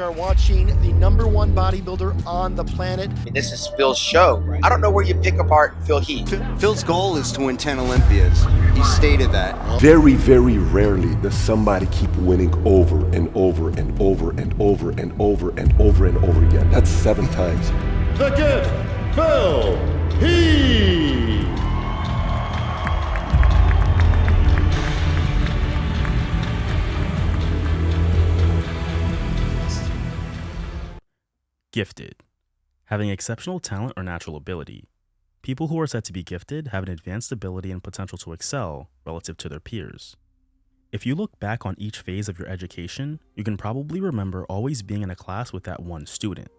we are watching the #1 bodybuilder on the planet. And this is Phil's show. I don't know where you pick apart Phil Heath. Phil's goal is to win 10 Olympias. He stated that. Very, very rarely does somebody keep winning over and over and over and over and over and over and over again. That's 7 times. The Gift, Phil Heath. Gifted. Having exceptional talent or natural ability. People who are said to be gifted have an advanced ability and potential to excel relative to their peers. If you look back on each phase of your education, you can probably remember always being in a class with that one student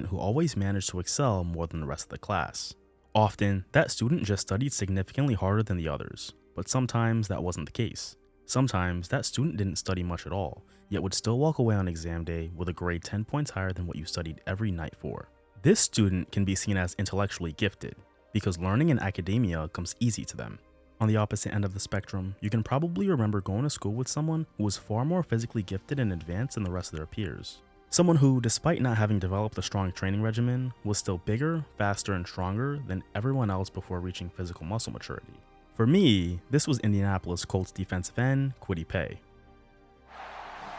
who always managed to excel more than the rest of the class. Often, that student just studied significantly harder than the others, but sometimes that wasn't the case. Sometimes that student didn't study much at all, yet would still walk away on exam day with a grade 10 points higher than what you studied every night for. This student can be seen as intellectually gifted, because learning in academia comes easy to them. On the opposite end of the spectrum, you can probably remember going to school with someone who was far more physically gifted and advanced than the rest of their peers. Someone who, despite not having developed a strong training regimen, was still bigger, faster, and stronger than everyone else before reaching physical muscle maturity. For me, this was Indianapolis Colts defensive end Kwity Paye.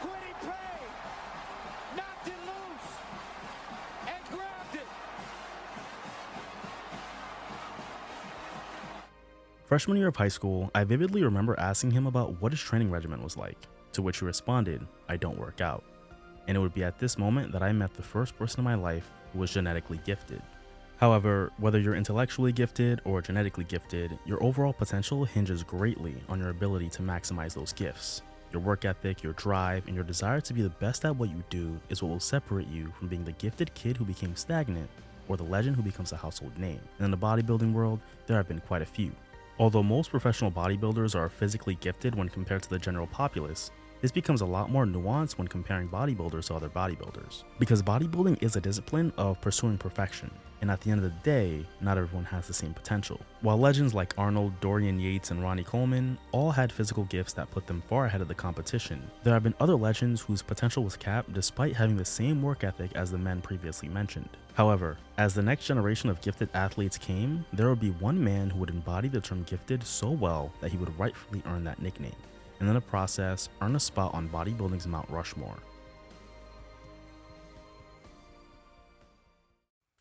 Kwity Paye knocked it loose and grabbed it. Freshman year of high school, I vividly remember asking him about what his training regimen was like, to which he responded, "I don't work out." And it would be at this moment that I met the first person in my life who was genetically gifted. However, whether you're intellectually gifted or genetically gifted, your overall potential hinges greatly on your ability to maximize those gifts. Your work ethic, your drive, and your desire to be the best at what you do is what will separate you from being the gifted kid who became stagnant or the legend who becomes a household name. And in the bodybuilding world, there have been quite a few. Although most professional bodybuilders are physically gifted when compared to the general populace, this becomes a lot more nuanced when comparing bodybuilders to other bodybuilders. Because bodybuilding is a discipline of pursuing perfection, and at the end of the day, not everyone has the same potential. While legends like Arnold, Dorian Yates, and Ronnie Coleman all had physical gifts that put them far ahead of the competition, there have been other legends whose potential was capped despite having the same work ethic as the men previously mentioned. However, as the next generation of gifted athletes came, there would be one man who would embody the term gifted so well that he would rightfully earn that nickname, and in the process, earn a spot on bodybuilding's Mount Rushmore.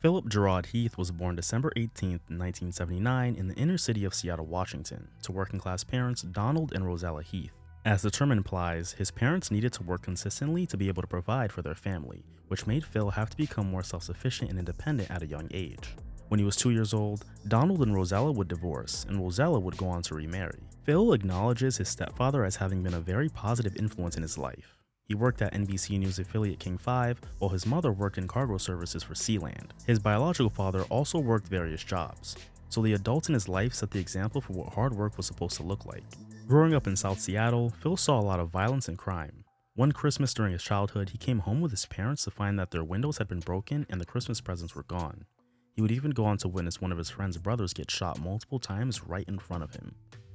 Phillip Jerrod Heath was born December 18, 1979 in the inner city of Seattle, Washington, to working-class parents Donald and Rosella Heath. As the term implies, his parents needed to work consistently to be able to provide for their family, which made Phil have to become more self-sufficient and independent at a young age. When he was 2 years old, Donald and Rosella would divorce, and Rosella would go on to remarry. Phil acknowledges his stepfather as having been a very positive influence in his life. He worked at NBC News affiliate King 5, while his mother worked in cargo services for Sealand. His biological father also worked various jobs, so the adults in his life set the example for what hard work was supposed to look like. Growing up in South Seattle, Phil saw a lot of violence and crime. One Christmas during his childhood, he came home with his parents to find that their windows had been broken and the Christmas presents were gone. He would even go on to witness one of his friend's brothers get shot multiple times right in front of him.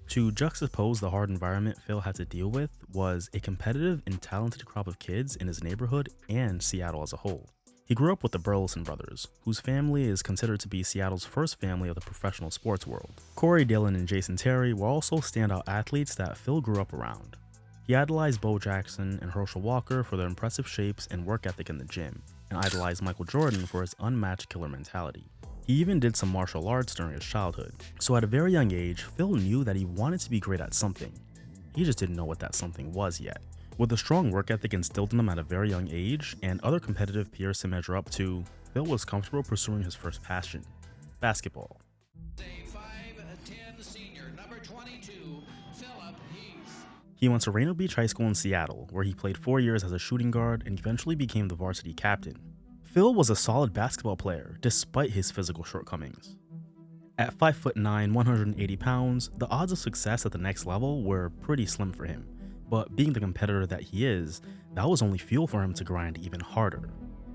To juxtapose the hard environment Phil had to deal with was a competitive and talented crop of kids in his neighborhood and Seattle as a whole. He grew up with the Burleson brothers, whose family is considered to be Seattle's first family of the professional sports world. Corey Dillon and Jason Terry were also standout athletes that Phil grew up around. He idolized Bo Jackson and Herschel Walker for their impressive shapes and work ethic in the gym, and idolized Michael Jordan for his unmatched killer mentality. He even did some martial arts during his childhood. So at a very young age, Phil knew that he wanted to be great at something. He just didn't know what that something was yet. With a strong work ethic instilled in him at a very young age and other competitive peers to measure up to, Phil was comfortable pursuing his first passion, basketball. 5'10" senior, number 22, Phillip Heath. He went to Rainier Beach High School in Seattle, where he played 4 years as a shooting guard and eventually became the varsity captain. Phil was a solid basketball player, despite his physical shortcomings. At 5'9", 180 pounds, the odds of success at the next level were pretty slim for him, but being the competitor that he is, that was only fuel for him to grind even harder.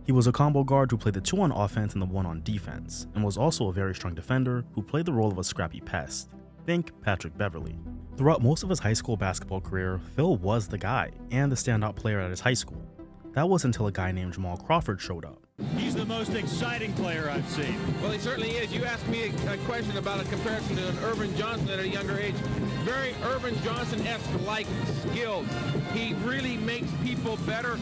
He was a combo guard who played the 2 on offense and the 1 on defense, and was also a very strong defender who played the role of a scrappy pest. Think Patrick Beverly. Throughout most of his high school basketball career, Phil was the guy, and the standout player at his high school. That was until a guy named Jamal Crawford showed up. He's the most exciting player I've seen. Well, he certainly is. You asked me a question about a comparison to an Irvin Johnson at a younger age. Very Irvin Johnson-esque like skills. He really makes people better.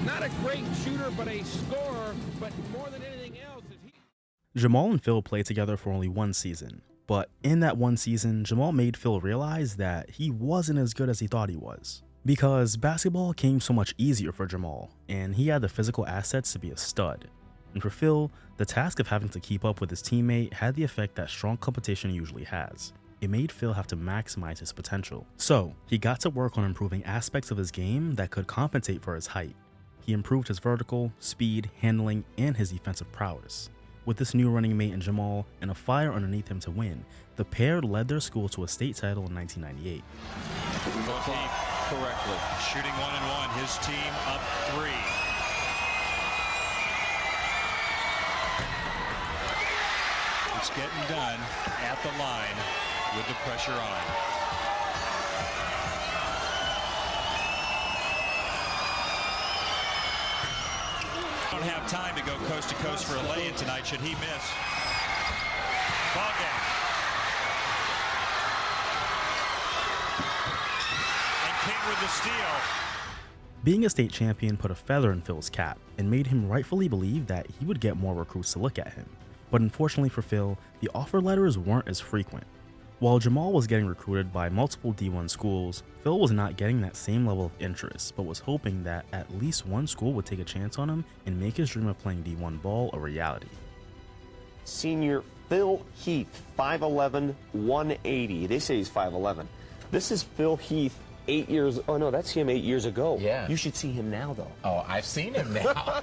Not a great shooter, but a scorer. But more than anything else, is he... Jamal and Phil played together for only one season. But in that one season, Jamal made Phil realize that he wasn't as good as he thought he was. Because basketball came so much easier for Jamal, and he had the physical assets to be a stud. And for Phil, the task of having to keep up with his teammate had the effect that strong competition usually has. It made Phil have to maximize his potential. So, he got to work on improving aspects of his game that could compensate for his height. He improved his vertical, speed, handling, and his defensive prowess. With this new running mate in Jamal and a fire underneath him to win, the pair led their school to a state title in 1998. Correctly. Shooting 1-1, his team up 3. It's getting done at the line with the pressure on. Don't have time to go coast to coast for a lay-in tonight should he miss. Ball game. With the steal. Being a state champion put a feather in Phil's cap and made him rightfully believe that he would get more recruits to look at him. But unfortunately for Phil, the offer letters weren't as frequent. While Jamal was getting recruited by multiple D1 schools, Phil was not getting that same level of interest, but was hoping that at least one school would take a chance on him and make his dream of playing D1 ball a reality. Senior Phil Heath, 5'11", 180. They say he's 5'11". This is Phil Heath. 8 years, oh no, that's him 8 years ago. Yeah. You should see him now, though. Oh, I've seen him now.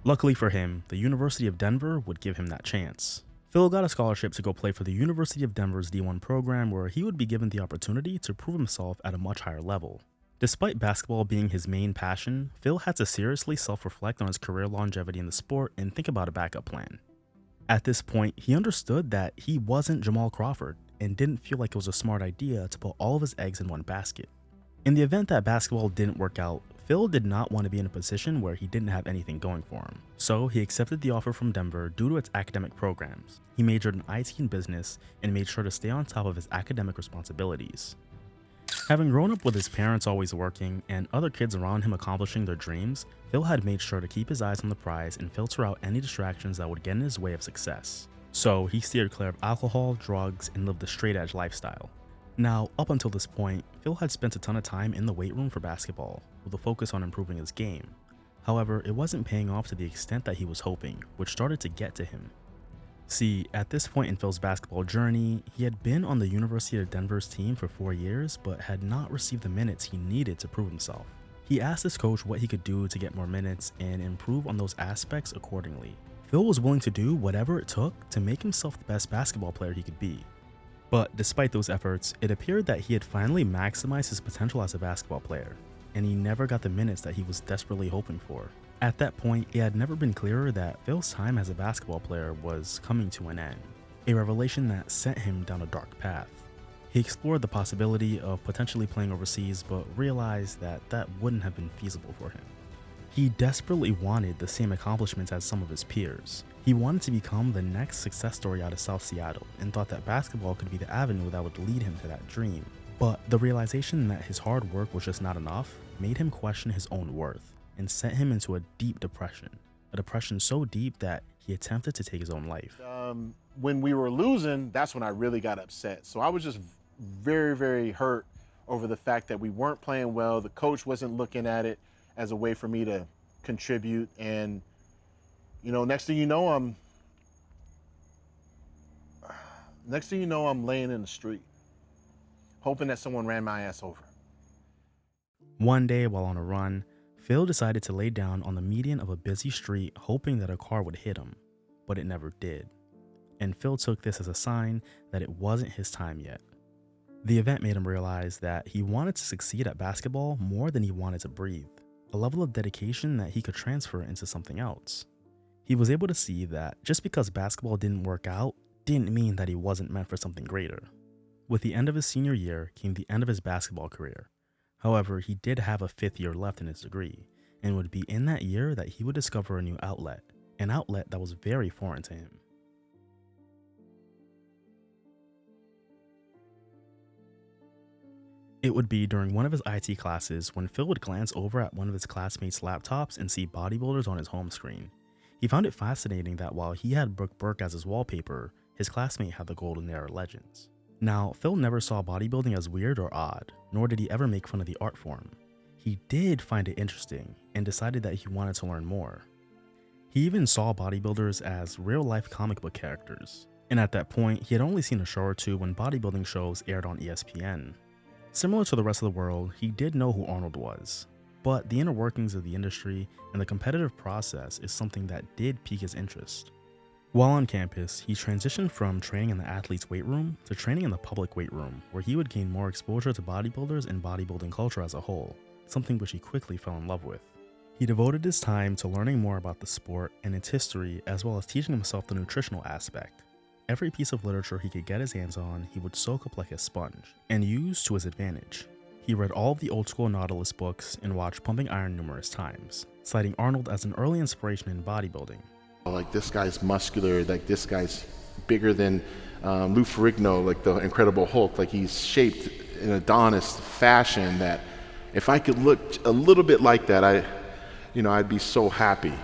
Luckily for him, the University of Denver would give him that chance. Phil got a scholarship to go play for the University of Denver's D1 program, where he would be given the opportunity to prove himself at a much higher level. Despite basketball being his main passion, Phil had to seriously self-reflect on his career longevity in the sport and think about a backup plan. At this point, he understood that he wasn't Jamal Crawford and didn't feel like it was a smart idea to put all of his eggs in one basket. In the event that basketball didn't work out, Phil did not want to be in a position where he didn't have anything going for him. So he accepted the offer from Denver due to its academic programs. He majored in IT and business and made sure to stay on top of his academic responsibilities. Having grown up with his parents always working and other kids around him accomplishing their dreams, Phil had made sure to keep his eyes on the prize and filter out any distractions that would get in his way of success. So he steered clear of alcohol, drugs, and lived a straight-edge lifestyle. Now, up until this point, Phil had spent a ton of time in the weight room for basketball, with a focus on improving his game. However, it wasn't paying off to the extent that he was hoping, which started to get to him. See, at this point in Phil's basketball journey, he had been on the University of Denver's team for 4 years, but had not received the minutes he needed to prove himself. He asked his coach what he could do to get more minutes and improve on those aspects accordingly. Phil was willing to do whatever it took to make himself the best basketball player he could be. But despite those efforts, it appeared that he had finally maximized his potential as a basketball player, and he never got the minutes that he was desperately hoping for. At that point, it had never been clearer that Phil's time as a basketball player was coming to an end, a revelation that sent him down a dark path. He explored the possibility of potentially playing overseas, but realized that that wouldn't have been feasible for him. He desperately wanted the same accomplishments as some of his peers. He wanted to become the next success story out of South Seattle and thought that basketball could be the avenue that would lead him to that dream. But the realization that his hard work was just not enough made him question his own worth and sent him into a deep depression. A depression so deep that he attempted to take his own life. When we were losing, that's when I really got upset. So I was just very, very hurt over the fact that we weren't playing well. The coach wasn't looking at it as a way for me to contribute. And, you know, next thing you know, I'm laying in the street, hoping that someone ran my ass over. One day while on a run, Phil decided to lay down on the median of a busy street, hoping that a car would hit him, but it never did. And Phil took this as a sign that it wasn't his time yet. The event made him realize that he wanted to succeed at basketball more than he wanted to breathe, a level of dedication that he could transfer into something else. He was able to see that just because basketball didn't work out didn't mean that he wasn't meant for something greater. With the end of his senior year came the end of his basketball career. However, he did have a 5th year left in his degree, and it would be in that year that he would discover a new outlet, an outlet that was very foreign to him. It would be during one of his IT classes when Phil would glance over at one of his classmates' laptops and see bodybuilders on his home screen. He found it fascinating that while he had Brooke Burke as his wallpaper, his classmate had the Golden Era Legends. Now, Phil never saw bodybuilding as weird or odd, nor did he ever make fun of the art form. He did find it interesting and decided that he wanted to learn more. He even saw bodybuilders as real-life comic book characters, and at that point, he had only seen a show or two when bodybuilding shows aired on ESPN. Similar to the rest of the world, he did know who Arnold was, but the inner workings of the industry and the competitive process is something that did pique his interest. While on campus, he transitioned from training in the athlete's weight room to training in the public weight room, where he would gain more exposure to bodybuilders and bodybuilding culture as a whole, something which he quickly fell in love with. He devoted his time to learning more about the sport and its history, as well as teaching himself the nutritional aspect. Every piece of literature he could get his hands on, he would soak up like a sponge, and use to his advantage. He read all of the old school Nautilus books and watched Pumping Iron numerous times, citing Arnold as an early inspiration in bodybuilding. Like, this guy's muscular, like this guy's bigger than Lou Ferrigno, like the Incredible Hulk, like he's shaped in Adonis fashion that if I could look a little bit like that, I'd be so happy.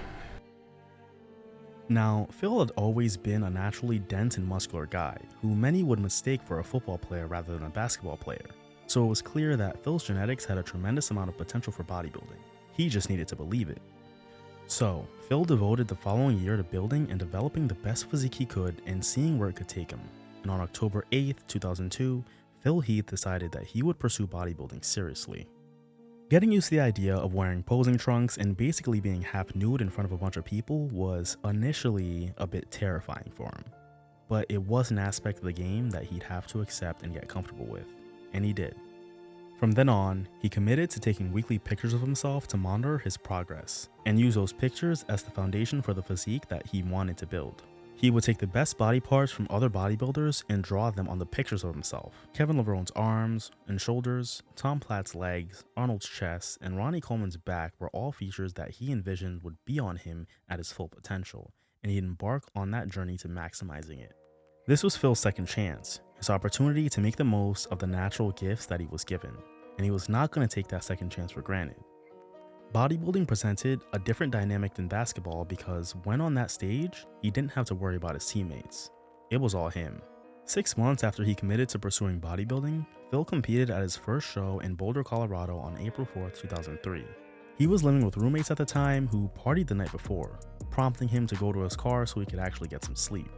Now, Phil had always been a naturally dense and muscular guy, who many would mistake for a football player rather than a basketball player. So it was clear that Phil's genetics had a tremendous amount of potential for bodybuilding. He just needed to believe it. So, Phil devoted the following year to building and developing the best physique he could and seeing where it could take him. And on October 8th, 2002, Phil Heath decided that he would pursue bodybuilding seriously. Getting used to the idea of wearing posing trunks and basically being half nude in front of a bunch of people was initially a bit terrifying for him. But it was an aspect of the game that he'd have to accept and get comfortable with, and he did. From then on, he committed to taking weekly pictures of himself to monitor his progress, and use those pictures as the foundation for the physique that he wanted to build. He would take the best body parts from other bodybuilders and draw them on the pictures of himself. Kevin Leverone's arms and shoulders, Tom Platt's legs, Arnold's chest, and Ronnie Coleman's back were all features that he envisioned would be on him at his full potential, and he'd embark on that journey to maximizing it. This was Phil's second chance, his opportunity to make the most of the natural gifts that he was given, and he was not going to take that second chance for granted. Bodybuilding presented a different dynamic than basketball because when on that stage, he didn't have to worry about his teammates. It was all him. 6 months after he committed to pursuing bodybuilding, Phil competed at his first show in Boulder, Colorado on April 4th, 2003. He was living with roommates at the time who partied the night before, prompting him to go to his car so he could actually get some sleep.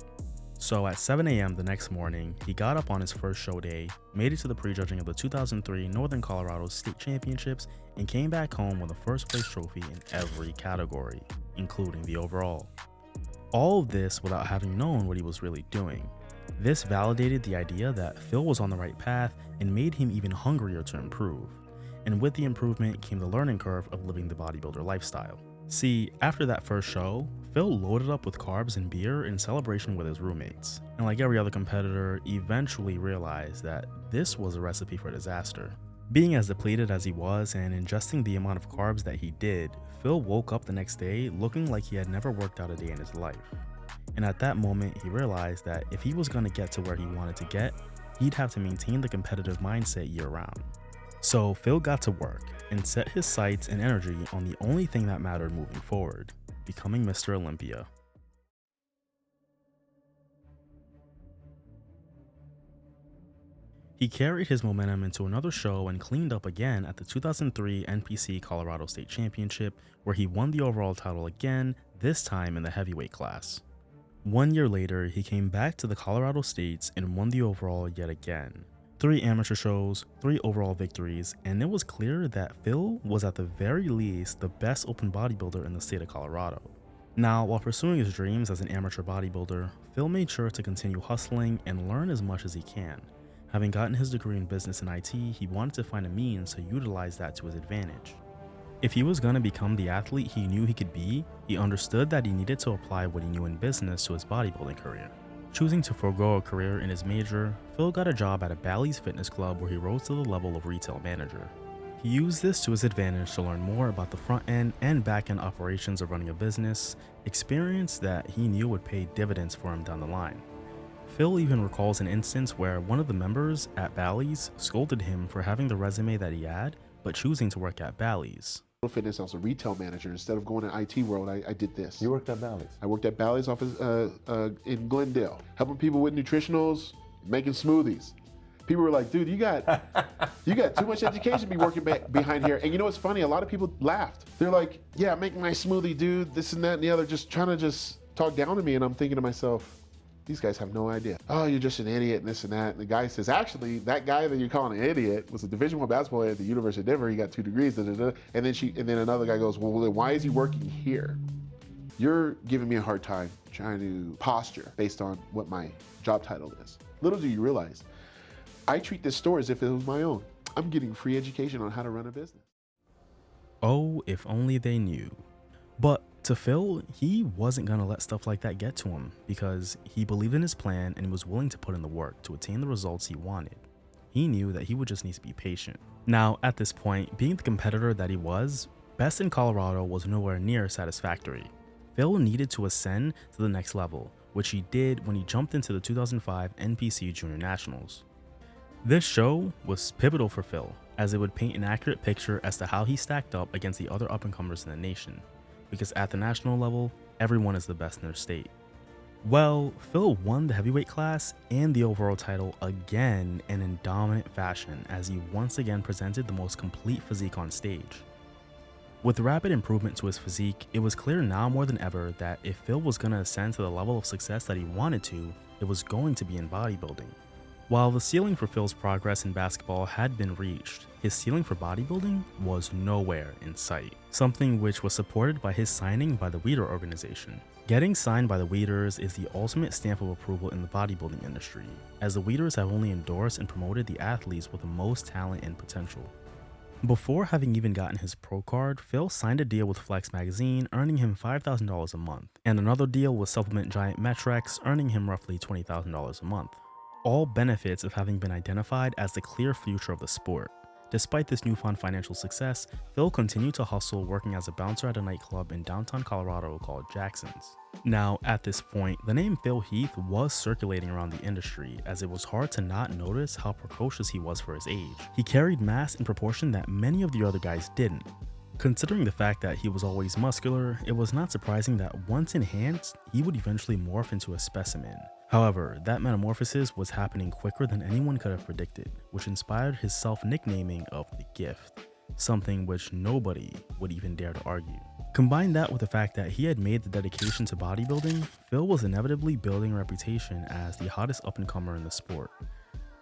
So at 7 a.m. the next morning, he got up on his first show day, made it to the prejudging of the 2003 Northern Colorado State Championships, and came back home with a first place trophy in every category, including the overall. All of this without having known what he was really doing. This validated the idea that Phil was on the right path and made him even hungrier to improve. And with the improvement came the learning curve of living the bodybuilder lifestyle. See, after that first show, Phil loaded up with carbs and beer in celebration with his roommates, and like every other competitor, eventually realized that this was a recipe for disaster. Being as depleted as he was and ingesting the amount of carbs that he did, Phil woke up the next day looking like he had never worked out a day in his life. And at that moment, he realized that if he was going to get to where he wanted to get, he'd have to maintain the competitive mindset year-round. So Phil got to work and set his sights and energy on the only thing that mattered moving forward, becoming Mr. Olympia. He carried his momentum into another show and cleaned up again at the 2003 NPC Colorado State Championship, where he won the overall title again, this time in the heavyweight class. 1 year later, he came back to the Colorado States and won the overall yet again. 3 amateur shows, 3 overall victories, and it was clear that Phil was at the very least the best open bodybuilder in the state of Colorado. Now, while pursuing his dreams as an amateur bodybuilder, Phil made sure to continue hustling and learn as much as he can. Having gotten his degree in business and IT, he wanted to find a means to utilize that to his advantage. If he was going to become the athlete he knew he could be, he understood that he needed to apply what he knew in business to his bodybuilding career. Choosing to forego a career in his major, Phil got a job at a Bally's fitness club where he rose to the level of retail manager. He used this to his advantage to learn more about the front end and back end operations of running a business, experience that he knew would pay dividends for him down the line. Phil even recalls an instance where one of the members at Bally's scolded him for having the resume that he had, but choosing to work at Bally's. Fitness, I was a retail manager. Instead of going to IT world, I did this. You worked at Bally's? I worked at Bally's office in Glendale, helping people with nutritionals, making smoothies. People were like, dude, you got too much education to be working behind here. And you know what's funny? A lot of people laughed. They're like, yeah, I'm making my smoothie, dude, this and that and the other, just trying to just talk down to me. And I'm thinking to myself, these guys have no idea. Oh, you're just an idiot and this and that. And the guy says, actually, that guy that you're calling an idiot was a Division I basketball player at the University of Denver. He got 2 degrees. Da, da, da. And then another guy goes, well, then why is he working here? You're giving me a hard time trying to posture based on what my job title is. Little do you realize, I treat this store as if it was my own. I'm getting free education on how to run a business. Oh, if only they knew. But to Phil, he wasn't going to let stuff like that get to him because he believed in his plan and was willing to put in the work to attain the results he wanted. He knew that he would just need to be patient. Now, at this point, being the competitor that he was, best in Colorado was nowhere near satisfactory. Phil needed to ascend to the next level, which he did when he jumped into the 2005 NPC Junior Nationals. This show was pivotal for Phil, as it would paint an accurate picture as to how he stacked up against the other up-and-comers in the nation, because at the national level, everyone is the best in their state. Well, Phil won the heavyweight class and the overall title again and in dominant fashion as he once again presented the most complete physique on stage. With rapid improvement to his physique, it was clear now more than ever that if Phil was going to ascend to the level of success that he wanted to, it was going to be in bodybuilding. While the ceiling for Phil's progress in basketball had been reached, his ceiling for bodybuilding was nowhere in sight, something which was supported by his signing by the Weider organization. Getting signed by the Weiders is the ultimate stamp of approval in the bodybuilding industry, as the Weiders have only endorsed and promoted the athletes with the most talent and potential. Before having even gotten his pro card, Phil signed a deal with Flex magazine, earning him $5,000 a month, and another deal with supplement giant Metrex, earning him roughly $20,000 a month. All benefits of having been identified as the clear future of the sport. Despite this newfound financial success, Phil continued to hustle working as a bouncer at a nightclub in downtown Colorado called Jackson's. Now, at this point, the name Phil Heath was circulating around the industry, as it was hard to not notice how precocious he was for his age. He carried mass in proportion that many of the other guys didn't. Considering the fact that he was always muscular, it was not surprising that once enhanced, he would eventually morph into a specimen. However, that metamorphosis was happening quicker than anyone could have predicted, which inspired his self-nicknaming of the Gift, something which nobody would even dare to argue. Combine that with the fact that he had made the dedication to bodybuilding, Phil was inevitably building a reputation as the hottest up-and-comer in the sport.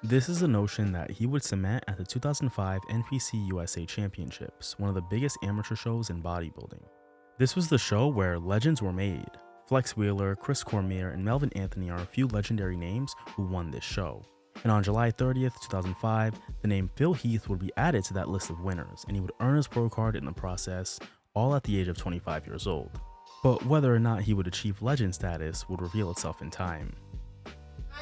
This is a notion that he would cement at the 2005 NPC USA Championships, one of the biggest amateur shows in bodybuilding. This was the show where legends were made. Flex Wheeler, Chris Cormier, and Melvin Anthony are a few legendary names who won this show. And on July 30th, 2005, the name Phil Heath would be added to that list of winners, and he would earn his pro card in the process, all at the age of 25 years old. But whether or not he would achieve legend status would reveal itself in time.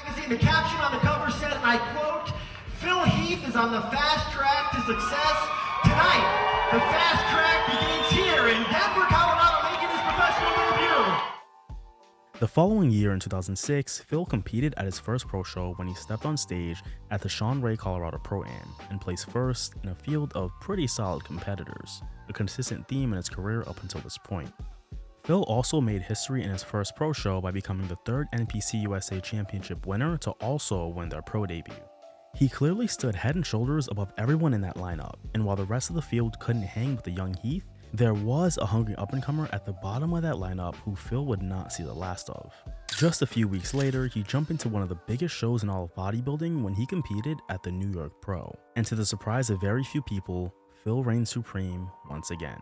Magazine, the caption on the cover said, and I quote, "Phil Heath is on the fast track to success. Tonight, the fast track begins here in Denver, Colorado, making his professional debut." The following year in 2006, Phil competed at his first pro show when he stepped on stage at the Sean Ray Colorado Pro-Am and placed first in a field of pretty solid competitors, a consistent theme in his career up until this point. Phil also made history in his first pro show by becoming the third NPC USA Championship winner to also win their pro debut. He clearly stood head and shoulders above everyone in that lineup, and while the rest of the field couldn't hang with the young Heath, there was a hungry up-and-comer at the bottom of that lineup who Phil would not see the last of. Just a few weeks later, he jumped into one of the biggest shows in all of bodybuilding when he competed at the New York Pro. And to the surprise of very few people, Phil reigned supreme once again.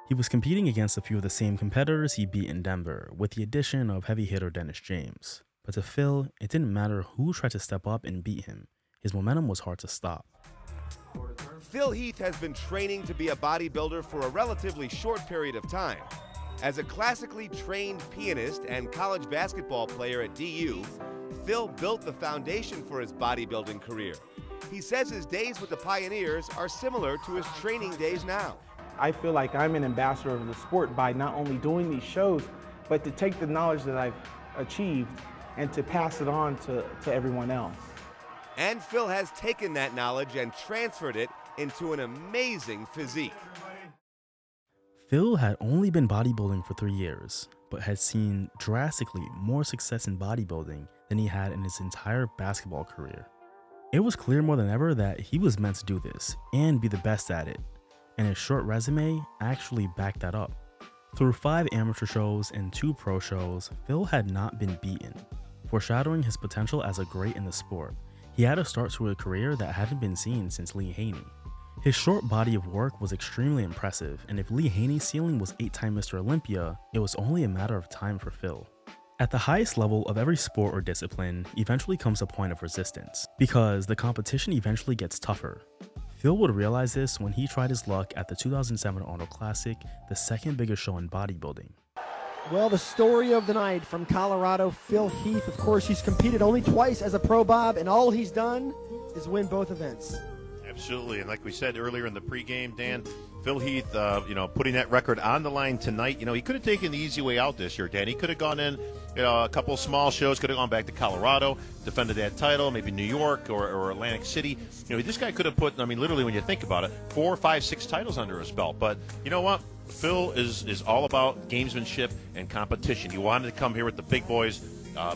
He was competing against a few of the same competitors he beat in Denver, with the addition of heavy hitter Dennis James. But to Phil, it didn't matter who tried to step up and beat him. His momentum was hard to stop. Phil Heath has been training to be a bodybuilder for a relatively short period of time. As a classically trained pianist and college basketball player at DU, Phil built the foundation for his bodybuilding career. He says his days with the Pioneers are similar to his training days now. I feel like I'm an ambassador of the sport by not only doing these shows, but to take the knowledge that I've achieved and to pass it on to everyone else. And Phil has taken that knowledge and transferred it into an amazing physique. Phil had only been bodybuilding for 3 years, but had seen drastically more success in bodybuilding than he had in his entire basketball career. It was clear more than ever that he was meant to do this and be the best at it, and his short resume actually backed that up. Through 5 amateur shows and 2 pro shows, Phil had not been beaten, foreshadowing his potential as a great in the sport. He had a start to a career that hadn't been seen since Lee Haney. His short body of work was extremely impressive, and if Lee Haney's ceiling was 8-time Mr. Olympia, it was only a matter of time for Phil. At the highest level of every sport or discipline eventually comes a point of resistance, because the competition eventually gets tougher. Phil would realize this when he tried his luck at the 2007 Arnold Classic, the second biggest show in bodybuilding. Well, the story of the night from Colorado, Phil Heath. Of course, he's competed only twice as a pro, Bob, and all he's done is win both events. Absolutely, and like we said earlier in the pregame, Dan, Phil Heath, putting that record on the line tonight. He could have taken the easy way out this year, Dan. He could have gone in, a couple of small shows, could have gone back to Colorado, defended that title, maybe New York or Atlantic City. This guy could have put, literally, when you think about it, 4, 5, 6 titles under his belt. But you know what? Phil is all about gamesmanship and competition. He wanted to come here with the big boys,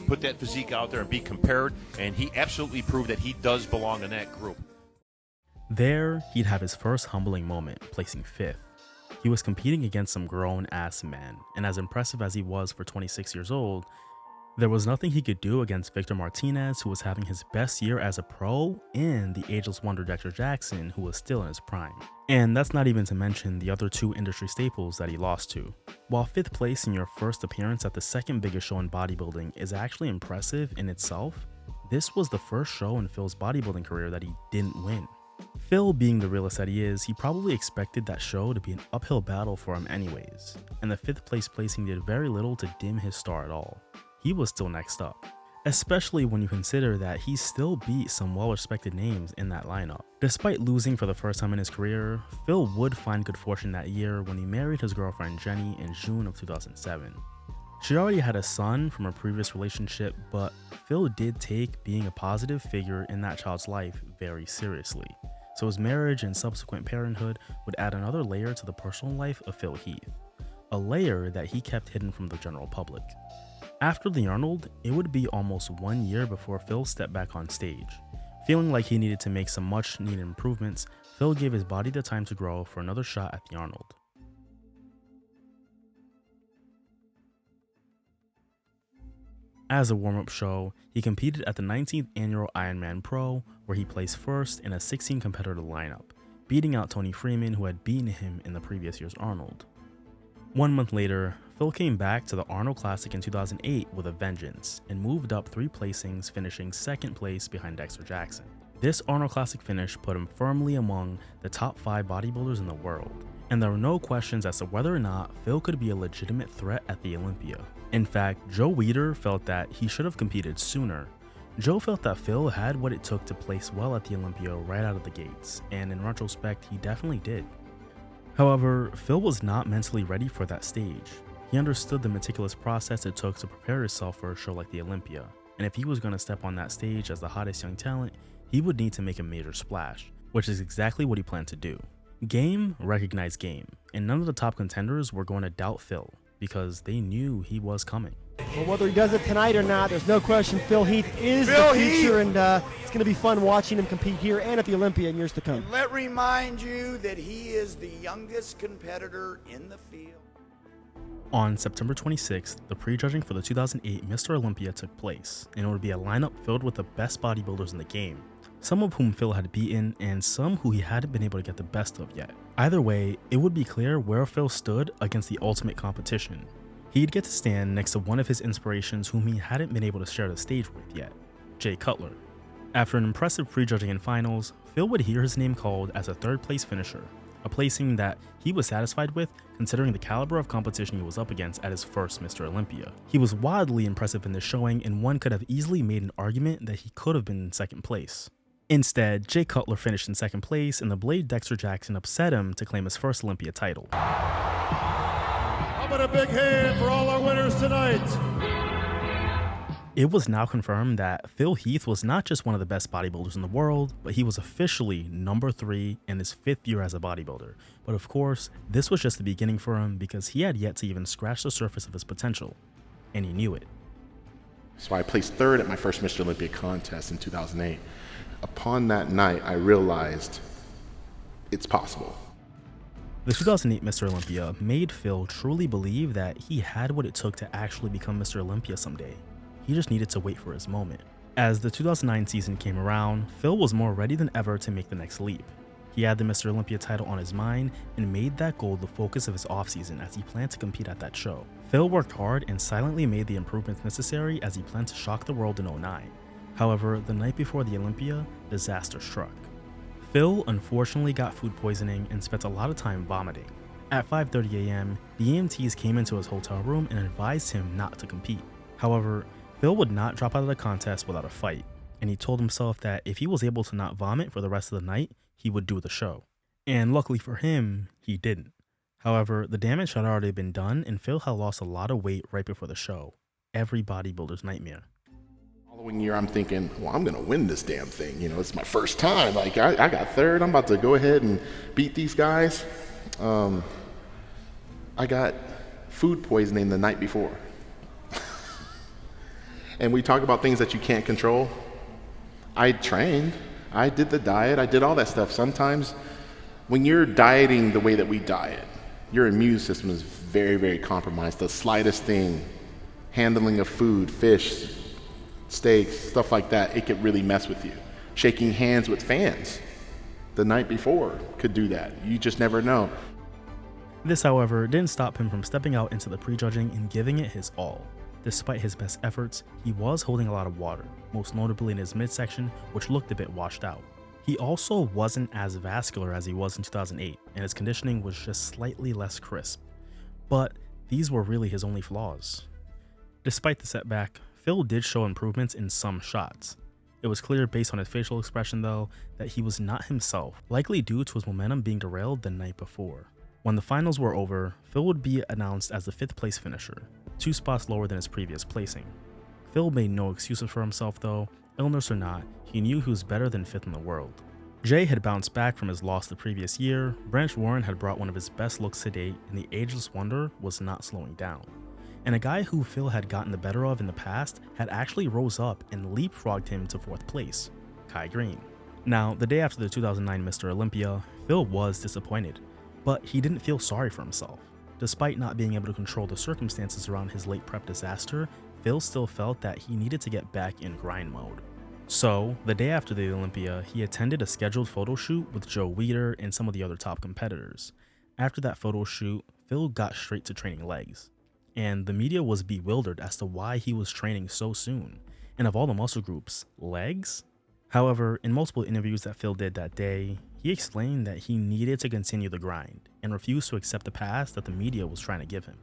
put that physique out there and be compared, and he absolutely proved that he does belong in that group. There, he'd have his first humbling moment, placing 5th. He was competing against some grown-ass men, and as impressive as he was for 26 years old, there was nothing he could do against Victor Martinez, who was having his best year as a pro, and the ageless wonder Dexter Jackson, who was still in his prime. And that's not even to mention the other 2 industry staples that he lost to. While 5th place in your first appearance at the second biggest show in bodybuilding is actually impressive in itself, this was the first show in Phil's bodybuilding career that he didn't win. Phil, being the realist that he is, he probably expected that show to be an uphill battle for him anyways, and the 5th place placing did very little to dim his star at all. He was still next up, especially when you consider that he still beat some well-respected names in that lineup. Despite losing for the first time in his career, Phil would find good fortune that year when he married his girlfriend Jenny in June of 2007. She already had a son from a previous relationship, but Phil did take being a positive figure in that child's life very seriously, so his marriage and subsequent parenthood would add another layer to the personal life of Phil Heath, a layer that he kept hidden from the general public. After the Arnold, it would be almost 1 year before Phil stepped back on stage. Feeling like he needed to make some much needed improvements, Phil gave his body the time to grow for another shot at the Arnold. As a warm-up show, he competed at the 19th annual Ironman Pro, where he placed first in a 16-competitor lineup, beating out Tony Freeman, who had beaten him in the previous year's Arnold. 1 month later, Phil came back to the Arnold Classic in 2008 with a vengeance, and moved up 3 placings, finishing 2nd place behind Dexter Jackson. This Arnold Classic finish put him firmly among the top 5 bodybuilders in the world, and there were no questions as to whether or not Phil could be a legitimate threat at the Olympia. In fact, Joe Weider felt that he should have competed sooner. Joe felt that Phil had what it took to place well at the Olympia right out of the gates, and in retrospect, he definitely did. However, Phil was not mentally ready for that stage. He understood the meticulous process it took to prepare himself for a show like the Olympia, and if he was going to step on that stage as the hottest young talent, he would need to make a major splash, which is exactly what he planned to do. Game recognized game, and none of the top contenders were going to doubt Phil, because they knew he was coming. Well, whether he does it tonight or not, there's no question Phil Heath is the future, and it's going to be fun watching him compete here and at the Olympia in years to come. And let remind you that he is the youngest competitor in the field. On September 26th, the prejudging for the 2008 Mr. Olympia took place, and it would be a lineup filled with the best bodybuilders in the game, some of whom Phil had beaten and some who he hadn't been able to get the best of yet. Either way, it would be clear where Phil stood against the ultimate competition. He'd get to stand next to one of his inspirations whom he hadn't been able to share the stage with yet, Jay Cutler. After an impressive prejudging in finals, Phil would hear his name called as a 3rd place finisher, a placing that he was satisfied with considering the caliber of competition he was up against at his first Mr. Olympia. He was wildly impressive in this showing, and one could have easily made an argument that he could have been in 2nd place. Instead, Jay Cutler finished in second place, and the Blade Dexter Jackson upset him to claim his first Olympia title. How about a big hand for all our winners tonight? It was now confirmed that Phil Heath was not just one of the best bodybuilders in the world, but he was officially number 3 in his 5th year as a bodybuilder. But of course, this was just the beginning for him because he had yet to even scratch the surface of his potential, and he knew it. So I placed 3rd at my first Mr. Olympia contest in 2008. Upon that night, I realized it's possible. The 2008 Mr. Olympia made Phil truly believe that he had what it took to actually become Mr. Olympia someday. He just needed to wait for his moment. As the 2009 season came around, Phil was more ready than ever to make the next leap. He had the Mr. Olympia title on his mind and made that goal the focus of his offseason as he planned to compete at that show. Phil worked hard and silently made the improvements necessary as he planned to shock the world in 2009. However, the night before the Olympia, disaster struck. Phil unfortunately got food poisoning and spent a lot of time vomiting. At 5:30 a.m., the EMTs came into his hotel room and advised him not to compete. However, Phil would not drop out of the contest without a fight, and he told himself that if he was able to not vomit for the rest of the night, he would do the show. And luckily for him, he didn't. However, the damage had already been done, and Phil had lost a lot of weight right before the show. Every bodybuilder's nightmare. Following year, I'm thinking, well, I'm going to win this damn thing. You know, it's my first time. Like, I got 3rd. I'm about to go ahead and beat these guys. I got food poisoning the night before. And we talk about things that you can't control. I trained. I did the diet. I did all that stuff. Sometimes when you're dieting the way that we diet, your immune system is very, very compromised. The slightest thing, handling of food, fish, steaks, stuff like that, it could really mess with you. Shaking hands with fans the night before could do that. You just never know. This, however, didn't stop him from stepping out into the prejudging and giving it his all. Despite his best efforts, he was holding a lot of water, most notably in his midsection, which looked a bit washed out. He also wasn't as vascular as he was in 2008, and his conditioning was just slightly less crisp. But these were really his only flaws. Despite the setback, Phil did show improvements in some shots. It was clear based on his facial expression though, that he was not himself, likely due to his momentum being derailed the night before. When the finals were over, Phil would be announced as the 5th place finisher, 2 spots lower than his previous placing. Phil made no excuses for himself though, illness or not, he knew he was better than 5th in the world. Jay had bounced back from his loss the previous year, Branch Warren had brought one of his best looks to date, and the ageless wonder was not slowing down. And a guy who Phil had gotten the better of in the past had actually rose up and leapfrogged him to 4th place, Kai Greene. Now, the day after the 2009 Mr. Olympia, Phil was disappointed, but he didn't feel sorry for himself. Despite not being able to control the circumstances around his late prep disaster, Phil still felt that he needed to get back in grind mode. So, the day after the Olympia, he attended a scheduled photo shoot with Joe Weider and some of the other top competitors. After that photo shoot, Phil got straight to training legs. And the media was bewildered as to why he was training so soon. And of all the muscle groups, legs? However, in multiple interviews that Phil did that day, he explained that he needed to continue the grind and refused to accept the pass that the media was trying to give him.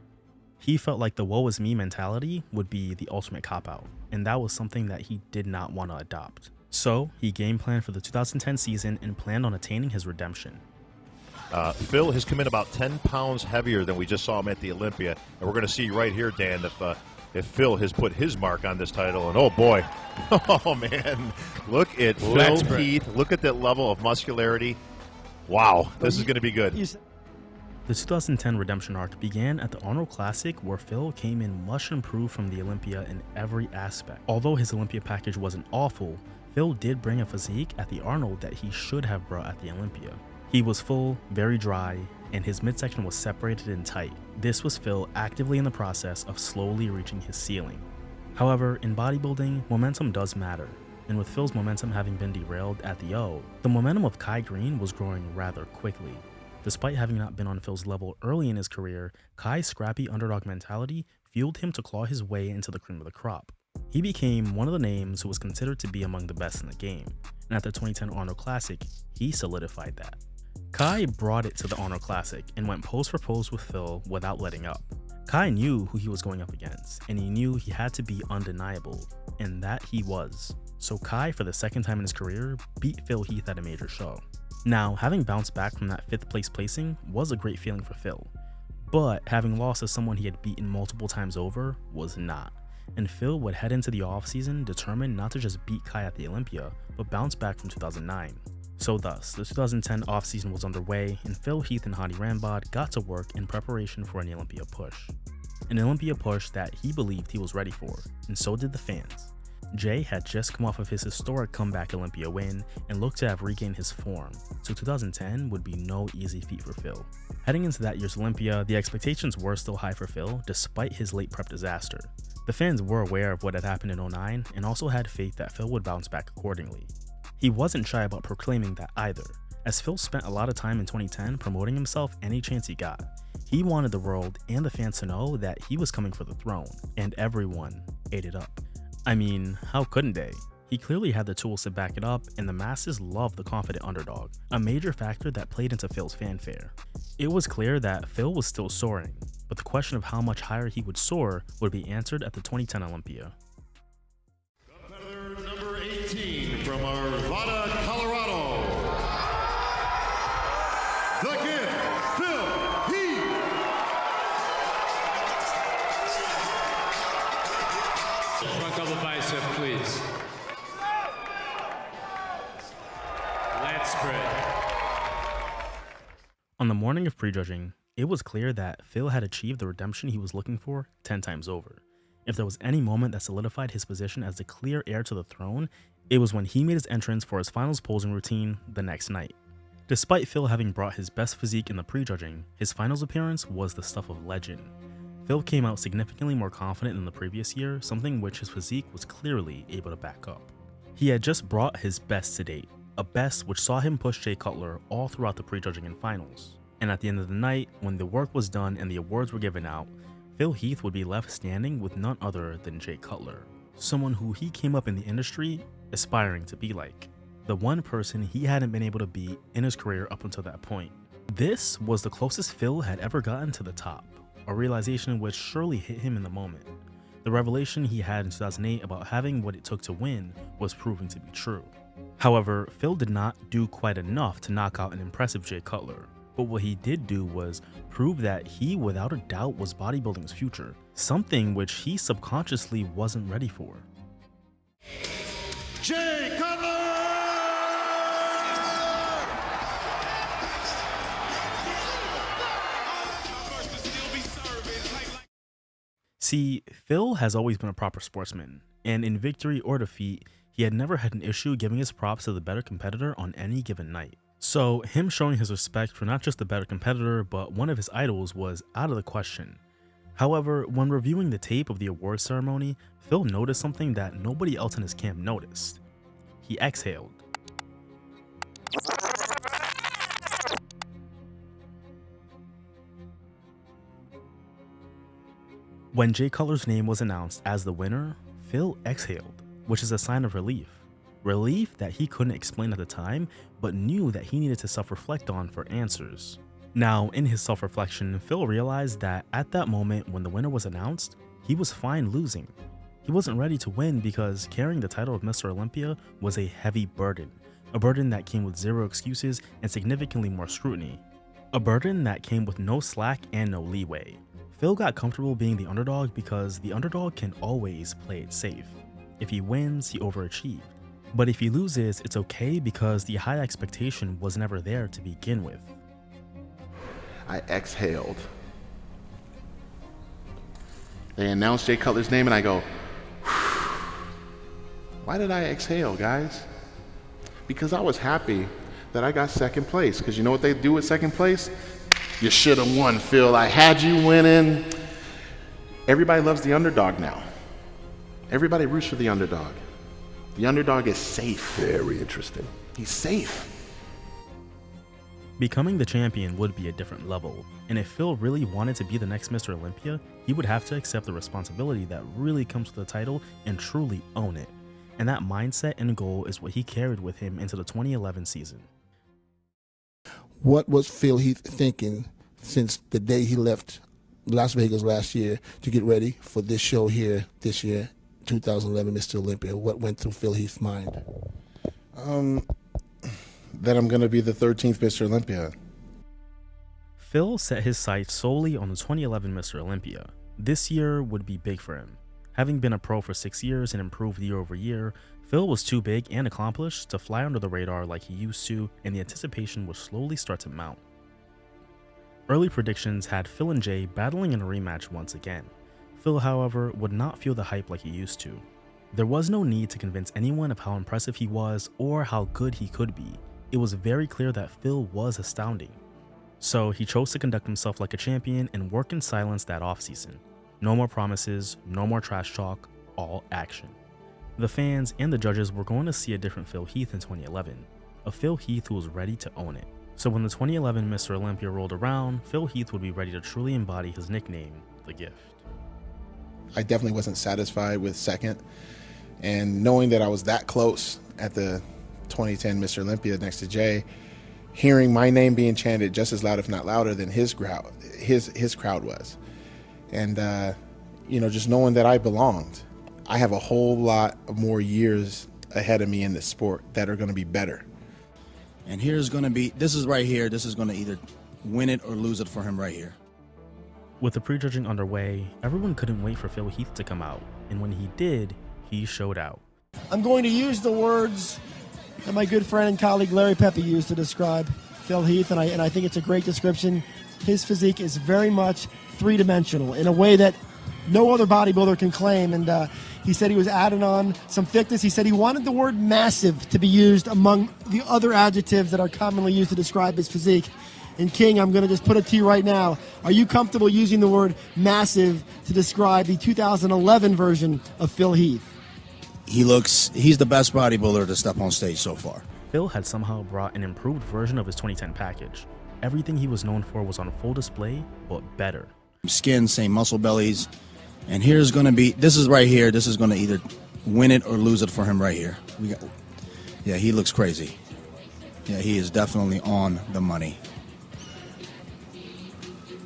He felt like the woe is me mentality would be the ultimate cop-out, and that was something that he did not want to adopt. So, he game planned for the 2010 season and planned on attaining his redemption. Phil has come in about 10 pounds heavier than we just saw him at the Olympia, and we're going to see right here, Dan, if Phil has put his mark on this title. And oh boy, oh man, look at Phil Heath. Look at that level of muscularity. Wow, this is going to be good. The 2010 redemption arc began at the Arnold Classic, where Phil came in much improved from the Olympia in every aspect. Although his Olympia package wasn't awful, Phil did bring a physique at the Arnold that he should have brought at the Olympia. He was full, very dry, and his midsection was separated and tight. This was Phil actively in the process of slowly reaching his ceiling. However, in bodybuilding, momentum does matter, and with Phil's momentum having been derailed at the O, the momentum of Kai Greene was growing rather quickly. Despite having not been on Phil's level early in his career, Kai's scrappy underdog mentality fueled him to claw his way into the cream of the crop. He became one of the names who was considered to be among the best in the game, and at the 2010 Arnold Classic, he solidified that. Kai brought it to the Arnold Classic and went pose for pose with Phil without letting up. Kai knew who he was going up against, and he knew he had to be undeniable, and that he was. so Kai, for the second time in his career, beat Phil Heath at a major show. Now, having bounced back from that 5th place placing was a great feeling for Phil, but having lost to someone he had beaten multiple times over was not, and Phil would head into the offseason determined not to just beat Kai at the Olympia, but bounce back from 2009. So thus, the 2010 offseason was underway, and Phil Heath and Hadi Rambod got to work in preparation for an Olympia push. An Olympia push that he believed he was ready for, and so did the fans. Jay had just come off of his historic comeback Olympia win and looked to have regained his form, so 2010 would be no easy feat for Phil. Heading into that year's Olympia, the expectations were still high for Phil despite his late prep disaster. The fans were aware of what had happened in 2009 and also had faith that Phil would bounce back accordingly. He wasn't shy about proclaiming that either, as Phil spent a lot of time in 2010 promoting himself any chance he got. He wanted the world and the fans to know that he was coming for the throne, and everyone ate it up. I mean, how couldn't they? He clearly had the tools to back it up, and the masses loved the confident underdog, a major factor that played into Phil's fanfare. It was clear that Phil was still soaring, but the question of how much higher he would soar would be answered at the 2010 Olympia. Competitor number 18 from Arvada, Colorado. The gift, Phil Heath. Front double bicep, please. Lat spread. On the morning of prejudging, it was clear that Phil had achieved the redemption he was looking for 10 times over. If there was any moment that solidified his position as the clear heir to the throne, it was when he made his entrance for his finals posing routine the next night. Despite Phil having brought his best physique in the prejudging, his finals appearance was the stuff of legend. Phil came out significantly more confident than the previous year, something which his physique was clearly able to back up. He had just brought his best to date, a best which saw him push Jay Cutler all throughout the prejudging and finals. And at the end of the night, when the work was done and the awards were given out, Phil Heath would be left standing with none other than Jay Cutler, someone who he came up in the industry aspiring to be like, the one person he hadn't been able to beat in his career up until that point. This was the closest Phil had ever gotten to the top, a realization which surely hit him in the moment. The revelation he had in 2008 about having what it took to win was proving to be true. However, Phil did not do quite enough to knock out an impressive Jay Cutler. But what he did do was prove that he without a doubt was bodybuilding's future, something which he subconsciously wasn't ready for. Jay Cutler! See, Phil has always been a proper sportsman, and in victory or defeat, he had never had an issue giving his props to the better competitor on any given night. So him showing his respect for not just the better competitor, but one of his idols was out of the question. However, when reviewing the tape of the awards ceremony, Phil noticed something that nobody else in his camp noticed. He exhaled. When Jay Cutler's name was announced as the winner, Phil exhaled, which is a sign of relief. Relief that he couldn't explain at the time, but knew that he needed to self-reflect on for answers. Now, in his self-reflection, Phil realized that at that moment when the winner was announced, he was fine losing. He wasn't ready to win because carrying the title of Mr. Olympia was a heavy burden, a burden that came with zero excuses and significantly more scrutiny. A burden that came with no slack and no leeway. Phil got comfortable being the underdog because the underdog can always play it safe. If he wins, he overachieved. But if he loses, it's okay because the high expectation was never there to begin with. I exhaled. They announced Jay Cutler's name and I go, why did I exhale, guys? Because I was happy that I got second place. Because you know what they do with second place? You should have won, Phil. I had you winning. Everybody loves the underdog now. Everybody roots for the underdog. The underdog is safe. Very interesting. He's safe. Becoming the champion would be a different level, and if Phil really wanted to be the next Mr. Olympia, he would have to accept the responsibility that really comes with the title and truly own it. And that mindset and goal is what he carried with him into the 2011 season. What was Phil Heath thinking since the day he left Las Vegas last year to get ready for this show here this year 2011 Mr. Olympia? What went through Phil Heath's mind? That I'm going to be the 13th Mr. Olympia. Phil set his sights solely on the 2011 Mr. Olympia. This year would be big for him. Having been a pro for 6 years and improved year over year, Phil was too big and accomplished to fly under the radar like he used to, and the anticipation would slowly start to mount. Early predictions had Phil and Jay battling in a rematch once again. Phil, however, would not feel the hype like he used to. There was no need to convince anyone of how impressive he was or how good he could be. It was very clear that Phil was astounding. So he chose to conduct himself like a champion and work in silence that offseason. No more promises, no more trash talk, all action. The fans and the judges were going to see a different Phil Heath in 2011, a Phil Heath who was ready to own it. So when the 2011 Mr. Olympia rolled around, Phil Heath would be ready to truly embody his nickname, The Gift. I definitely wasn't satisfied with second, and knowing that I was that close at the 2010 Mr. Olympia next to Jay, hearing my name being chanted just as loud, if not louder, than his crowd was. And, just knowing that I belonged. I have a whole lot more years ahead of me in this sport that are going to be better. And here's going to be, this is right here, this is going to either win it or lose it for him right here. With the prejudging underway, everyone couldn't wait for Phil Heath to come out. And when he did, he showed out. I'm going to use the words that my good friend and colleague Larry Pepe used to describe Phil Heath, and I think it's a great description. His physique is very much three-dimensional in a way that no other bodybuilder can claim, and he said he was adding on some thickness. He said he wanted the word massive to be used among the other adjectives that are commonly used to describe his physique. And King, I'm going to just put it to you right now. Are you comfortable using the word massive to describe the 2011 version of Phil Heath? He's the best bodybuilder to step on stage so far. Phil had somehow brought an improved version of his 2010 package. Everything he was known for was on full display, but better. Skin, same muscle bellies. And here's going to be, this is right here, this is going to either win it or lose it for him right here. Yeah, he looks crazy. Yeah, he is definitely on the money.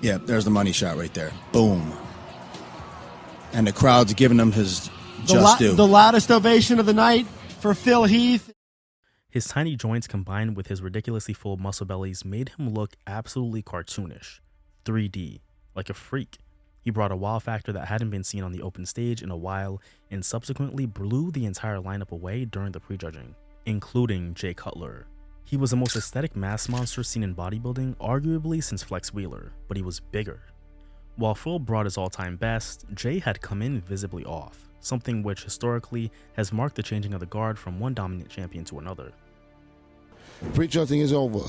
Yeah, there's the money shot right there. Boom. And the crowd's giving him his just due. The loudest ovation of the night for Phil Heath. His tiny joints combined with his ridiculously full muscle bellies made him look absolutely cartoonish. 3D. Like a freak. He brought a wow factor that hadn't been seen on the open stage in a while and subsequently blew the entire lineup away during the prejudging, including Jay Cutler. He was the most aesthetic mass monster seen in bodybuilding arguably since Flex Wheeler, but he was bigger. While Phil brought his all-time best, Jay had come in visibly off, something which historically has marked the changing of the guard from one dominant champion to another. Prejudging is over.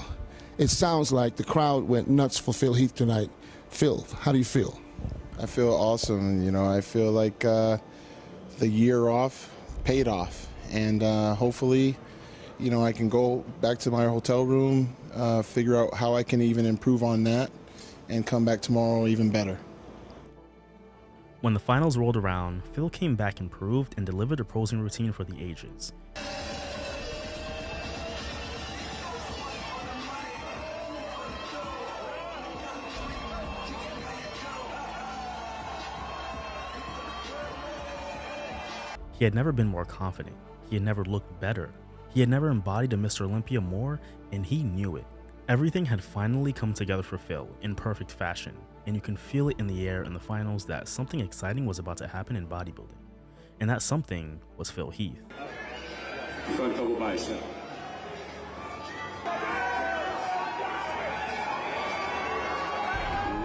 It sounds like the crowd went nuts for Phil Heath tonight. Phil, how do you feel? I feel awesome. I feel like the year off paid off, and hopefully, I can go back to my hotel room, figure out how I can even improve on that, and come back tomorrow even better. When the finals rolled around, Phil came back improved and delivered a posing routine for the ages. He had never been more confident. He had never looked better. He had never embodied a Mr. Olympia more, and he knew it. Everything had finally come together for Phil in perfect fashion, and you can feel it in the air in the finals that something exciting was about to happen in bodybuilding. And that something was Phil Heath. Front double bicep.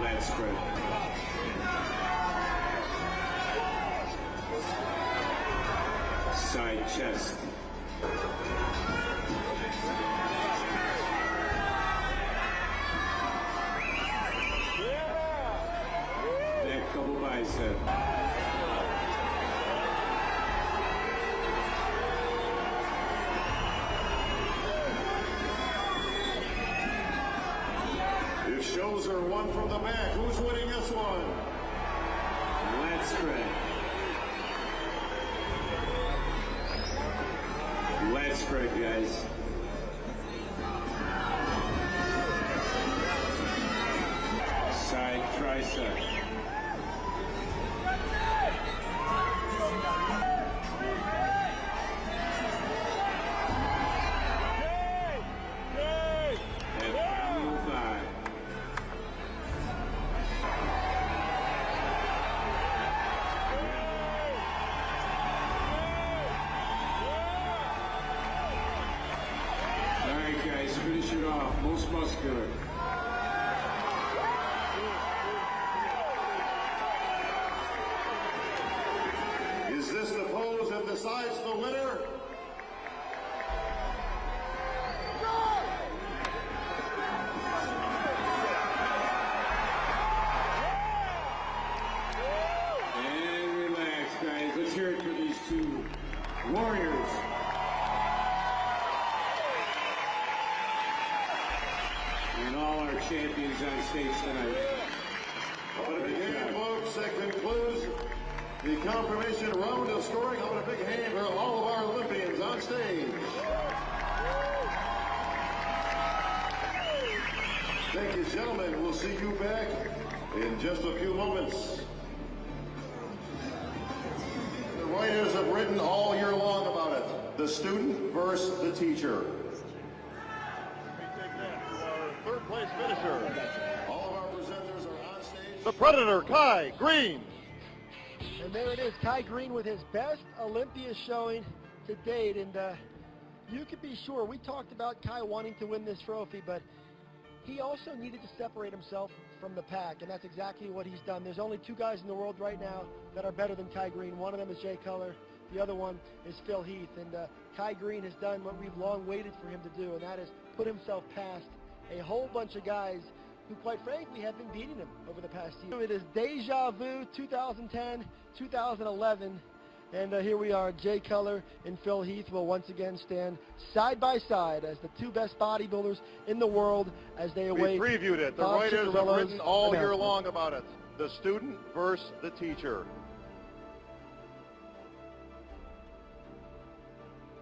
Leg spread. Side chest. Neck double bicep. It shows her one from the back. Who's winning this one? Leg spread. Leg spread, guys. Side tricep. most muscular. Is this the pose that decides the winner? And relax, guys. Let's hear it for these two warriors. And all our champions on stage tonight. Again, folks, that concludes the confirmation round of scoring. How about a big hand for all of our Olympians on stage? Thank you, gentlemen. We'll see you back in just a few moments. The writers have written all year long about it. The student versus the teacher. Let me take that to our third place finisher. All of our presenters are on stage. The Predator, Kai Green. And there it is, Kai Green with his best Olympia showing to date. And you can be sure, we talked about Kai wanting to win this trophy, but he also needed to separate himself from the pack, and that's exactly what he's done. There's only two guys in the world right now that are better than Kai Green. One of them is Jay Cutler. The other one is Phil Heath. And Kai Green has done what we've long waited for him to do, and that is put himself past a whole bunch of guys who, quite frankly, have been beating him over the past year. It is Deja Vu 2010, 2011. And here we are, Jay Cutler and Phil Heath will once again stand side by side as the two best bodybuilders in the world as they await. We previewed it. The writers have written all year long about it. The student versus the teacher.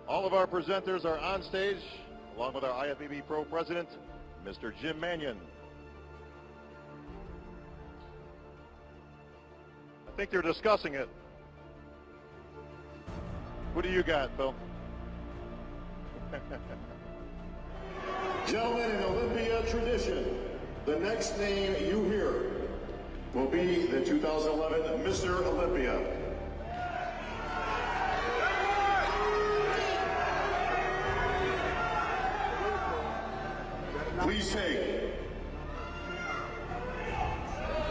All of our presenters are on stage, along with our IFBB Pro President, Mr. Jim Mannion. I think they're discussing it. What do you got, Phil? Gentlemen, in Olympia tradition, the next name you hear will be the 2011 Mr. Olympia. Please take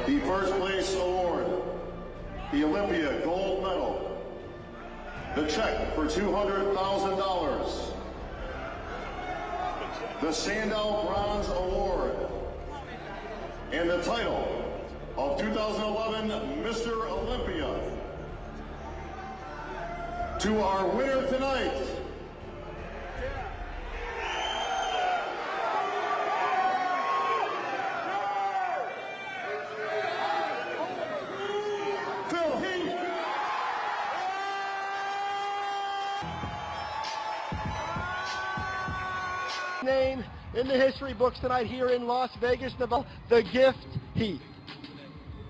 the first place award, the Olympia gold medal, the check for $200,000, the Sandow Bronze Award, and the title of 2011 Mr. Olympia. To our winner tonight, Phil Heath. Name in the history books tonight here in Las Vegas, Nevada, the Gift Heath.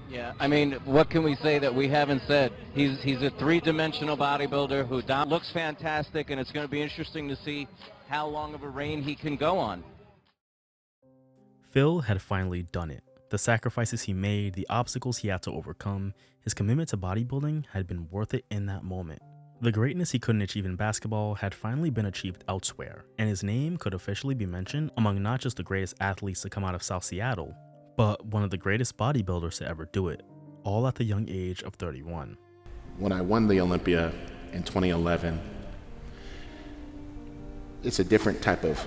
Yeah, I mean, what can we say that we haven't said? He's a three-dimensional bodybuilder who looks fantastic, and it's going to be interesting to see how long of a reign he can go on. Phil had finally done it. The sacrifices he made, the obstacles he had to overcome, his commitment to bodybuilding had been worth it in that moment. The greatness he couldn't achieve in basketball had finally been achieved elsewhere, and his name could officially be mentioned among not just the greatest athletes to come out of South Seattle, but one of the greatest bodybuilders to ever do it, all at the young age of 31. When I won the Olympia in 2011, it's a different type of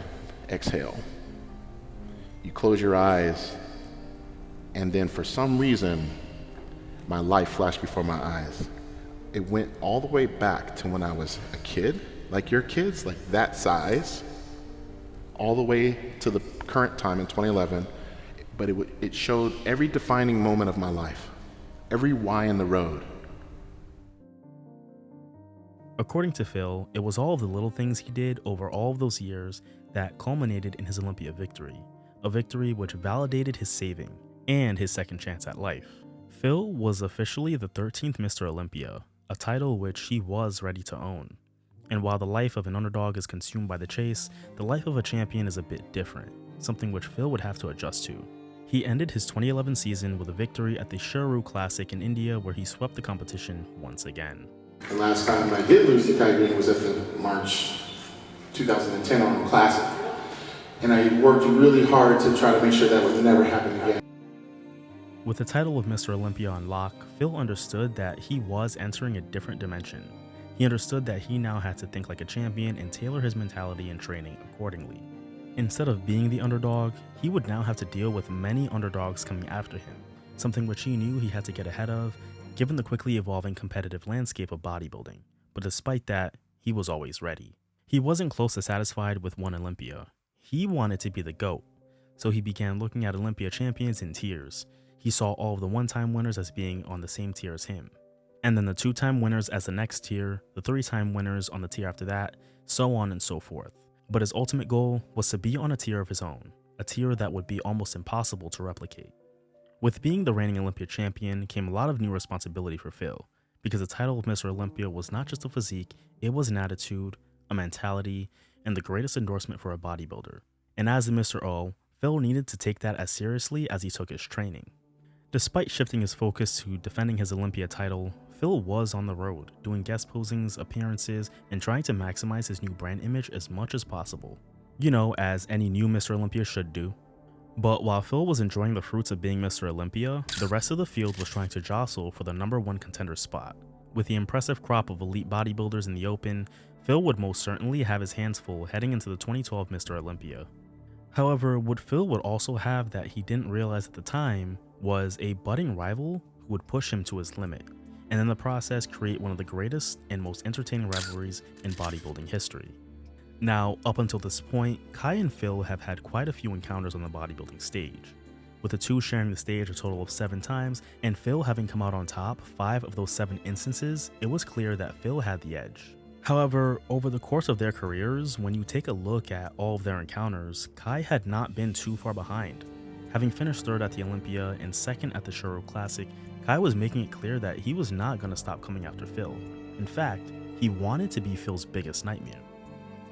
exhale. You close your eyes, and then for some reason, my life flashed before my eyes. It went all the way back to when I was a kid, like your kids, like that size, all the way to the current time in 2011, but it showed every defining moment of my life, every Y in the road. According to Phil, it was all of the little things he did over all of those years that culminated in his Olympia victory, a victory which validated his saving and his second chance at life. Phil was officially the 13th Mr. Olympia, a title which he was ready to own. And while the life of an underdog is consumed by the chase, the life of a champion is a bit different, something which Phil would have to adjust to. He ended his 2011 season with a victory at the Shuru Classic in India, where he swept the competition once again. The last time I did lose to Kai Green was at the March 2010 Arnold Classic. And I worked really hard to try to make sure that would never happen again. With the title of Mr. Olympia on lock, Phil understood that he was entering a different dimension. He understood that he now had to think like a champion and tailor his mentality and training accordingly. Instead of being the underdog, he would now have to deal with many underdogs coming after him, something which he knew he had to get ahead of, given the quickly evolving competitive landscape of bodybuilding. But despite that, he was always ready. He wasn't close to satisfied with one Olympia. He wanted to be the GOAT, so he began looking at Olympia champions in tiers. He saw all of the one-time winners as being on the same tier as him, and then the two-time winners as the next tier, the three-time winners on the tier after that, so on and so forth. But his ultimate goal was to be on a tier of his own, a tier that would be almost impossible to replicate. With being the reigning Olympia champion came a lot of new responsibility for Phil, because the title of Mr. Olympia was not just a physique, it was an attitude, a mentality, and the greatest endorsement for a bodybuilder. And as the Mr. O, Phil needed to take that as seriously as he took his training. Despite shifting his focus to defending his Olympia title, Phil was on the road, doing guest posings, appearances, and trying to maximize his new brand image as much as possible. You know, as any new Mr. Olympia should do. But while Phil was enjoying the fruits of being Mr. Olympia, the rest of the field was trying to jostle for the #1 contender spot. With the impressive crop of elite bodybuilders in the open, Phil would most certainly have his hands full heading into the 2012 Mr. Olympia. However, what Phil would also have that he didn't realize at the time was a budding rival who would push him to his limit, and in the process create one of the greatest and most entertaining rivalries in bodybuilding history. Now, up until this point, Kai and Phil have had quite a few encounters on the bodybuilding stage, with the two sharing the stage a total of 7 times, and Phil having come out on top 5 of those 7 instances. It was clear that Phil had the edge. However, over the course of their careers, when you take a look at all of their encounters, Kai had not been too far behind. Having finished 3rd at the Olympia and 2nd at the Shuro Classic, Kai was making it clear that he was not going to stop coming after Phil. In fact, he wanted to be Phil's biggest nightmare.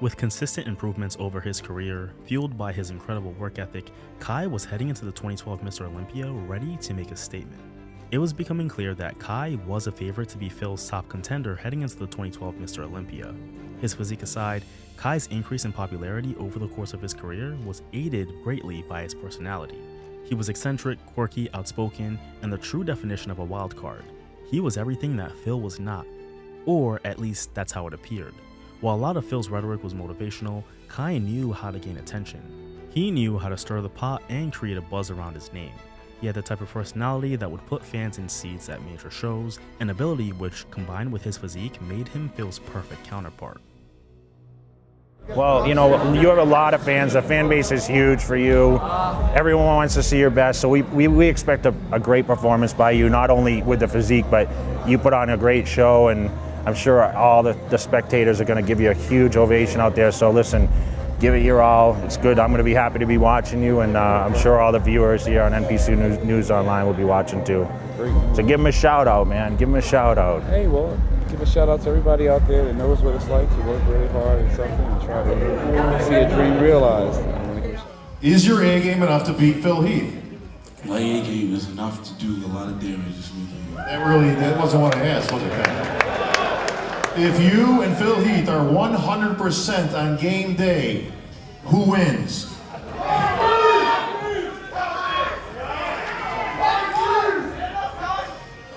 With consistent improvements over his career, fueled by his incredible work ethic, Kai was heading into the 2012 Mr. Olympia ready to make a statement. It was becoming clear that Kai was a favorite to be Phil's top contender heading into the 2012 Mr. Olympia. His physique aside, Kai's increase in popularity over the course of his career was aided greatly by his personality. He was eccentric, quirky, outspoken, and the true definition of a wild card. He was everything that Phil was not, or at least that's how it appeared. While a lot of Phil's rhetoric was motivational, Kai knew how to gain attention. He knew how to stir the pot and create a buzz around his name. He had the type of personality that would put fans in seats at major shows, an ability which, combined with his physique, made him Phil's perfect counterpart. Well, you know, you have a lot of fans. The fan base is huge for you. Everyone wants to see your best, so we expect a great performance by you, not only with the physique, but you put on a great show, and I'm sure all the spectators are going to give you a huge ovation out there. So listen, give it your all. It's good. I'm going to be happy to be watching you, and I'm sure all the viewers here on NPC News Online will be watching too. Great. So give them a shout out, man. Give them a shout out. Hey, well, give a shout out to everybody out there that knows what it's like to work really hard at something and try to see a dream realized. Is your A game enough to beat Phil Heath? My A game is enough to do a lot of damage this weekend. That wasn't what I asked, was it, Kai? If you and Phil Heath are 100% on game day, who wins?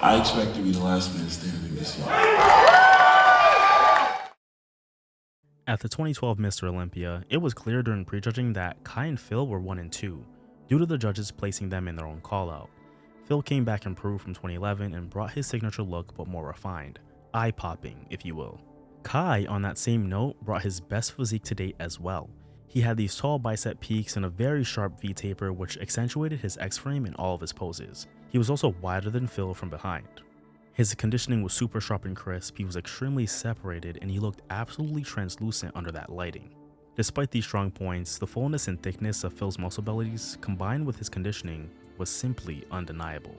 I expect to be the last man standing this year. At the 2012 Mr. Olympia, it was clear during prejudging that Kai and Phil were 1 and 2, due to the judges placing them in their own call-out. Phil came back improved from 2011 and brought his signature look but more refined, eye-popping, if you will. Kai, on that same note, brought his best physique to date as well. He had these tall bicep peaks and a very sharp V-taper which accentuated his X-frame in all of his poses. He was also wider than Phil from behind. His conditioning was super sharp and crisp, he was extremely separated, and he looked absolutely translucent under that lighting. Despite these strong points, the fullness and thickness of Phil's muscle bellies, combined with his conditioning, was simply undeniable.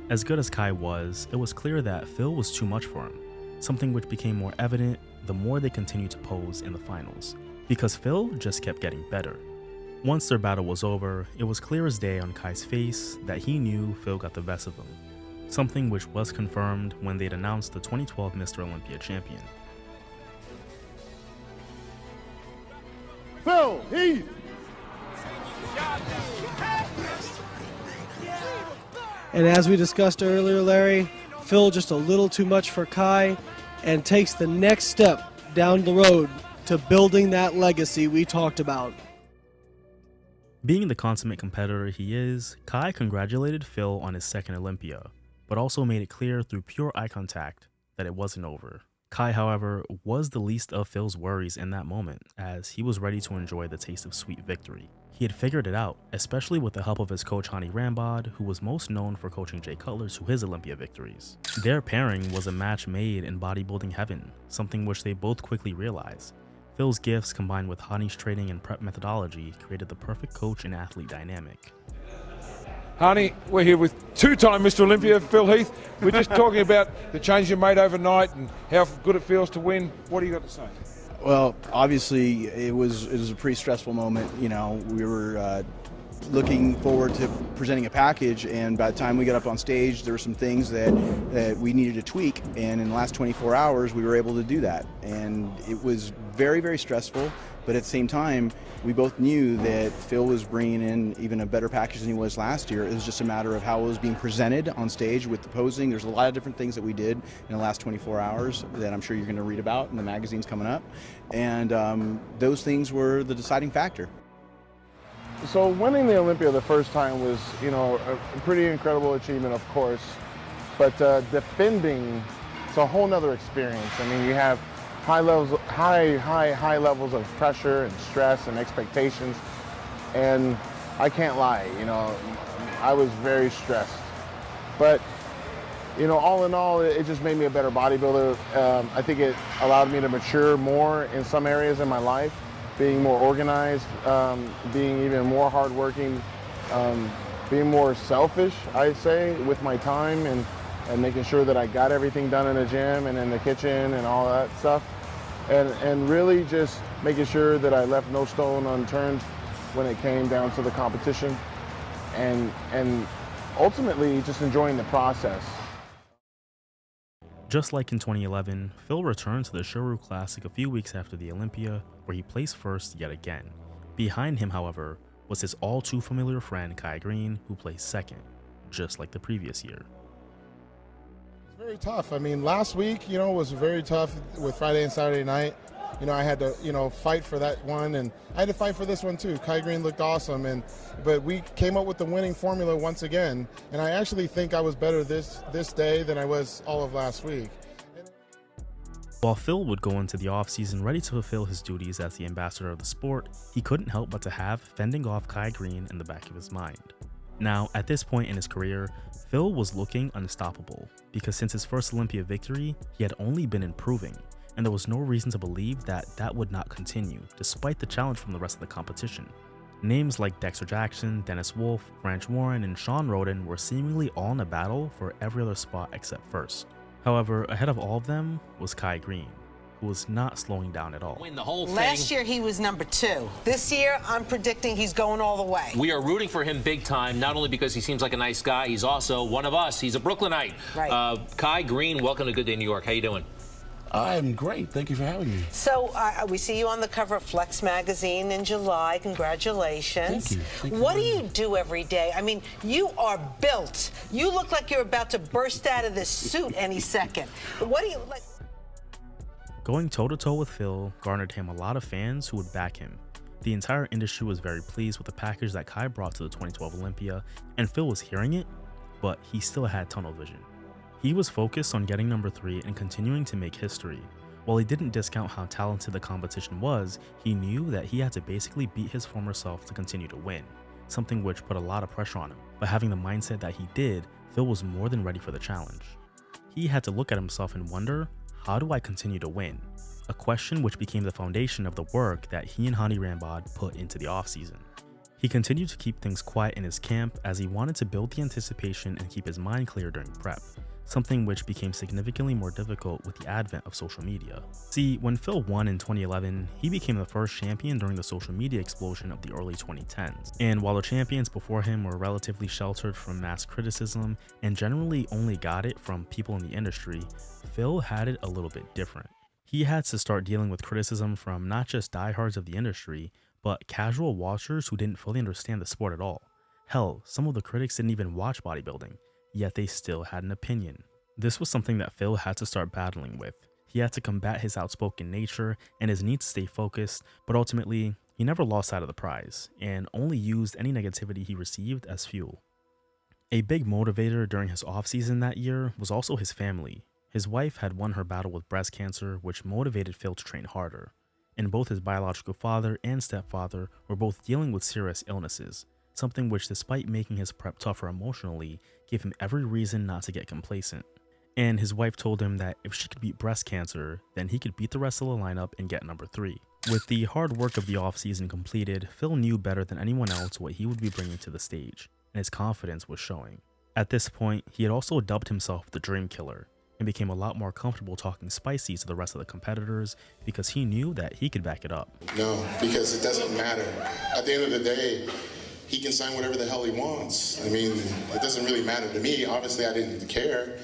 As good as Kai was, it was clear that Phil was too much for him, something which became more evident the more they continued to pose in the finals, because Phil just kept getting better. Once their battle was over, it was clear as day on Kai's face that he knew Phil got the best of him, something which was confirmed when they'd announced the 2012 Mr. Olympia champion. Phil Heath! And as we discussed earlier, Larry, Phil just a little too much for Kai and takes the next step down the road to building that legacy we talked about. Being the consummate competitor he is, Kai congratulated Phil on his second Olympia, but also made it clear through pure eye contact that it wasn't over. Kai, however, was the least of Phil's worries in that moment, as he was ready to enjoy the taste of sweet victory. He had figured it out, especially with the help of his coach Hani Rambod, who was most known for coaching Jay Cutler to his Olympia victories. Their pairing was a match made in bodybuilding heaven, something which they both quickly realized. Phil's gifts combined with Hani's training and prep methodology created the perfect coach and athlete dynamic. Hani, we're here with two-time Mr. Olympia, Phil Heath. We're just talking about the change you made overnight and how good it feels to win. What do you got to say? Well, obviously, it was a pretty stressful moment. You know, we were looking forward to presenting a package, and by the time we got up on stage, there were some things that we needed to tweak, and in the last 24 hours, we were able to do that. And it was very, very stressful, but at the same time, we both knew that Phil was bringing in even a better package than he was last year. It was just a matter of how it was being presented on stage with the posing. There's a lot of different things that we did in the last 24 hours that I'm sure you're going to read about in the magazines coming up. And those things were the deciding factor. So winning the Olympia the first time was, you know, a pretty incredible achievement, of course. But defending, it's a whole nother experience. I mean, you have high levels of pressure and stress and expectations, and I can't lie, you know, I was very stressed. But, you know, all in all, it just made me a better bodybuilder. I think it allowed me to mature more in some areas in my life, being more organized, being even more hardworking, being more selfish, I'd say, with my time and making sure that I got everything done in the gym and in the kitchen and all that stuff. And really just making sure that I left no stone unturned when it came down to the competition, and ultimately just enjoying the process. Just like in 2011, Phil returned to the Shuru Classic a few weeks after the Olympia, where he placed first yet again. Behind him, however, was his all too familiar friend Kai Green, who placed second, just like the previous year. Very tough. I mean, last week, you know, was very tough with Friday and Saturday night. You know, I had to, you know, fight for that one, and I had to fight for this one too. Kai Green looked awesome, but we came up with the winning formula once again, and I actually think I was better this day than I was all of last week. While Phil would go into the offseason ready to fulfill his duties as the ambassador of the sport, he couldn't help but to have fending off Kai Green in the back of his mind. Now, at this point in his career, Phil was looking unstoppable, because since his first Olympia victory, he had only been improving, and there was no reason to believe that that would not continue, despite the challenge from the rest of the competition. Names like Dexter Jackson, Dennis Wolf, Branch Warren, and Sean Roden were seemingly all in a battle for every other spot except first. However, ahead of all of them was Kai Green, who was not slowing down at all. Win the whole thing. Last year he was number 2. This year I'm predicting he's going all the way. We are rooting for him big time, not only because he seems like a nice guy, he's also one of us. He's a Brooklynite. Right. Kai Green, welcome to Good Day New York. How you doing? I'm great. Thank you for having me. So we see you on the cover of Flex magazine in July. Congratulations. Thank you. Thank you What do you do every day? I mean, you are built. You look like you're about to burst out of this suit any second. What do you like? Going toe-to-toe with Phil garnered him a lot of fans who would back him. The entire industry was very pleased with the package that Kai brought to the 2012 Olympia, and Phil was hearing it, but he still had tunnel vision. He was focused on getting number 3 and continuing to make history. While he didn't discount how talented the competition was, he knew that he had to basically beat his former self to continue to win, something which put a lot of pressure on him. But having the mindset that he did, Phil was more than ready for the challenge. He had to look at himself and wonder, how do I continue to win? A question which became the foundation of the work that he and Hani Rambod put into the offseason. He continued to keep things quiet in his camp as he wanted to build the anticipation and keep his mind clear during prep, something which became significantly more difficult with the advent of social media. See, when Phil won in 2011, he became the first champion during the social media explosion of the early 2010s. And while the champions before him were relatively sheltered from mass criticism and generally only got it from people in the industry, Phil had it a little bit different. He had to start dealing with criticism from not just diehards of the industry, but casual watchers who didn't fully understand the sport at all. Hell, some of the critics didn't even watch bodybuilding, yet they still had an opinion. This was something that Phil had to start battling with. He had to combat his outspoken nature and his need to stay focused, but ultimately, he never lost sight of the prize, and only used any negativity he received as fuel. A big motivator during his off-season that year was also his family. His wife had won her battle with breast cancer, which motivated Phil to train harder. And both his biological father and stepfather were both dealing with serious illnesses, something which, despite making his prep tougher emotionally, gave him every reason not to get complacent. And his wife told him that if she could beat breast cancer, then he could beat the rest of the lineup and get number 3. With the hard work of the offseason completed, Phil knew better than anyone else what he would be bringing to the stage, and his confidence was showing. At this point, he had also dubbed himself the Dream Killer, and became a lot more comfortable talking spicy to the rest of the competitors because he knew that he could back it up. No, because it doesn't matter. At the end of the day, he can sign whatever the hell he wants. I mean, it doesn't really matter to me. Obviously, I didn't care.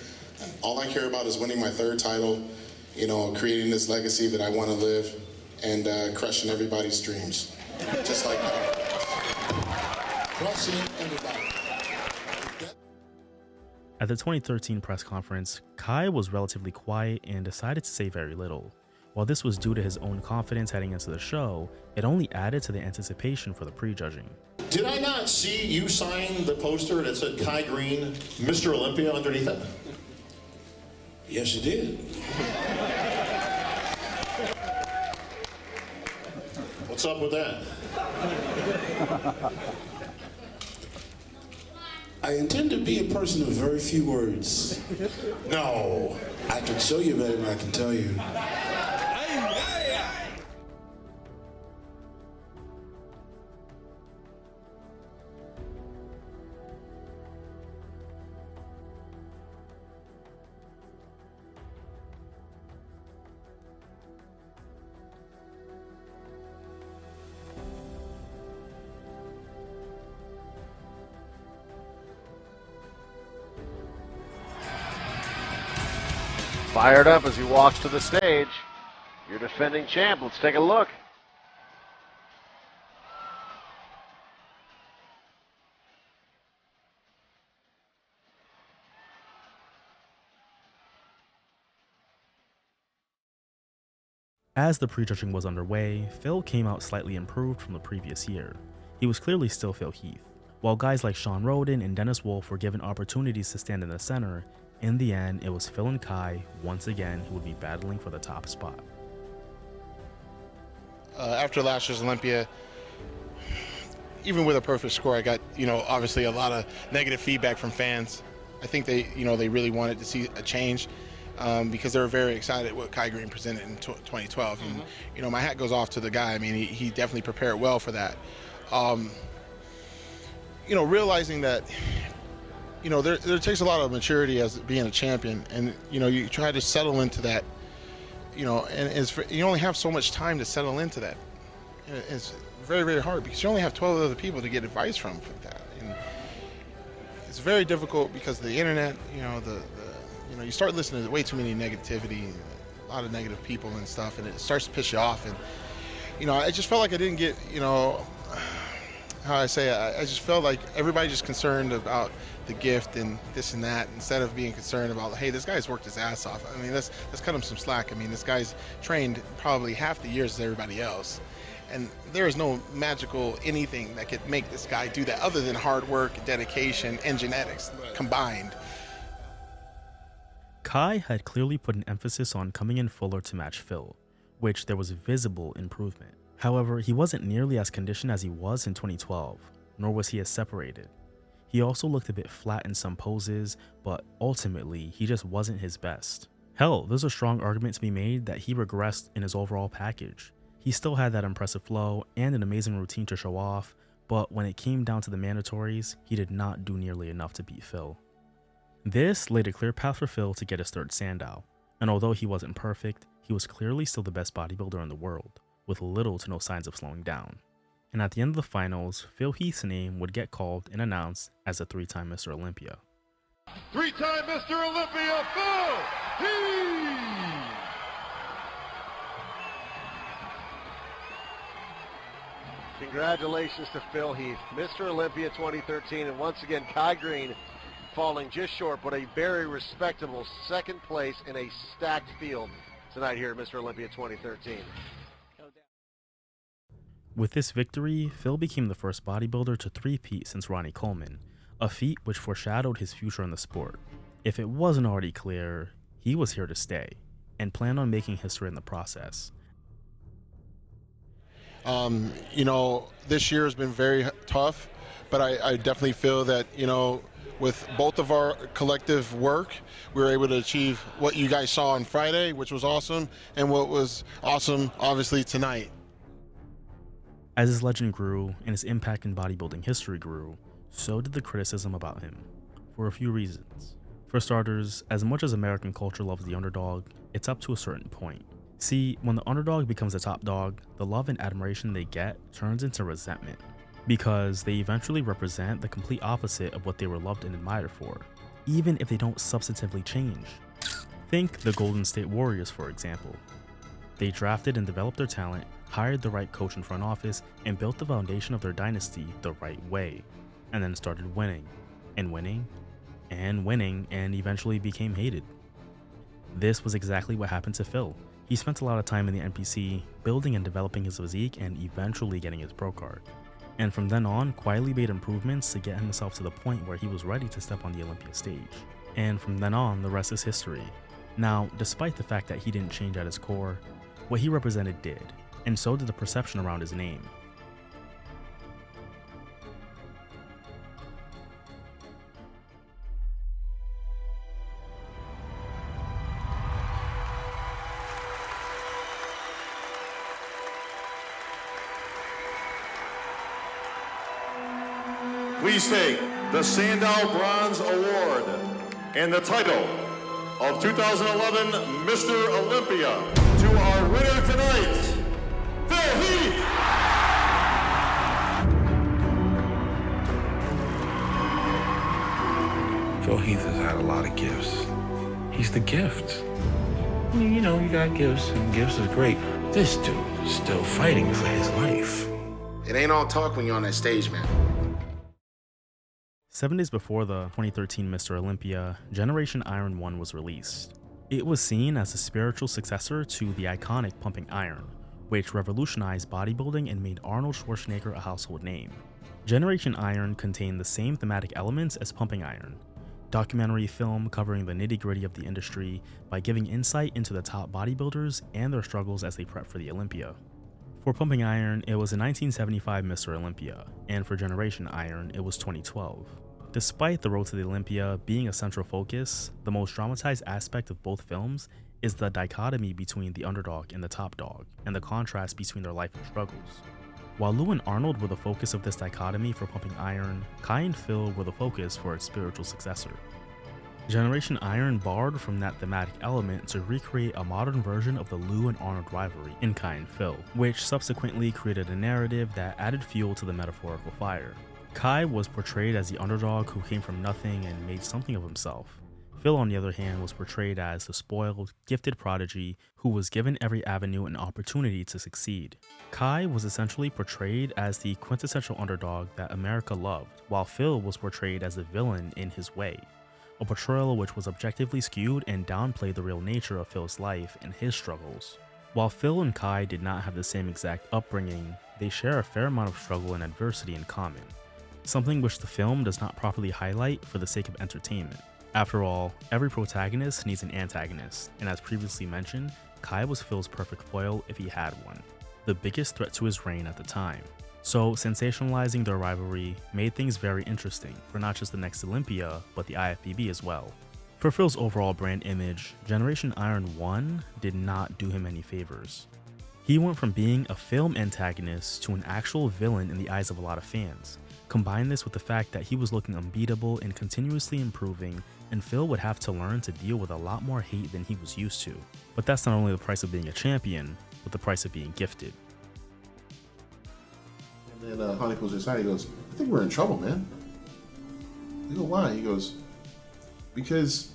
All I care about is winning my 3rd title, you know, creating this legacy that I want to live, and crushing everybody's dreams. Just like that. Crushing everybody. At the 2013 press conference, Kai was relatively quiet and decided to say very little. While this was due to his own confidence heading into the show, it only added to the anticipation for the prejudging. Did I not see you sign the poster and it said Kai Green, Mr. Olympia underneath it? Yes, you did. What's up with that? I intend to be a person of very few words. No. I can show you better than I can tell you. Fired up as he walks to the stage. Your defending champ. Let's take a look. As the prejudging was underway, Phil came out slightly improved from the previous year. He was clearly still Phil Heath. While guys like Sean Roden and Dennis Wolf were given opportunities to stand in the center, in the end, it was Phil and Kai, once again, who would be battling for the top spot. After last year's Olympia, even with a perfect score, I got, obviously a lot of negative feedback from fans. I think they really wanted to see a change because they were very excited what Kai Green presented in 2012. And, my hat goes off to the guy. I mean, he definitely prepared well for that. Realizing that, there takes a lot of maturity as being a champion, and you try to settle into that, and you only have so much time to settle into that. It's very, very hard because you only have 12 other people to get advice from for that, and it's very difficult because of the internet. You start listening to way too many negativity, a lot of negative people and stuff, and it starts to piss you off. And I just felt like I didn't get, I just felt like everybody just concerned about the gift and this and that instead of being concerned about, hey, this guy's worked his ass off. I mean, let's cut him some slack. I mean, this guy's trained probably half the years as everybody else, and there is no magical anything that could make this guy do that other than hard work, dedication, and genetics combined. Kai had clearly put an emphasis on coming in fuller to match Phil, which there was visible improvement. However, he wasn't nearly as conditioned as he was in 2012, nor was he as separated. He also looked a bit flat in some poses, but ultimately, he just wasn't his best. Hell, there's a strong argument to be made that he regressed in his overall package. He still had that impressive flow and an amazing routine to show off, but when it came down to the mandatories, he did not do nearly enough to beat Phil. This laid a clear path for Phil to get his third Sandow, and although he wasn't perfect, he was clearly still the best bodybuilder in the world, with little to no signs of slowing down. And at the end of the finals, Phil Heath's name would get called and announced as a 3-time Mr. Olympia. 3-time Mr. Olympia, Phil Heath! Congratulations to Phil Heath, Mr. Olympia 2013, and once again, Kai Green falling just short, but a very respectable second place in a stacked field tonight here at Mr. Olympia 2013. With this victory, Phil became the first bodybuilder to three-peat since Ronnie Coleman, a feat which foreshadowed his future in the sport. If it wasn't already clear, he was here to stay, and planned on making history in the process. This year has been very tough, but I definitely feel that, with both of our collective work, we were able to achieve what you guys saw on Friday, which was awesome, and what was awesome, obviously, tonight. As his legend grew and his impact in bodybuilding history grew, so did the criticism about him, for a few reasons. For starters, as much as American culture loves the underdog, it's up to a certain point. See, when the underdog becomes the top dog, the love and admiration they get turns into resentment, because they eventually represent the complete opposite of what they were loved and admired for, even if they don't substantively change. Think the Golden State Warriors, for example. They drafted and developed their talent, hired the right coach and front office, and built the foundation of their dynasty the right way, and then started winning, and winning, and winning, and eventually became hated. This was exactly what happened to Phil. He spent a lot of time in the NPC, building and developing his physique and eventually getting his pro card. And from then on, quietly made improvements to get himself to the point where he was ready to step on the Olympia stage. And from then on, the rest is history. Now, despite the fact that he didn't change at his core, what he represented did, and so did the perception around his name. Please take the Sandow Bronze Award and the title of 2011 Mr. Olympia to our winner tonight, Phil Heath! Phil Heath has had a lot of gifts. He's the gift. I mean, you got gifts, and gifts is great. This dude is still fighting for his life. It ain't all talk when you're on that stage, man. 7 days before the 2013 Mr. Olympia, Generation Iron 1 was released. It was seen as a spiritual successor to the iconic Pumping Iron, which revolutionized bodybuilding and made Arnold Schwarzenegger a household name. Generation Iron contained the same thematic elements as Pumping Iron, documentary film covering the nitty-gritty of the industry by giving insight into the top bodybuilders and their struggles as they prep for the Olympia. For Pumping Iron, it was a 1975 Mr. Olympia, and for Generation Iron, it was 2012. Despite the road to the Olympia being a central focus, the most dramatized aspect of both films is the dichotomy between the underdog and the top dog, and the contrast between their life and struggles. While Lou and Arnold were the focus of this dichotomy for Pumping Iron, Kai and Phil were the focus for its spiritual successor. Generation Iron borrowed from that thematic element to recreate a modern version of the Lou and Arnold rivalry in Kai and Phil, which subsequently created a narrative that added fuel to the metaphorical fire. Kai was portrayed as the underdog who came from nothing and made something of himself. Phil, on the other hand, was portrayed as the spoiled, gifted prodigy who was given every avenue and opportunity to succeed. Kai was essentially portrayed as the quintessential underdog that America loved, while Phil was portrayed as the villain in his way, a portrayal which was objectively skewed and downplayed the real nature of Phil's life and his struggles. While Phil and Kai did not have the same exact upbringing, they share a fair amount of struggle and adversity in common, something which the film does not properly highlight for the sake of entertainment. After all, every protagonist needs an antagonist, and as previously mentioned, Kai was Phil's perfect foil if he had one, the biggest threat to his reign at the time. So sensationalizing their rivalry made things very interesting for not just the next Olympia, but the IFBB as well. For Phil's overall brand image, Generation Iron 1 did not do him any favors. He went from being a film antagonist to an actual villain in the eyes of a lot of fans. Combine this with the fact that he was looking unbeatable and continuously improving, and Phil would have to learn to deal with a lot more hate than he was used to. But that's not only the price of being a champion, but the price of being gifted. And then Honey pulls his side. He goes, "I think we're in trouble, man." I go, "Why?" He goes, "Because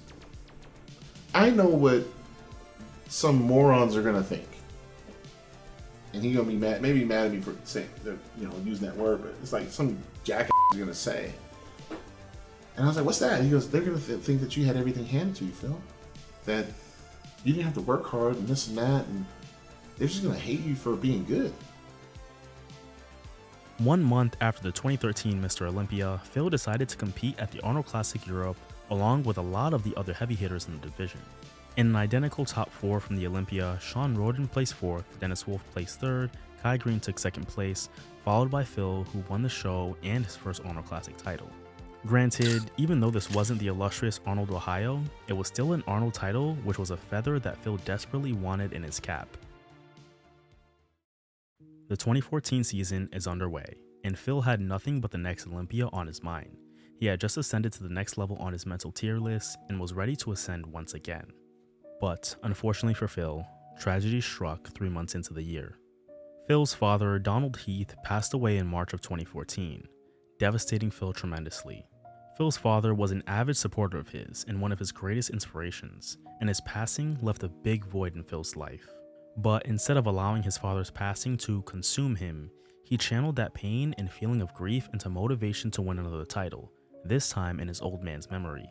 I know what some morons are gonna think." And he gonna be mad, maybe mad at me for saying, using that word, but it's like some jackass is gonna say. And I was like, "What's that?" And he goes, "They're gonna think that you had everything handed to you, Phil. That you didn't have to work hard and this and that, and they're just gonna hate you for being good." 1 month after the 2013 Mr. Olympia, Phil decided to compete at the Arnold Classic Europe along with a lot of the other heavy hitters in the division. In an identical top 4 from the Olympia, Sean Roden placed 4th, Dennis Wolf placed 3rd, Kai Green took 2nd place, followed by Phil, who won the show and his first Arnold Classic title. Granted, even though this wasn't the illustrious Arnold Ohio, it was still an Arnold title, which was a feather that Phil desperately wanted in his cap. The 2014 season is underway, and Phil had nothing but the next Olympia on his mind. He had just ascended to the next level on his mental tier list and was ready to ascend once again. But, unfortunately for Phil, tragedy struck 3 months into the year. Phil's father, Donald Heath, passed away in March of 2014, devastating Phil tremendously. Phil's father was an avid supporter of his and one of his greatest inspirations, and his passing left a big void in Phil's life. But instead of allowing his father's passing to consume him, he channeled that pain and feeling of grief into motivation to win another title, this time in his old man's memory.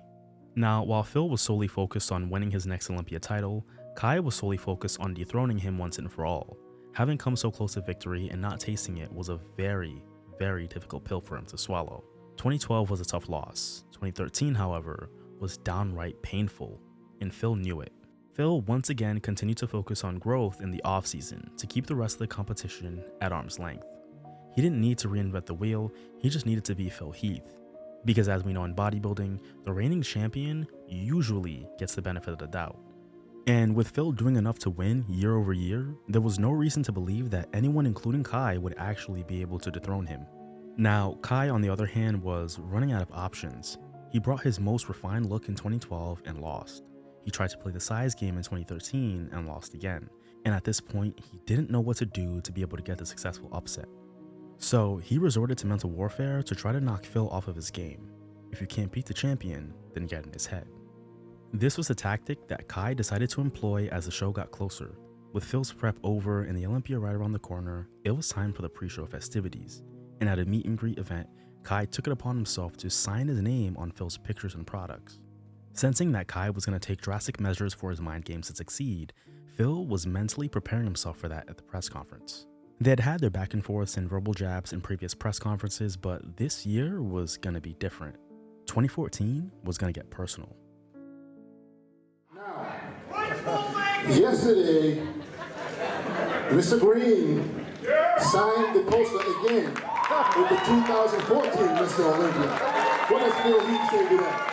Now, while Phil was solely focused on winning his next Olympia title, Kai was solely focused on dethroning him once and for all. Having come so close to victory and not tasting it was a very, very difficult pill for him to swallow. 2012 was a tough loss. 2013, however, was downright painful, and Phil knew it. Phil once again continued to focus on growth in the offseason to keep the rest of the competition at arm's length. He didn't need to reinvent the wheel, he just needed to be Phil Heath. Because as we know in bodybuilding, the reigning champion usually gets the benefit of the doubt. And with Phil doing enough to win year over year, there was no reason to believe that anyone including Kai would actually be able to dethrone him. Now, Kai on the other hand was running out of options. He brought his most refined look in 2012 and lost. He tried to play the size game in 2013 and lost again. And at this point, he didn't know what to do to be able to get the successful upset. So he resorted to mental warfare to try to knock Phil off of his game. If you can't beat the champion, then get in his head. This was a tactic that Kai decided to employ as the show got closer. With Phil's prep over and the Olympia right around the corner, it was time for the pre-show festivities. And at a meet and greet event, Kai took it upon himself to sign his name on Phil's pictures and products. Sensing that Kai was going to take drastic measures for his mind games to succeed, Phil was mentally preparing himself for that at the press conference. They had had their back and forths and verbal jabs in previous press conferences, but this year was going to be different. 2014 was going to get personal. Yesterday, Mr. Green signed the poster again with the 2014 Mr. Olympia. What does Phil Heath say to that?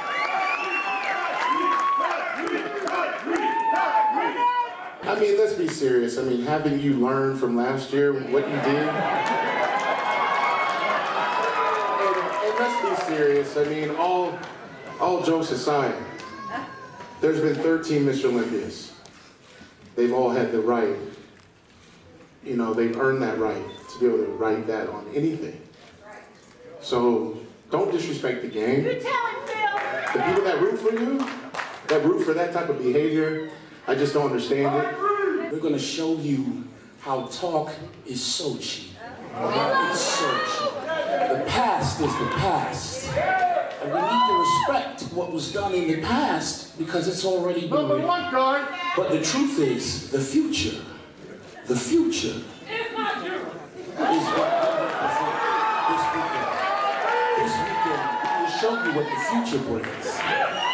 I mean, let's be serious. I mean, haven't you learned from last year what you did? And let's be serious. I mean, all jokes aside, there's been 13 Mr. Olympias. They've all had the right, they've earned that right to be able to write that on anything. So don't disrespect the game. You tell him, Phil. The people that root for you, that root for that type of behavior, I just don't understand it. We're going to show you how talk is so cheap. It's so cheap. The past is the past. And we need to respect what was done in the past because it's already been written. But the truth is, the future is what we represent this weekend. This weekend, we will show you what the future brings.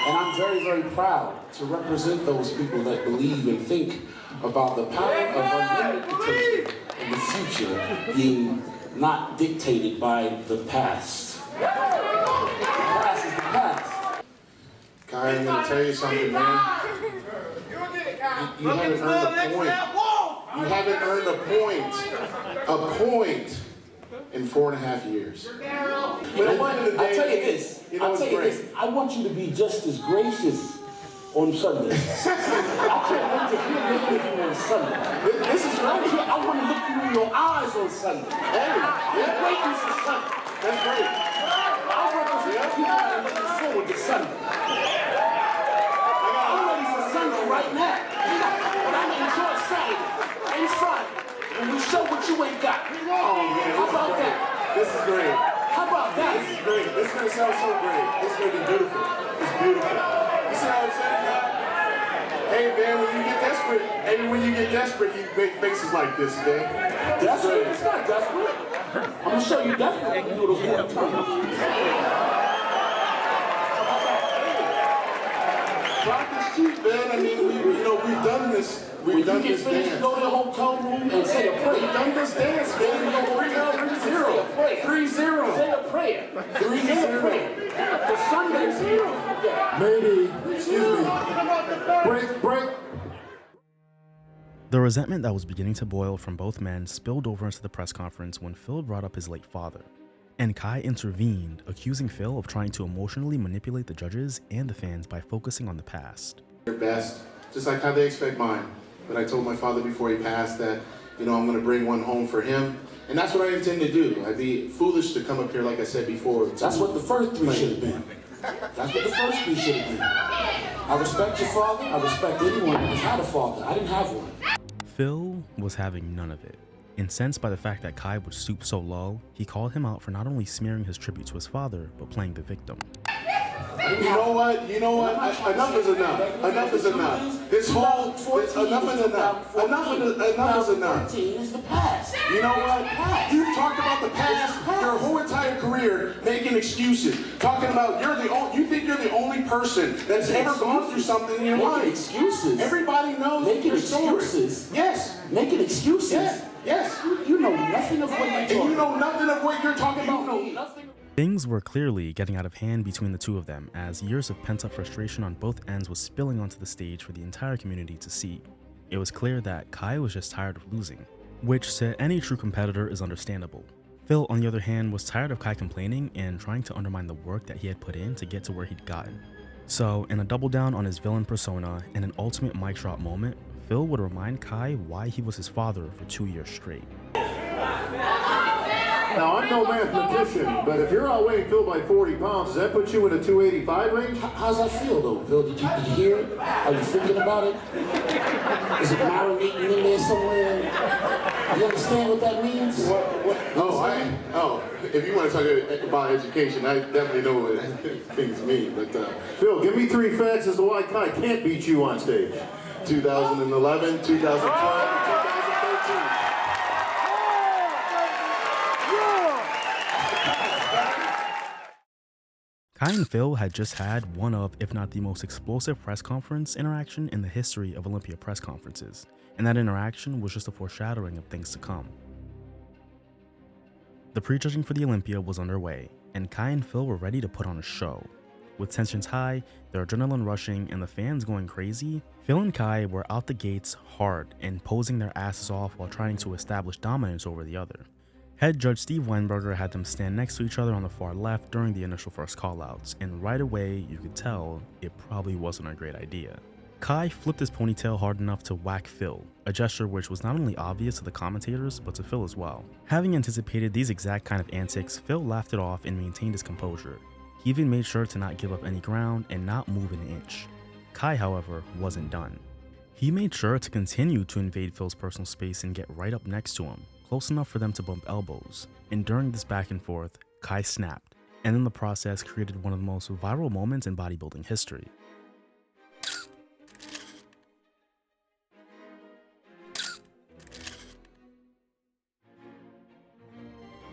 And I'm very, very proud to represent those people that believe and think about the power of unlimited potential and the future being not dictated by the past. The past is the past. Kai, I'm going to tell you something, man. You haven't earned a point. You haven't earned a point in 4.5 years. You know what? I'll tell you this. I'll tell you this. I want you to be just as gracious on Sunday. I can't wait to hear the interview on Sunday. This is right here. I want to look you in your eyes on Sunday. Hey, your greatness is Sunday. That's great. I represent people that are looking forward to Sunday. I'm ready for Sunday right now. But I'm going to enjoy Saturday and Friday. And we show what you ain't got. Oh, man. How about that? This is great. How about that? This is great. This is going to sound so great. This is going to be beautiful. It's beautiful. You see how I'm saying that? Hey, man, when you get desperate, you make faces like this, okay? Desperate? It's not desperate. I'm going to show you desperate when you do the water tunnel. Practice cheap, man. I mean, we've done this. We've done this dance. Go to the hotel room and say a prayer. We've done this dance, man. We go 3-0. 3-0. Say a prayer. 3-0. The Sunday's here. Maybe. Excuse me. Break. The resentment that was beginning to boil from both men spilled over into the press conference when Phil brought up his late father. And Kai intervened, accusing Phil of trying to emotionally manipulate the judges and the fans by focusing on the past. Their best, just like how they expect mine. But I told my father before he passed that, I'm going to bring one home for him. And that's what I intend to do. I'd be foolish to come up here, like I said before. That's what the first three should have been. That's what the first three should have been. I respect your father. I respect anyone that has had a father. I didn't have one. Phil was having none of it. Incensed by the fact that Kai would stoop so low, he called him out for not only smearing his tribute to his father, but playing the victim. You know what? Enough is enough. Enough is enough. Enough is enough. Enough is enough. Is the past. You know what? You've talked about the past your whole entire career, making excuses. Talking about you think you're the only person that's ever gone through something in your life. Excuses. Everybody knows making your story. Excuses. Yes. Making excuses. Yes. You know nothing of what you're talking about. And you know nothing of what you're talking about. You know nothing. Things were clearly getting out of hand between the two of them as years of pent-up frustration on both ends was spilling onto the stage for the entire community to see. It was clear that Kai was just tired of losing, which to any true competitor is understandable. Phil, on the other hand, was tired of Kai complaining and trying to undermine the work that he had put in to get to where he'd gotten. So, in a double down on his villain persona and an ultimate mic drop moment, Phil would remind Kai why he was his father for 2 years straight. Now, I'm no mathematician, but if you're outweighing Phil by 40 pounds, does that put you in a 285 range? How's that feel, though, Phil? Did you hear it? Are you thinking about it? Is it marinating in there somewhere? You understand what that means? If you want to talk about education, I definitely know what things mean. But Phil, give me 3 facts as to why Kai can't beat you on stage. 2011, 2012, 2013. Kai and Phil had just had one of, if not the most explosive press conference interaction in the history of Olympia press conferences, and that interaction was just a foreshadowing of things to come. The prejudging for the Olympia was underway, and Kai and Phil were ready to put on a show. With tensions high, their adrenaline rushing, and the fans going crazy, Phil and Kai were out the gates hard and posing their asses off while trying to establish dominance over the other. Head judge Steve Weinberger had them stand next to each other on the far left during the initial first callouts, and right away you could tell it probably wasn't a great idea. Kai flipped his ponytail hard enough to whack Phil, a gesture which was not only obvious to the commentators but to Phil as well. Having anticipated these exact kind of antics, Phil laughed it off and maintained his composure. He even made sure to not give up any ground and not move an inch. Kai, however, wasn't done. He made sure to continue to invade Phil's personal space and get right up next to him, close enough for them to bump elbows, and during this back and forth, Kai snapped, and in the process created one of the most viral moments in bodybuilding history.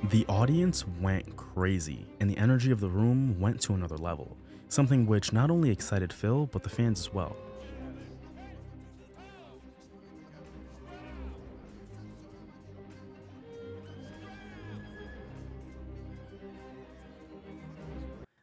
The audience went crazy, and the energy of the room went to another level, something which not only excited Phil, but the fans as well.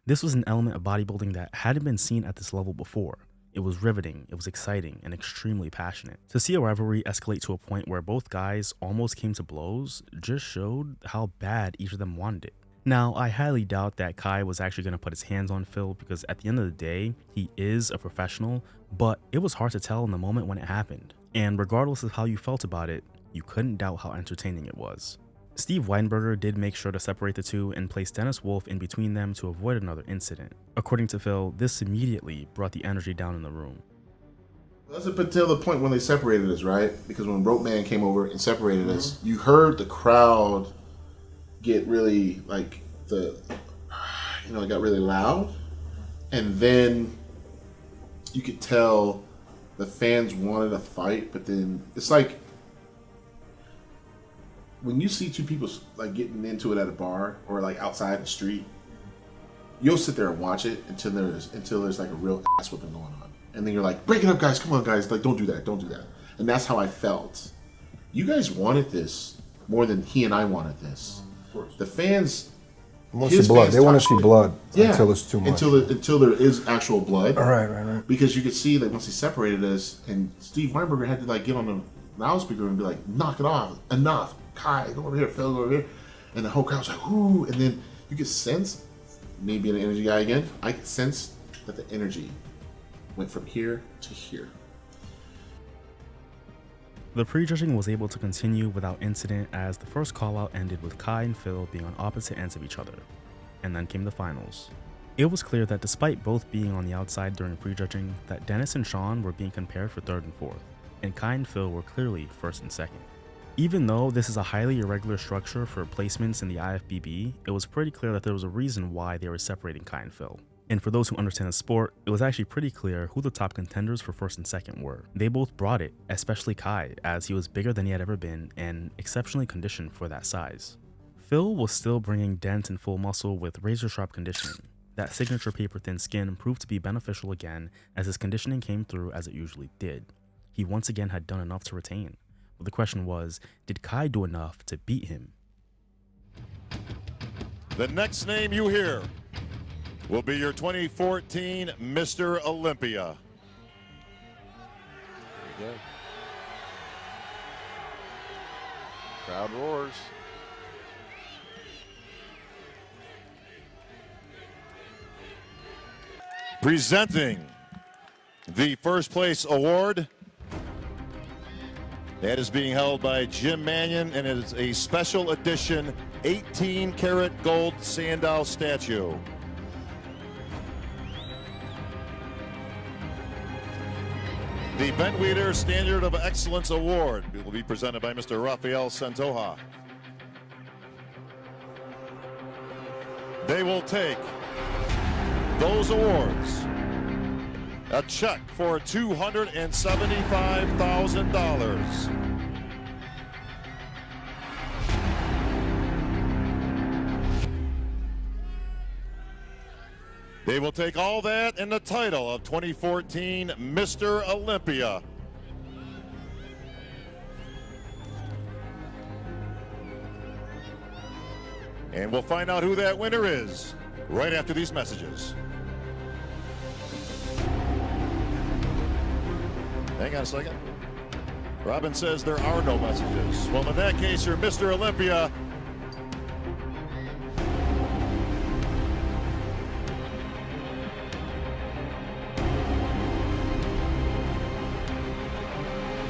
This was an element of bodybuilding that hadn't been seen at this level before. It was riveting, it was exciting, and extremely passionate. To see a rivalry escalate to a point where both guys almost came to blows just showed how bad each of them wanted it. Now, I highly doubt that Kai was actually going to put his hands on Phil because at the end of the day, he is a professional, but it was hard to tell in the moment when it happened. And regardless of how you felt about it, you couldn't doubt how entertaining it was. Steve Weinberger did make sure to separate the two and place Dennis Wolf in between them to avoid another incident. According to Phil, this immediately brought the energy down in the room. That's up until the point when they separated us, right? Because when Rope Man came over and separated us, you heard the crowd get really, like, it got really loud. And then you could tell the fans wanted a fight, but then it's like, when you see two people like getting into it at a bar or like outside the street, you'll sit there and watch it until there's like a real ass whipping going on, and then you're like, break it up, guys, come on, guys, like don't do that, and that's how I felt. You guys wanted this more than he and I wanted this. Of course. The fans want to see blood. They want to see blood until it's too much. Until there is actual blood. Right. Because you could see that once he separated us, and Steve Weinberger had to like get on the loudspeaker and be like, knock it off, enough. Kai, go over here, Phil, go over here. And the whole crowd was like, ooh. And then you could sense, me being an energy guy again, I could sense that the energy went from here to here. The prejudging was able to continue without incident as the first call-out ended with Kai and Phil being on opposite ends of each other. And then came the finals. It was clear that despite both being on the outside during prejudging, that Dennis and Sean were being compared for third and fourth, and Kai and Phil were clearly first and second. Even though this is a highly irregular structure for placements in the IFBB, it was pretty clear that there was a reason why they were separating Kai and Phil. And for those who understand the sport, it was actually pretty clear who the top contenders for first and second were. They both brought it, especially Kai, as he was bigger than he had ever been and exceptionally conditioned for that size. Phil was still bringing dense and full muscle with razor-sharp conditioning. That signature paper-thin skin proved to be beneficial again as his conditioning came through as it usually did. He once again had done enough to retain. The question was, did Kai do enough to beat him? The next name you hear will be your 2014 Mr. Olympia. Good. Crowd roars. Presenting the first place award. That is being held by Jim Mannion, and it is a special edition 18-karat gold Sandow statue. The Bentweeder Standard of Excellence Award will be presented by Mr. Rafael Santoja. They will take those awards. A check for $275,000. They will take all that and the title of 2014 Mr. Olympia. And we'll find out who that winner is right after these messages. Hang on a second. Robin says there are no messages. Well, in that case, your Mr. Olympia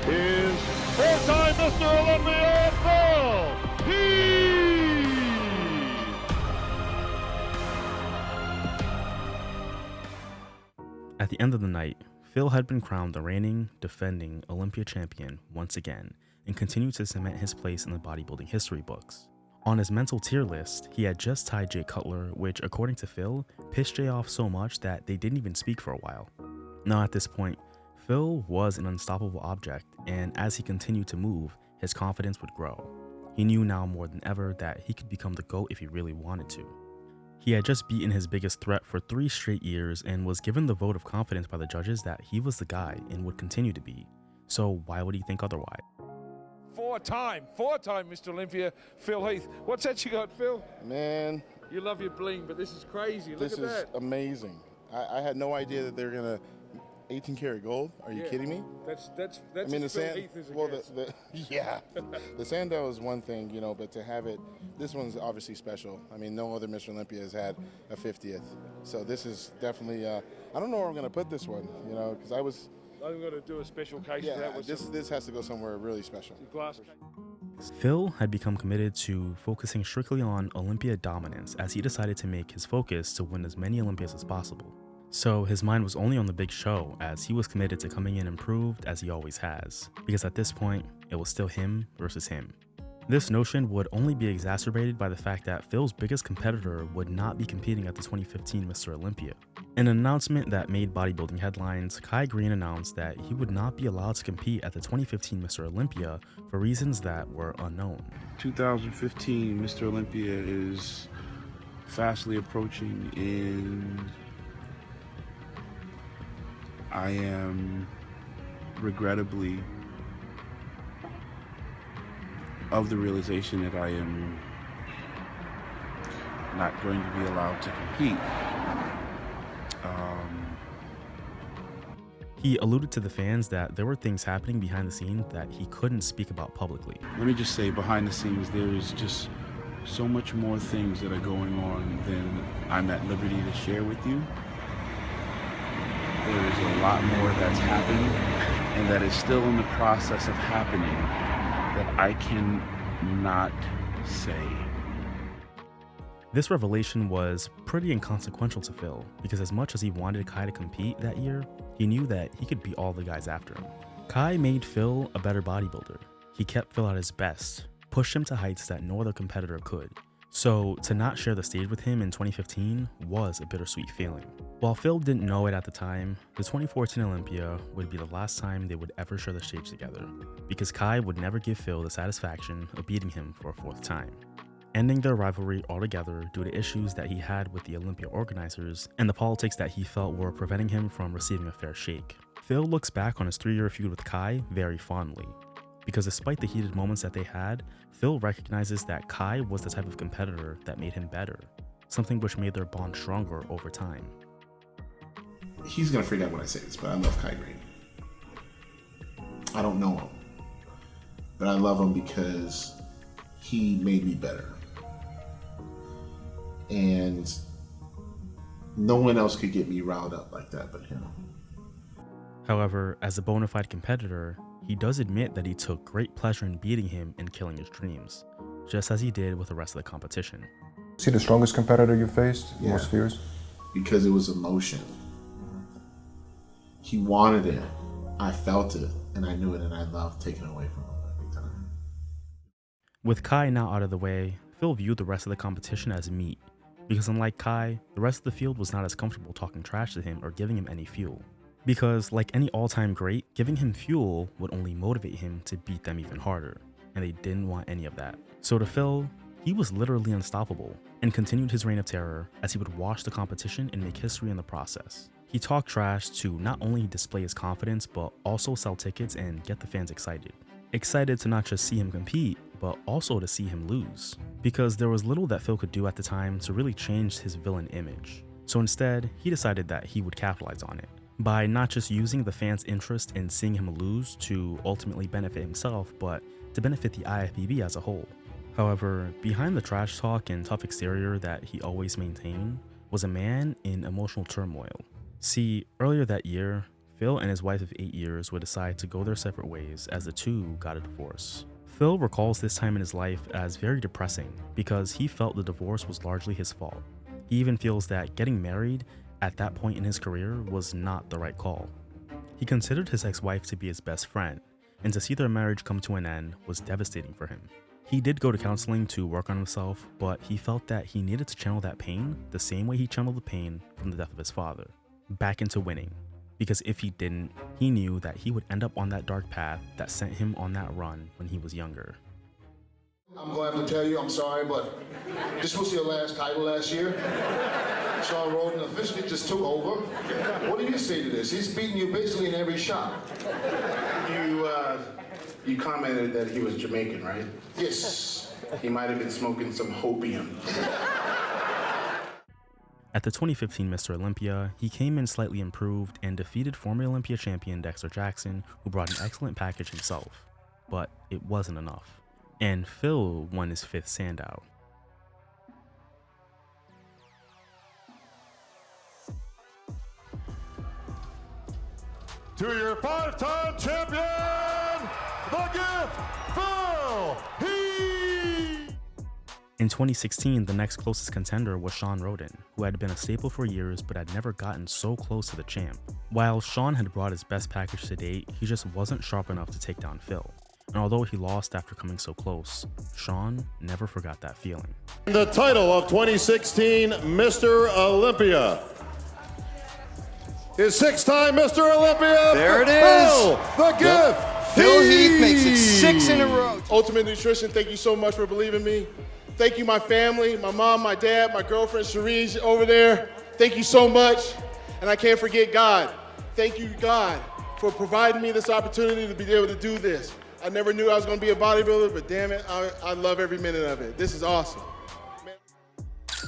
is four-time Mr. Olympia, Phil Heath. At the end of the night, Phil had been crowned the reigning, defending Olympia champion once again and continued to cement his place in the bodybuilding history books. On his mental tier list, he had just tied Jay Cutler, which according to Phil, pissed Jay off so much that they didn't even speak for a while. Now at this point, Phil was an unstoppable object, and as he continued to move, his confidence would grow. He knew now more than ever that he could become the GOAT if he really wanted to. He had just beaten his biggest threat for 3 straight years and was given the vote of confidence by the judges that he was the guy and would continue to be. So why would he think otherwise? Four-time Mr. Olympia, Phil Heath. What's that you got, Phil? Man. You love your bling, but this is crazy. Look at that. This is amazing. I had no idea that they're going to 18 karat gold? Are you kidding me? That's I mean, the Phil Heath is a well, guess. yeah, the Sandow is one thing, you know, but to have it, this one's obviously special. I mean, no other Mr. Olympia has had a 50th, so this is definitely. I don't know where I'm going to put this one, you know, because I'm going to do a special case yeah, for that. With this has to go somewhere really special. Glass. Phil had become committed to focusing strictly on Olympia dominance as he decided to make his focus to win as many Olympias as possible. So his mind was only on the big show as he was committed to coming in improved as he always has, because at this point, it was still him versus him. This notion would only be exacerbated by the fact that Phil's biggest competitor would not be competing at the 2015 Mr. Olympia. In an announcement that made bodybuilding headlines, Kai Greene announced that he would not be allowed to compete at the 2015 Mr. Olympia for reasons that were unknown. 2015 Mr. Olympia is fastly approaching, and I am regrettably of the realization that I am not going to be allowed to compete. He alluded to the fans that there were things happening behind the scenes that he couldn't speak about publicly. Let me just say, behind the scenes, there is just so much more things that are going on than I'm at liberty to share with you. There is a lot more that's happening, and that is still in the process of happening, that I cannot say. This revelation was pretty inconsequential to Phil, because as much as he wanted Kai to compete that year, he knew that he could beat all the guys after him. Kai made Phil a better bodybuilder. He kept Phil at his best, pushed him to heights that no other competitor could. So to not share the stage with him in 2015 was a bittersweet feeling. While Phil didn't know it at the time, the 2014 Olympia would be the last time they would ever share the stage together, because Kai would never give Phil the satisfaction of beating him for a fourth time, ending their rivalry altogether due to issues that he had with the Olympia organizers and the politics that he felt were preventing him from receiving a fair shake. Phil looks back on his 3-year feud with Kai very fondly, because despite the heated moments that they had, Phil recognizes that Kai was the type of competitor that made him better, something which made their bond stronger over time. He's gonna freak out when I say this, but I love Kai Greene. I don't know him, but I love him because he made me better. And no one else could get me riled up like that but him. However, as a bona fide competitor, he does admit that he took great pleasure in beating him and killing his dreams, just as he did with the rest of the competition. Is he the strongest competitor you faced? Yeah. Most fierce? Because it was emotion. He wanted it, I felt it, and I knew it, and I loved taking it away from him every time. With Kai now out of the way, Phil viewed the rest of the competition as meat, because unlike Kai, the rest of the field was not as comfortable talking trash to him or giving him any fuel. Because like any all-time great, giving him fuel would only motivate him to beat them even harder, and they didn't want any of that. So to Phil, he was literally unstoppable, and continued his reign of terror as he would wash the competition and make history in the process. He talked trash to not only display his confidence, but also sell tickets and get the fans excited. Excited to not just see him compete, but also to see him lose. Because there was little that Phil could do at the time to really change his villain image. So instead, he decided that he would capitalize on it, by not just using the fans' interest in seeing him lose to ultimately benefit himself, but to benefit the IFBB as a whole. However, behind the trash talk and tough exterior that he always maintained was a man in emotional turmoil. See, earlier that year, Phil and his wife of 8 years would decide to go their separate ways as the two got a divorce. Phil recalls this time in his life as very depressing because he felt the divorce was largely his fault. He even feels that getting married at that point in his career was not the right call. He considered his ex-wife to be his best friend, and to see their marriage come to an end was devastating for him. He did go to counseling to work on himself, but he felt that he needed to channel that pain the same way he channeled the pain from the death of his father, back into winning. Because if he didn't, he knew that he would end up on that dark path that sent him on that run when he was younger. I'm going to have to tell you, I'm sorry, but this was your last title last year. Sean Roden officially just took over. What do you say to this? He's beating you basically in every shot. You commented that he was Jamaican, right? Yes. He might have been smoking some hopium. At the 2015 Mr. Olympia, he came in slightly improved and defeated former Olympia champion Dexter Jackson, who brought an excellent package himself. But it wasn't enough, and Phil won his 5th Sandow. To your 5-time champion, the Gift, Phil Heath! In 2016, the next closest contender was Sean Roden, who had been a staple for years but had never gotten so close to the champ. While Sean had brought his best package to date, he just wasn't sharp enough to take down Phil. And although he lost after coming so close, Sean never forgot that feeling. The title of 2016 Mr. Olympia is 6-time Mr. Olympia. There it Phil, is. the Gift. Phil Heath makes it 6 in a row. Ultimate Nutrition, thank you so much for believing in me. Thank you, my family, my mom, my dad, my girlfriend, Cherise, over there. Thank you so much. And I can't forget God. Thank you, God, for providing me this opportunity to be able to do this. I never knew I was going to be a bodybuilder, but damn it, I love every minute of it. This is awesome.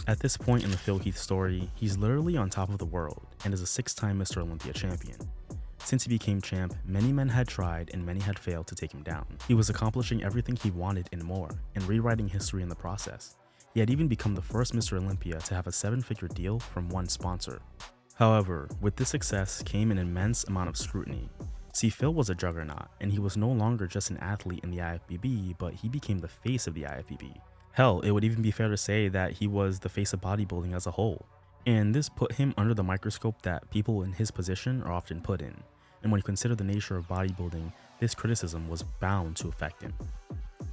At this point in the Phil Heath story, he's literally on top of the world and is a 6-time Mr. Olympia champion. Since he became champ, many men had tried and many had failed to take him down. He was accomplishing everything he wanted and more, and rewriting history in the process. He had even become the first Mr. Olympia to have a 7-figure deal from one sponsor. However, with this success came an immense amount of scrutiny. See, Phil was a juggernaut, and he was no longer just an athlete in the IFBB, but he became the face of the IFBB. Hell, it would even be fair to say that he was the face of bodybuilding as a whole. And this put him under the microscope that people in his position are often put in. And when you consider the nature of bodybuilding, this criticism was bound to affect him.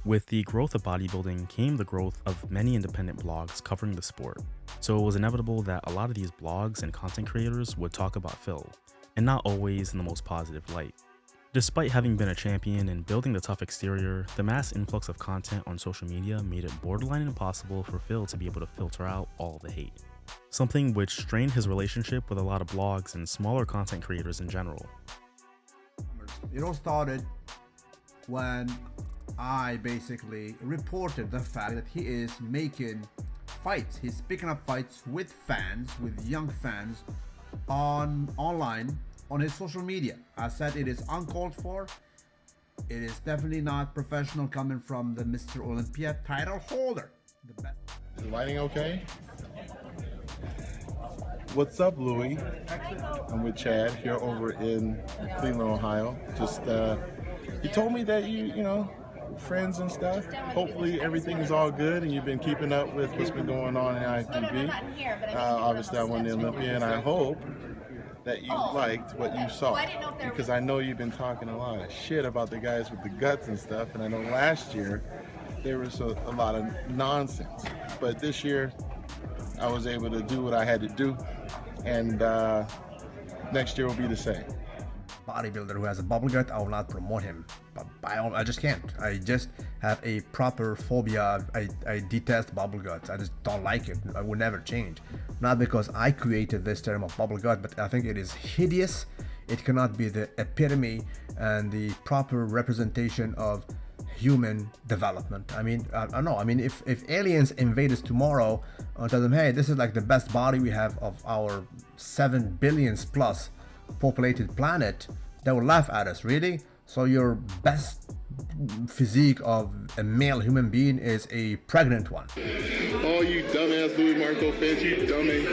With the growth of bodybuilding came the growth of many independent blogs covering the sport. So it was inevitable that a lot of these blogs and content creators would talk about Phil, and not always in the most positive light. Despite having been a champion and building the tough exterior, the mass influx of content on social media made it borderline impossible for Phil to be able to filter out all the hate. Something which strained his relationship with a lot of blogs and smaller content creators in general. It all started when I basically reported the fact that he is making fights. He's picking up fights with fans, with young fans online on his social media. I said it is uncalled for. It is definitely not professional coming from the Mr. Olympia title holder. The best. Is the lighting okay? What's up, Louie? I'm with Chad here over in Cleveland, Ohio. Just, he told me that you know, friends and stuff. Hopefully everything is all good and you've been keeping up with what's been going on in IFBB. Obviously I won the Olympia and I hope that you liked what you saw, because I know you've been talking a lot of shit about the guys with the guts and stuff, and I know last year there was a lot of nonsense, but this year I was able to do what I had to do, and next year will be the same. Bodybuilder who has a bubble gut, I will not promote him. I just can't. I just have a proper phobia. I detest bubble guts. I just don't like it. I will never change. Not because I created this term of bubble gut, but I think it is hideous. It cannot be the epitome and the proper representation of human development. I mean, I don't know. I mean, if aliens invade us tomorrow and tell them, hey, this is like the best body we have of our 7 billion plus populated planet, they will laugh at us. Really? So your best physique of a male human being is a pregnant one? Oh, you dumbass Louis Marco fans, you dummies.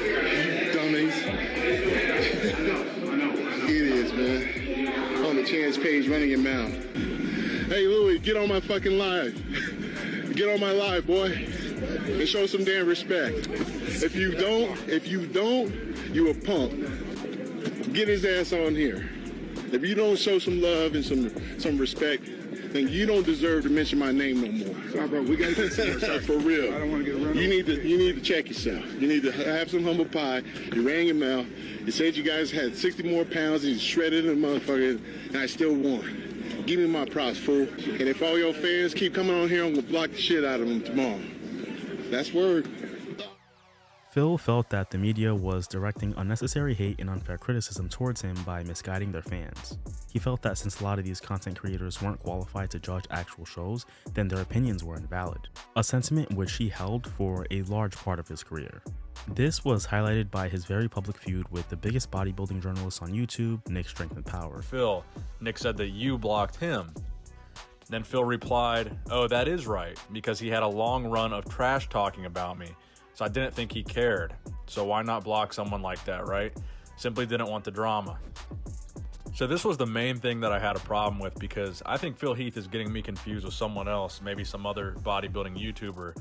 Idiots, man. On the Chance page running your mouth. Hey, Louis, get on my fucking live. Get on my live, boy. And show some damn respect. If you don't, you a punk. Get his ass on here. If you don't show some love and some respect, then you don't deserve to mention my name no more. Sorry, bro, we got to get for real. I don't want to get around. You need to check yourself. You need to have some humble pie. You ran your mouth. You said you guys had 60 more pounds and you shredded a motherfucker, and I still won. Give me my props, fool. And if all your fans keep coming on here, I'm gonna block the shit out of them tomorrow. That's word. Phil felt that the media was directing unnecessary hate and unfair criticism towards him by misguiding their fans. He felt that since a lot of these content creators weren't qualified to judge actual shows, then their opinions were invalid, a sentiment which he held for a large part of his career. This was highlighted by his very public feud with the biggest bodybuilding journalist on YouTube, Nick Strength and Power. Phil, Nick said that you blocked him. Then Phil replied, "Oh, that is right, because he had a long run of trash talking about me. So I didn't think he cared. So why not block someone like that, right? Simply didn't want the drama." So this was the main thing that I had a problem with, because I think Phil Heath is getting me confused with someone else, maybe some other bodybuilding YouTuber.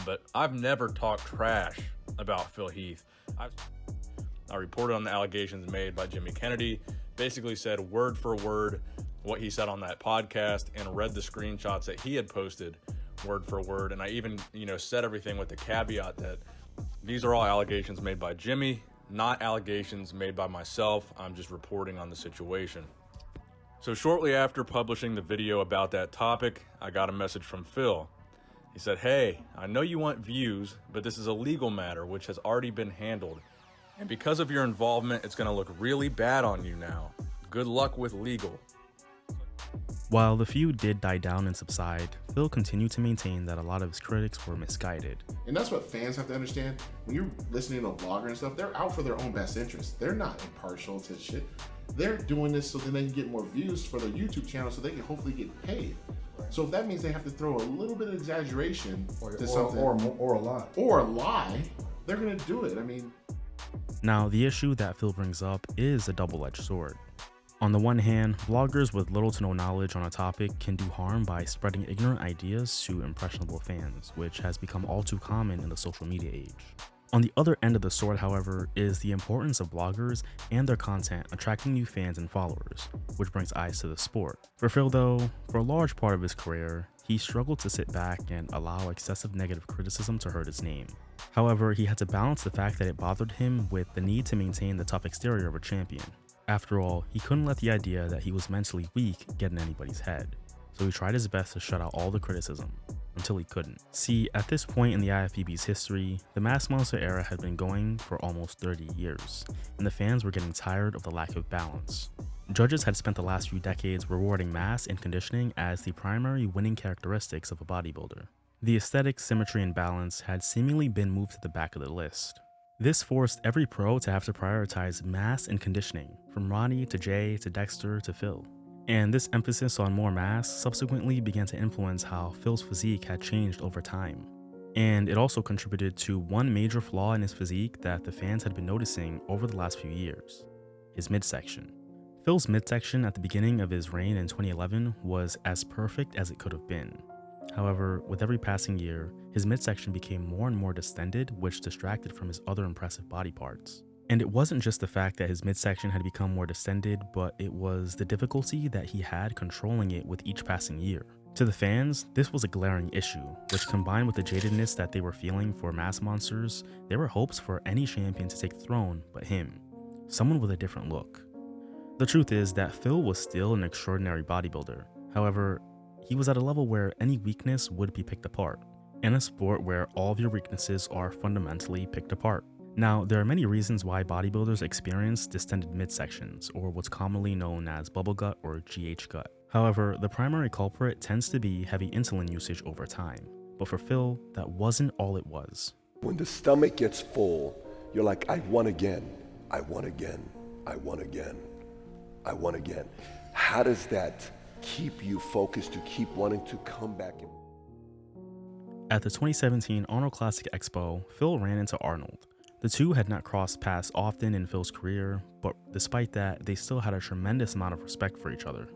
But I've never talked trash about Phil Heath. I reported on the allegations made by Jimmy Kennedy, basically said word for word what he said on that podcast, and read the screenshots that he had posted word for word. And I even, said everything with the caveat that these are all allegations made by Jimmy, not allegations made by myself. I'm just reporting on the situation. So shortly after publishing the video about that topic, I got a message from Phil. He said, "Hey, I know you want views, but this is a legal matter which has already been handled. And because of your involvement, it's gonna look really bad on you now. Good luck with legal." While the feud did die down and subside, Phil continued to maintain that a lot of his critics were misguided. And that's what fans have to understand. When you're listening to a blogger and stuff, they're out for their own best interest. They're not impartial to shit. They're doing this so then they can get more views for their YouTube channel so they can hopefully get paid. So if that means they have to throw a little bit of exaggeration to something, or a lie. Or a lie, they're gonna do it. Now, the issue that Phil brings up is a double-edged sword. On the one hand, bloggers with little to no knowledge on a topic can do harm by spreading ignorant ideas to impressionable fans, which has become all too common in the social media age. On the other end of the sword, however, is the importance of bloggers and their content attracting new fans and followers, which brings eyes to the sport. For Phil though, for a large part of his career, he struggled to sit back and allow excessive negative criticism to hurt his name. However, he had to balance the fact that it bothered him with the need to maintain the tough exterior of a champion. After all, he couldn't let the idea that he was mentally weak get in anybody's head, so he tried his best to shut out all the criticism, until he couldn't. See, at this point in the IFBB's history, the Mass Monster era had been going for almost 30 years, and the fans were getting tired of the lack of balance. Judges had spent the last few decades rewarding mass and conditioning as the primary winning characteristics of a bodybuilder. The aesthetic, symmetry, and balance had seemingly been moved to the back of the list. This forced every pro to have to prioritize mass and conditioning, from Ronnie to Jay to Dexter to Phil. And this emphasis on more mass subsequently began to influence how Phil's physique had changed over time. And it also contributed to one major flaw in his physique that the fans had been noticing over the last few years: his midsection. Phil's midsection at the beginning of his reign in 2011 was as perfect as it could have been. However, with every passing year, his midsection became more and more distended, which distracted from his other impressive body parts. And it wasn't just the fact that his midsection had become more distended, but it was the difficulty that he had controlling it with each passing year. To the fans, this was a glaring issue, which combined with the jadedness that they were feeling for Mass Monsters, there were hopes for any champion to take the throne but him, someone with a different look. The truth is that Phil was still an extraordinary bodybuilder. However, he was at a level where any weakness would be picked apart, in a sport where all of your weaknesses are fundamentally picked apart. Now, there are many reasons why bodybuilders experience distended midsections, or what's commonly known as bubble gut or GH gut. However, the primary culprit tends to be heavy insulin usage over time. But for Phil, that wasn't all it was. When the stomach gets full, you're like, I want again, I want again, I want again, I want again. How does that keep you focused to keep wanting to come back? At the 2017 Arnold Classic Expo, Phil ran into Arnold. The two had not crossed paths often in Phil's career, but despite that, they still had a tremendous amount of respect for each other.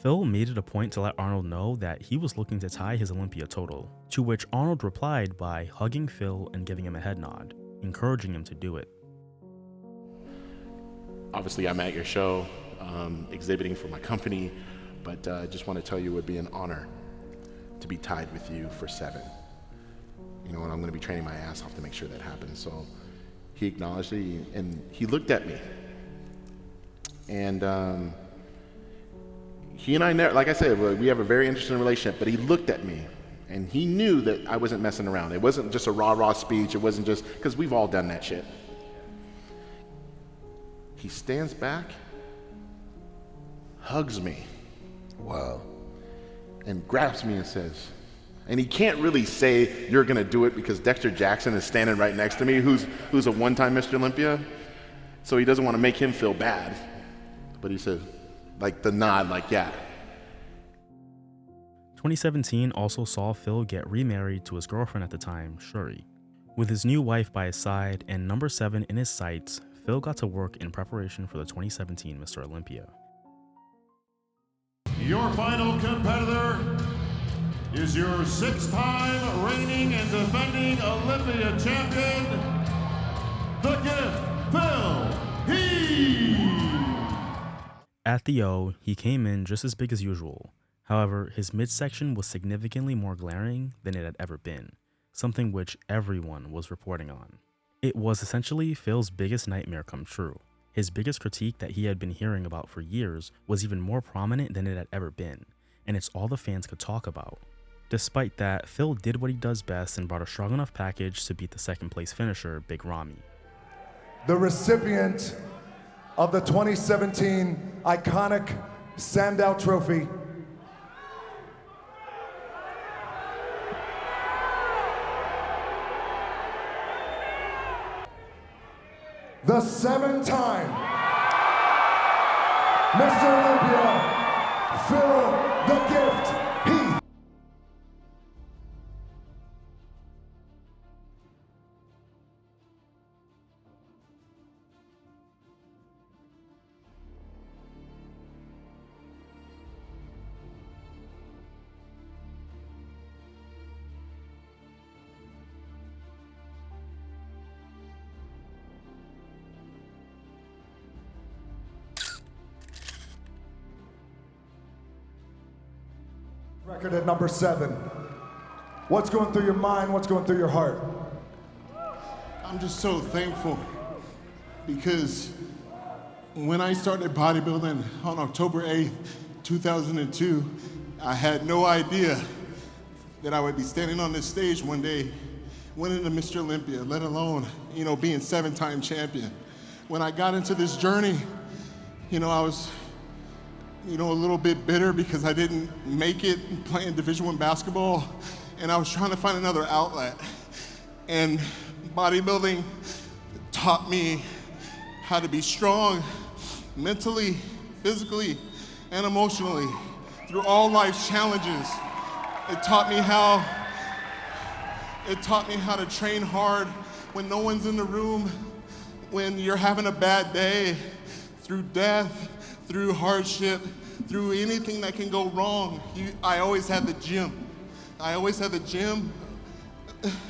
Phil made it a point to let Arnold know that he was looking to tie his Olympia total, to which Arnold replied by hugging Phil and giving him a head nod, encouraging him to do it. Obviously, I'm at your show, exhibiting for my company, but I just want to tell you it would be an honor to be tied with you for 7. And I'm going to be training my ass off to make sure that happens. So he acknowledged it, and he looked at me. And he and I, like I said, we have a very interesting relationship, but he looked at me And he knew that I wasn't messing around. It wasn't just a rah-rah speech. It wasn't just, because we've all done that shit. He stands back, hugs me. Wow. And grabs me and says, and he can't really say, you're gonna do it, because Dexter Jackson is standing right next to me, who's a one-time Mr. Olympia. So he doesn't want to make him feel bad. But he says, like the nod, like, yeah. 2017 also saw Phil get remarried to his girlfriend at the time, Shuri. With his new wife by his side and number 7 in his sights, Phil got to work in preparation for the 2017 Mr. Olympia. Your final competitor is your 6-time reigning and defending Olympia champion, The Gift, Phil Heath. At the O, he came in just as big as usual. However, his midsection was significantly more glaring than it had ever been, something which everyone was reporting on. It was essentially Phil's biggest nightmare come true. His biggest critique that he had been hearing about for years was even more prominent than it had ever been, and it's all the fans could talk about. Despite that, Phil did what he does best and brought a strong enough package to beat the second place finisher, Big Ramy. The recipient of the 2017 iconic Sandow Trophy, the 7-time Mr. Olympia, Phil "The Gift" Heath. Record at number 7. What's going through your mind? What's going through your heart? I'm just so thankful because when I started bodybuilding on October 8th, 2002, I had no idea that I would be standing on this stage one day winning the Mr. Olympia, let alone, being 7-time champion. When I got into this journey, I was a little bit bitter because I didn't make it playing Division I basketball, and I was trying to find another outlet. And bodybuilding taught me how to be strong mentally, physically, and emotionally through all life's challenges. It taught me how to train hard when no one's in the room, when you're having a bad day, through death, through hardship, through anything that can go wrong. I always had the gym.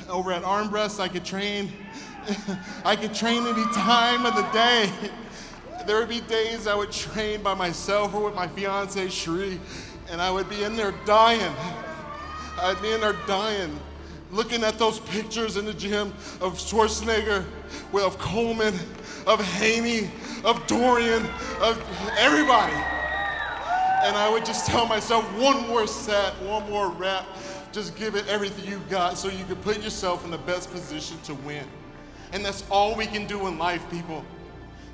Over at Arm Breast, I could train. I could train any time of the day. There would be days I would train by myself or with my fiance, Cherie, and I would be in there dying. Looking at those pictures in the gym of Schwarzenegger, of Coleman, of Haney, of Dorian, of everybody. And I would just tell myself, one more set, one more rep, just give it everything you got so you can put yourself in the best position to win. And that's all we can do in life, people.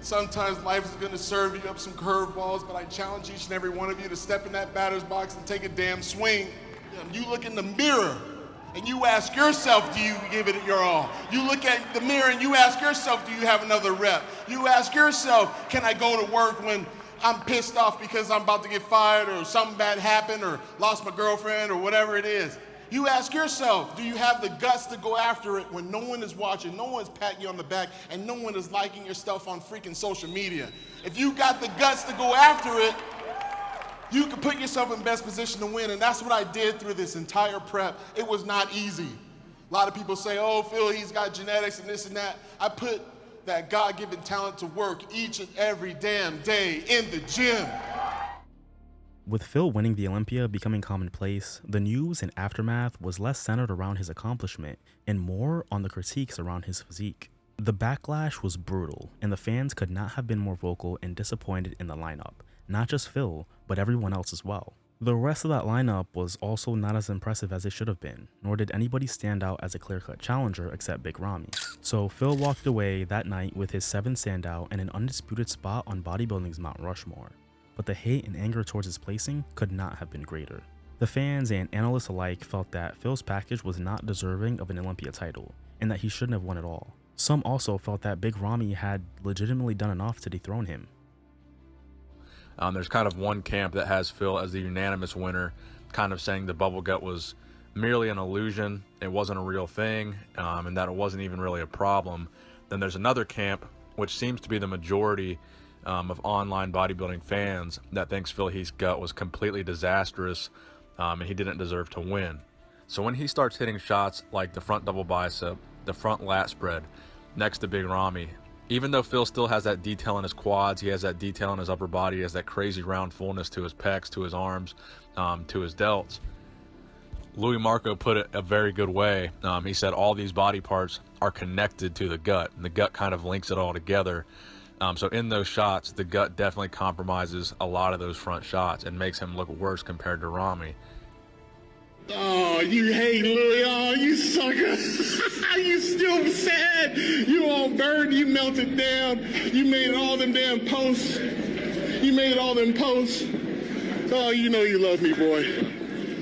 Sometimes life is gonna serve you up some curveballs, but I challenge each and every one of you to step in that batter's box and take a damn swing. You look in the mirror and you ask yourself, do you give it your all? You look at the mirror and you ask yourself, do you have another rep? You ask yourself, can I go to work when I'm pissed off because I'm about to get fired or something bad happened or lost my girlfriend or whatever it is? You ask yourself, do you have the guts to go after it when no one is watching, no one's patting you on the back, and no one is liking your stuff on freaking social media? If you got the guts to go after it, you can put yourself in best position to win, and that's what I did through this entire prep. It was not easy. A lot of people say, oh, Phil, he's got genetics and this and that. I put that God-given talent to work each and every damn day in the gym. With Phil winning the Olympia becoming commonplace, the news and aftermath was less centered around his accomplishment and more on the critiques around his physique. The backlash was brutal, and the fans could not have been more vocal and disappointed in the lineup. Not just Phil, but everyone else as well. The rest of that lineup was also not as impressive as it should have been, nor did anybody stand out as a clear-cut challenger except Big Ramy. So Phil walked away that night with his 7th standout and an undisputed spot on bodybuilding's Mount Rushmore. But the hate and anger towards his placing could not have been greater. The fans and analysts alike felt that Phil's package was not deserving of an Olympia title, and that he shouldn't have won it all. Some also felt that Big Ramy had legitimately done enough to dethrone him. There's kind of one camp that has Phil as the unanimous winner, kind of saying the bubble gut was merely an illusion, it wasn't a real thing, and that it wasn't even really a problem. Then there's another camp, which seems to be the majority of online bodybuilding fans, that thinks Phil Heath's gut was completely disastrous, and he didn't deserve to win. So when he starts hitting shots like the front double bicep, the front lat spread next to Big Ramy, even though Phil still has that detail in his quads, he has that detail in his upper body, he has that crazy round fullness to his pecs, to his arms, to his delts. Louis Marco put it a very good way. He said all these body parts are connected to the gut, and the gut kind of links it all together. So in those shots, the gut definitely compromises a lot of those front shots and makes him look worse compared to Ramy. Oh, you hate Louis. Oh, you sucker. You still sad. You on burn. You melted down. You made all them damn posts. You made all them posts. Oh, you know you love me, boy.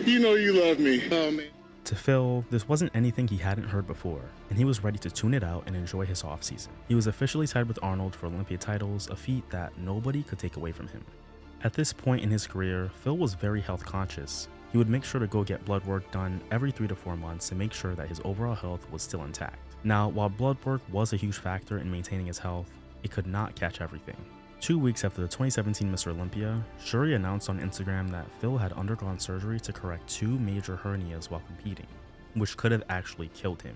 You know you love me. Oh, man. To Phil, this wasn't anything he hadn't heard before, and he was ready to tune it out and enjoy his offseason. He was officially tied with Arnold for Olympia titles, a feat that nobody could take away from him. At this point in his career, Phil was very health conscious. He would make sure to go get blood work done every 3 to 4 months to make sure that his overall health was still intact. Now, while blood work was a huge factor in maintaining his health, it could not catch everything. 2 weeks after the 2017 Mr. Olympia, Shuri announced on Instagram that Phil had undergone surgery to correct 2 major hernias while competing, which could have actually killed him.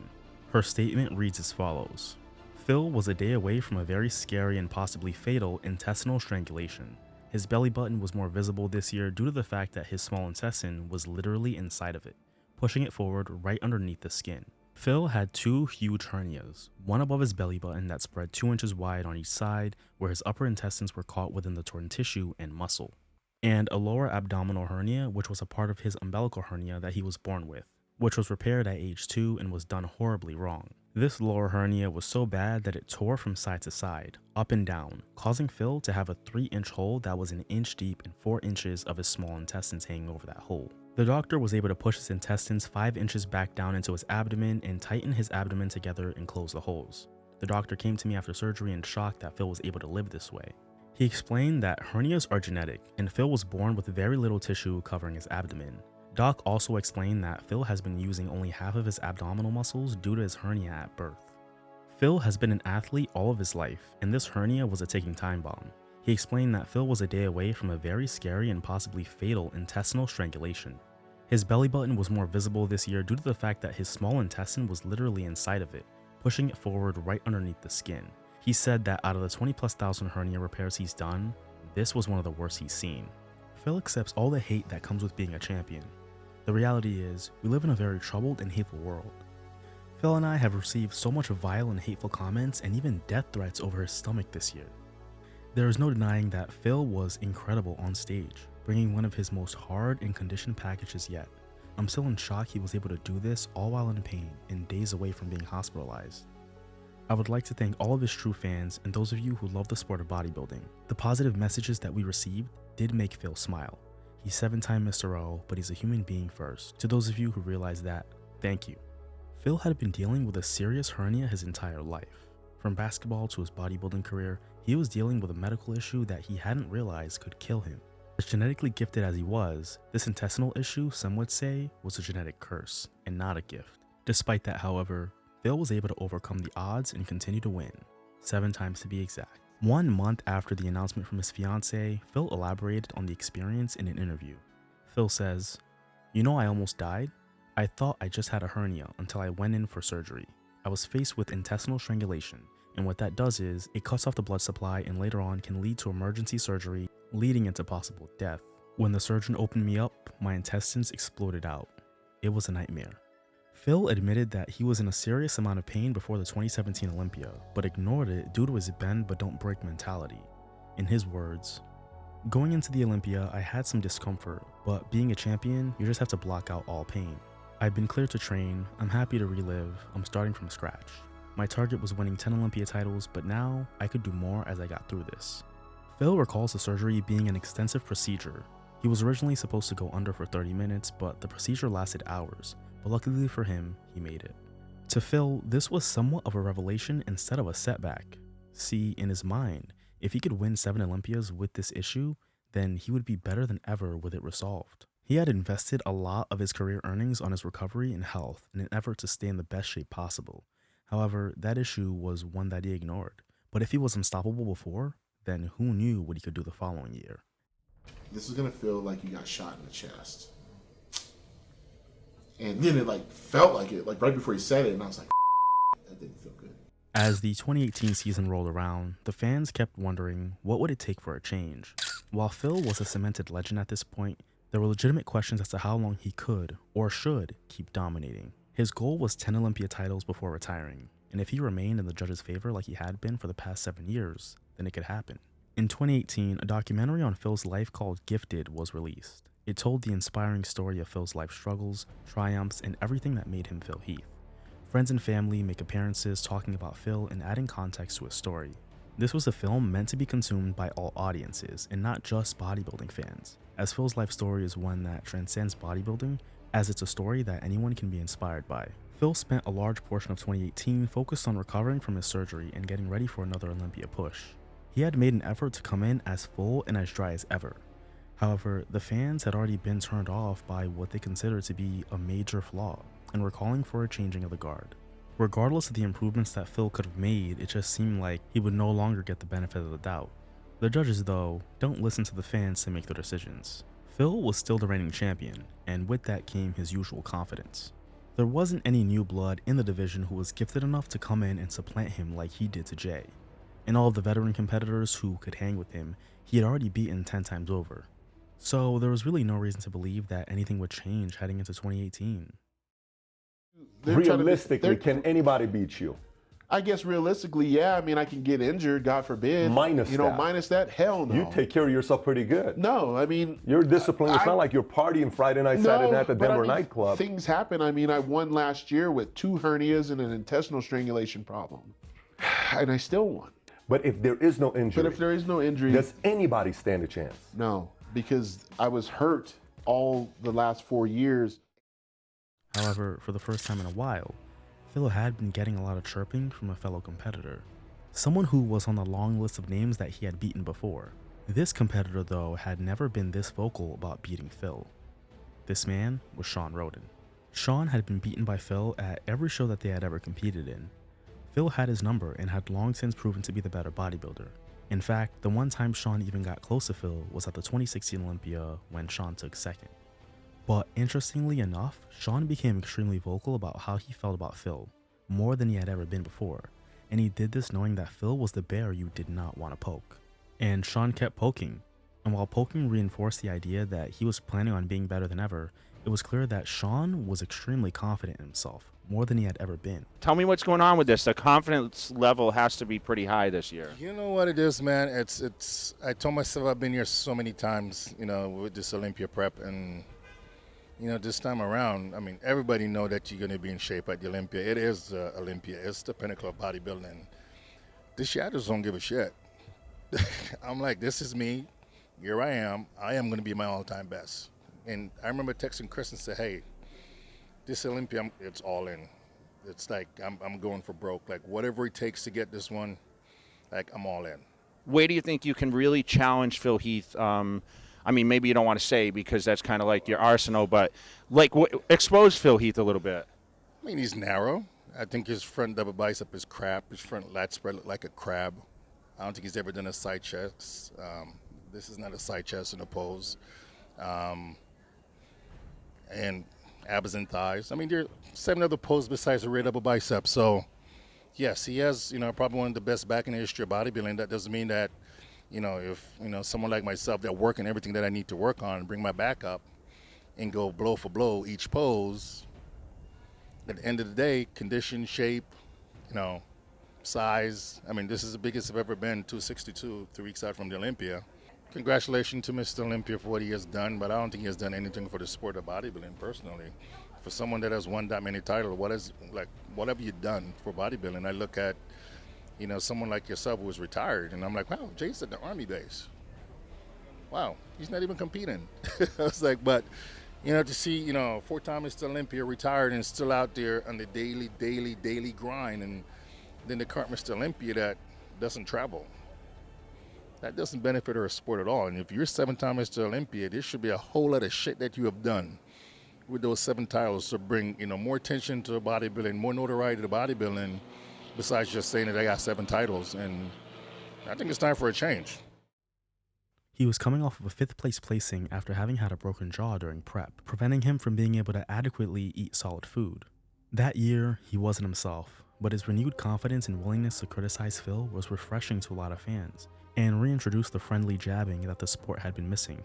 Her statement reads as follows: Phil was a day away from a very scary and possibly fatal intestinal strangulation. His belly button was more visible this year due to the fact that his small intestine was literally inside of it, pushing it forward right underneath the skin. Phil had 2 huge hernias, one above his belly button that spread 2 inches wide on each side where his upper intestines were caught within the torn tissue and muscle, and a lower abdominal hernia which was a part of his umbilical hernia that he was born with, which was repaired at age 2 and was done horribly wrong. This lower hernia was so bad that it tore from side to side, up and down, causing Phil to have a 3-inch hole that was 1 inch deep and 4 inches of his small intestines hanging over that hole. The doctor was able to push his intestines 5 inches back down into his abdomen and tighten his abdomen together and close the holes. The doctor came to me after surgery in shock that Phil was able to live this way. He explained that hernias are genetic, and Phil was born with very little tissue covering his abdomen. Doc also explained that Phil has been using only half of his abdominal muscles due to his hernia at birth. Phil has been an athlete all of his life, and this hernia was a ticking time bomb. He explained that Phil was a day away from a very scary and possibly fatal intestinal strangulation. His belly button was more visible this year due to the fact that his small intestine was literally inside of it, pushing it forward right underneath the skin. He said that out of the 20,000+ hernia repairs he's done, this was one of the worst he's seen. Phil accepts all the hate that comes with being a champion. The reality is, we live in a very troubled and hateful world. Phil and I have received so much vile and hateful comments and even death threats over his stomach this year. There is no denying that Phil was incredible on stage, bringing one of his most hard and conditioned packages yet. I'm still in shock he was able to do this all while in pain and days away from being hospitalized. I would like to thank all of his true fans and those of you who love the sport of bodybuilding. The positive messages that we received did make Phil smile. He's 7-time Mr. O, but he's a human being first. To those of you who realize that, thank you. Phil had been dealing with a serious hernia his entire life. From basketball to his bodybuilding career, he was dealing with a medical issue that he hadn't realized could kill him. As genetically gifted as he was, this intestinal issue, some would say, was a genetic curse and not a gift. Despite that, however, Phil was able to overcome the odds and continue to win, 7 times to be exact. 1 month after the announcement from his fiancée, Phil elaborated on the experience in an interview. Phil says, "You know, I almost died. I thought I just had a hernia until I went in for surgery. I was faced with intestinal strangulation, and what that does is it cuts off the blood supply and later on can lead to emergency surgery, leading into possible death. When the surgeon opened me up, my intestines exploded out. It was a nightmare." Phil admitted that he was in a serious amount of pain before the 2017 Olympia, but ignored it due to his bend but don't break mentality. In his words, Going into the Olympia, I had some discomfort, but being a champion, you just have to block out all pain. I've been cleared to train, I'm happy to relive, I'm starting from scratch. My target was winning 10 Olympia titles, but now I could do more as I got through this. Phil recalls the surgery being an extensive procedure. He was originally supposed to go under for 30 minutes, but the procedure lasted hours, but luckily for him, he made it. To Phil, this was somewhat of a revelation instead of a setback. See, in his mind, if he could win 7 Olympias with this issue, then he would be better than ever with it resolved. He had invested a lot of his career earnings on his recovery and health in an effort to stay in the best shape possible. However, that issue was one that he ignored. But if he was unstoppable before, then who knew what he could do the following year? This is gonna feel like you got shot in the chest. And then it like felt like it, like right before he said it, and I was like, that didn't feel good. As the 2018 season rolled around, the fans kept wondering what would it take for a change. While Phil was a cemented legend at this point, there were legitimate questions as to how long he could, or should, keep dominating. His goal was 10 Olympia titles before retiring, and if he remained in the judges' favor like he had been for the past 7 years, then it could happen. In 2018, a documentary on Phil's life called Gifted was released. It told the inspiring story of Phil's life struggles, triumphs, and everything that made him Phil Heath. Friends and family make appearances talking about Phil and adding context to his story. This was a film meant to be consumed by all audiences and not just bodybuilding fans, as Phil's life story is one that transcends bodybuilding, as it's a story that anyone can be inspired by. Phil spent a large portion of 2018 focused on recovering from his surgery and getting ready for another Olympia push. He had made an effort to come in as full and as dry as ever. However, the fans had already been turned off by what they considered to be a major flaw, and were calling for a changing of the guard. Regardless of the improvements that Phil could have made, it just seemed like he would no longer get the benefit of the doubt. The judges, though, don't listen to the fans to make their decisions. Phil was still the reigning champion, and with that came his usual confidence. There wasn't any new blood in the division who was gifted enough to come in and supplant him like he did to Jay. And all of the veteran competitors who could hang with him, he had already beaten 10 times over. So there was really no reason to believe that anything would change heading into 2018. Realistically, can anybody beat you? I guess realistically, yeah. I mean, I can get injured, God forbid. Minus that, hell no. You take care of yourself pretty good. No, I mean, you're disciplined. It's not like you're partying Friday night, Saturday night at the Denver nightclub. Things happen. I mean, I won last year with 2 hernias and an intestinal strangulation problem, and I still won. But if there is no injury, does anybody stand a chance? No, because I was hurt all the last 4 years. However, for the first time in a while, Phil had been getting a lot of chirping from a fellow competitor, someone who was on the long list of names that he had beaten before. This competitor, though, had never been this vocal about beating Phil. This man was Shawn Rhoden. Shawn had been beaten by Phil at every show that they had ever competed in. Phil had his number and had long since proven to be the better bodybuilder. In fact, the one time Shawn even got close to Phil was at the 2016 Olympia when Shawn took second. But interestingly enough, Shawn became extremely vocal about how he felt about Phil, more than he had ever been before, and he did this knowing that Phil was the bear you did not want to poke. And Shawn kept poking, and while poking reinforced the idea that he was planning on being better than ever, it was clear that Shawn was extremely confident in himself, more than he had ever been. Tell me what's going on with this. The confidence level has to be pretty high this year. You know what it is, man? It's. I told myself I've been here so many times, with this Olympia prep, and this time around, I mean, everybody know that you're going to be in shape at the Olympia. It is Olympia. It's the pinnacle of bodybuilding. This year, I just don't give a shit. I'm like, this is me. Here I am. I am going to be my all-time best. And I remember texting Chris and said, hey, this Olympia, it's all in. It's like I'm going for broke. Like, whatever it takes to get this one, like, I'm all in. Where do you think you can really challenge Phil Heath? I mean, maybe you don't want to say because that's kind of like your arsenal, but like expose Phil Heath a little bit. I mean, he's narrow. I think his front double bicep is crap. His front lat spread look like a crab. I don't think he's ever done a side chest. This is not a side chest in a pose. And abs and thighs. I mean, there are 7 other poses besides a rear double bicep. So, yes, he has, probably one of the best back in the history of bodybuilding. That doesn't mean that, if, someone like myself that working everything that I need to work on, bring my back up and go blow for blow each pose, at the end of the day, condition, shape, size. I mean, this is the biggest I've ever been, 262, 3 weeks out from the Olympia. Congratulations to Mr. Olympia for what he has done, but I don't think he has done anything for the sport of bodybuilding personally. For someone that has won that many titles, what have you done for bodybuilding? I look at, someone like yourself who was retired, and I'm like, wow, Jay's at the Army base. Wow, he's not even competing. I was like, but, to see, four-time Mr. Olympia retired and still out there on the daily grind, and then the current Mr. Olympia that doesn't travel. That doesn't benefit our sport at all. And if you're seven-time Mr. Olympia, there should be a whole lot of shit that you have done with those 7 titles to bring, more attention to bodybuilding, more notoriety to bodybuilding, besides just saying that I got 7 titles. And I think it's time for a change. He was coming off of a 5th place placing after having had a broken jaw during prep, preventing him from being able to adequately eat solid food. That year, he wasn't himself, but his renewed confidence and willingness to criticize Phil was refreshing to a lot of fans, and reintroduced the friendly jabbing that the sport had been missing.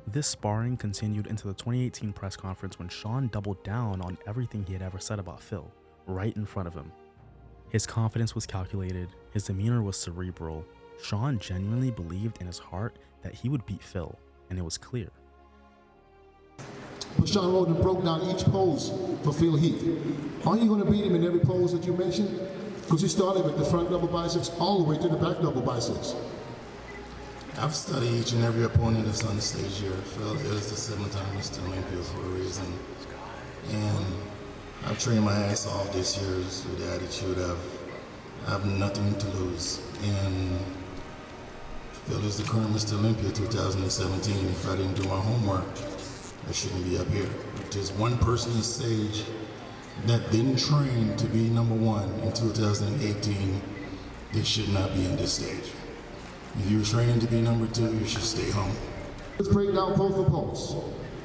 This sparring continued into the 2018 press conference when Sean doubled down on everything he had ever said about Phil, right in front of him. His confidence was calculated, his demeanor was cerebral. Sean genuinely believed in his heart that he would beat Phil, and it was clear. But Sean Roden broke down each pose for Phil Heath. Are you going to beat him in every pose that you mentioned? Because you started with the front double biceps all the way to the back double biceps. I've studied each and every opponent that's on the stage here. Phil is the 7-time Mr. Olympia for a reason. And I've trained my ass off this year with the attitude of I have nothing to lose. And Phil is the current Mr. Olympia 2017. If I didn't do my homework, I shouldn't be up here. If there's one person on stage that didn't train to be number 1 in 2018, they should not be on this stage. If you're training to be number 2, you should stay home. Let's break down pose for pose.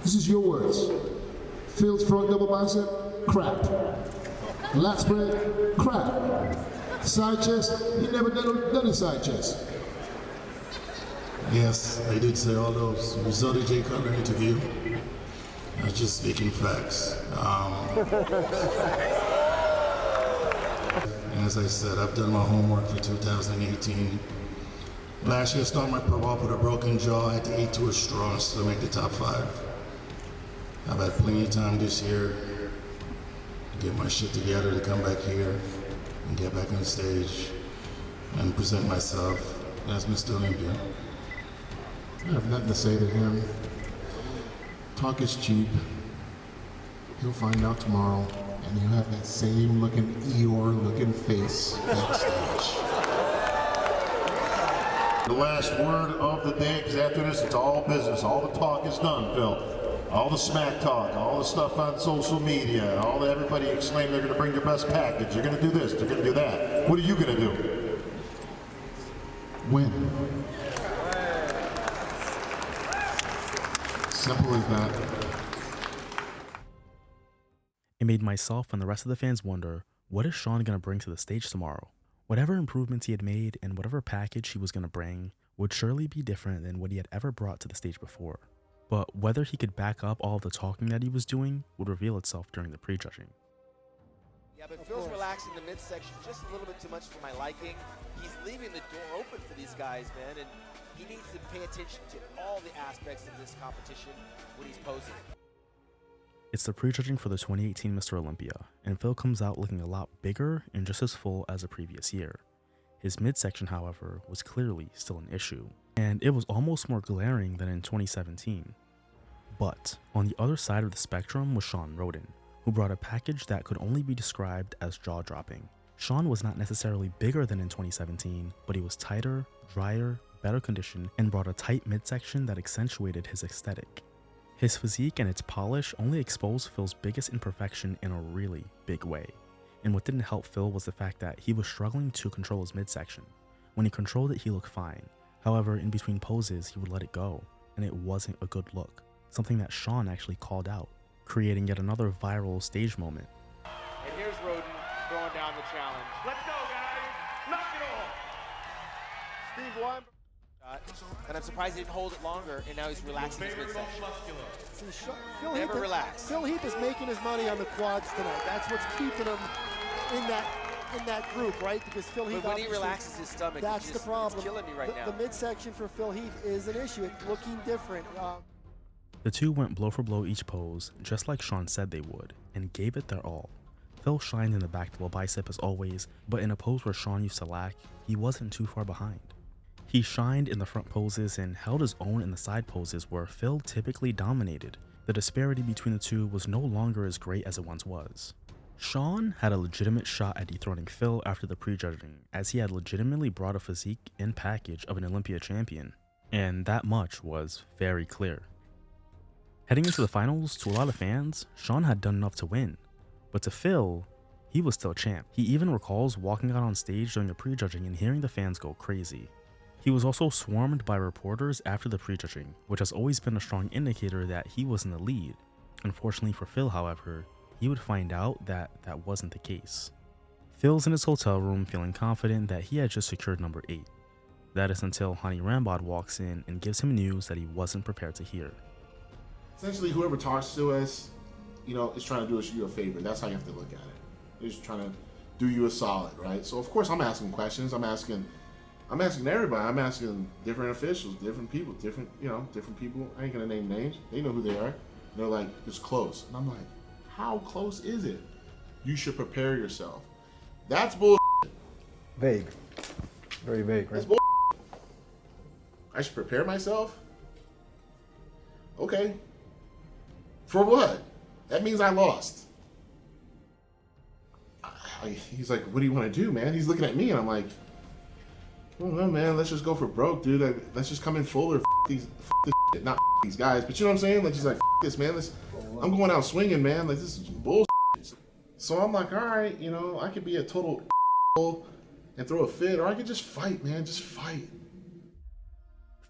This is your words. Phil's front double bicep, crap. Lat spread, crap. Side chest, he never done a side chest. Yes, I did say all those. You saw the Jay Cutler interview. I was just speaking facts. And as I said, I've done my homework for 2018. Last year, I started my prep off with a broken jaw. I had to eat to a straw and still make the top 5. I've had plenty of time this year to get my shit together, to come back here and get back on the stage and present myself as Mr. Olympia. I have nothing to say to him. Talk is cheap. He'll find out tomorrow, and he'll have that same looking Eeyore-looking face backstage. The last word of the day, because after this, it's all business. All the talk is done, Phil. All the smack talk, all the stuff on social media, all the everybody exclaim they're going to bring their best package. They're going to do this, they're going to do that. What are you going to do? Win. Simple as that. It made myself and the rest of the fans wonder, what is Sean going to bring to the stage tomorrow? Whatever improvements he had made and whatever package he was going to bring would surely be different than what he had ever brought to the stage before. But whether he could back up all of the talking that he was doing would reveal itself during the prejudging. Yeah, but Phil's relaxing the midsection just a little bit too much for my liking. He's leaving the door open for these guys, man, and he needs to pay attention to all the aspects of this competition when he's posing. It's the prejudging for the 2018 Mr. Olympia, and Phil comes out looking a lot bigger and just as full as the previous year. His midsection, however, was clearly still an issue, and it was almost more glaring than in 2017. But on the other side of the spectrum was Sean Roden, who brought a package that could only be described as jaw-dropping. Sean was not necessarily bigger than in 2017, but he was tighter, drier, better conditioned, and brought a tight midsection that accentuated his aesthetic. His physique and its polish only exposed Phil's biggest imperfection in a really big way. And what didn't help Phil was the fact that he was struggling to control his midsection. When he controlled it, he looked fine. However, in between poses, he would let it go, and it wasn't a good look, something that Sean actually called out, creating yet another viral stage moment. And here's Roden throwing down the challenge. Let's go, guys! Knock it off! Steve Weinberg. And I'm surprised he didn't hold it longer, and now he's relaxing his midsection. Never relax. Phil Heath is making his money on the quads tonight. That's what's keeping him in that in that group, right? Because Phil Heath, But when he relaxes his stomach, that's the problem. It's killing me right now. The midsection for Phil Heath is an issue. It's looking different. The two went blow for blow each pose, just like Sean said they would, and gave it their all. Phil shined in the back double bicep as always, but in a pose where Sean used to lack, he wasn't too far behind. He shined in the front poses and held his own in the side poses where Phil typically dominated. The disparity between the two was no longer as great as it once was. Sean had a legitimate shot at dethroning Phil after the prejudging, as he had legitimately brought a physique and package of an Olympia champion, and that much was very clear. Heading into the finals, to a lot of fans, Sean had done enough to win, but to Phil, he was still champ. He even recalls walking out on stage during the prejudging and hearing the fans go crazy. He was also swarmed by reporters after the prejudging, which has always been a strong indicator that he was in the lead. Unfortunately for Phil, however, he would find out that that wasn't the case. Phil's in his hotel room feeling confident that he had just secured number 8. That is until Hani Rambod walks in and gives him news that he wasn't prepared to hear. Essentially, whoever talks to us, is trying to do us you a favor. That's how you have to look at it. They're just trying to do you a solid, right? So of course I'm asking questions. I'm asking everybody. I'm asking different officials, different people, different people. I ain't gonna name names. They know who they are. And they're like, it's close. And I'm like, how close is it? You should prepare yourself. That's bull. Vague. Very vague, right? That's bull. I should prepare myself? Okay. For what? That means I lost. He's like, what do you want to do, man? He's looking at me and I'm like, I don't know, man. Let's just go for broke, dude. Let's just come in full or this shit. Not these guys, but you know what I'm saying? Like, just like, this, man. I'm going out swinging, man. Like, this is bullshit. So I'm like, all right, I could be a total and throw a fit, or I could just fight, man. Just fight.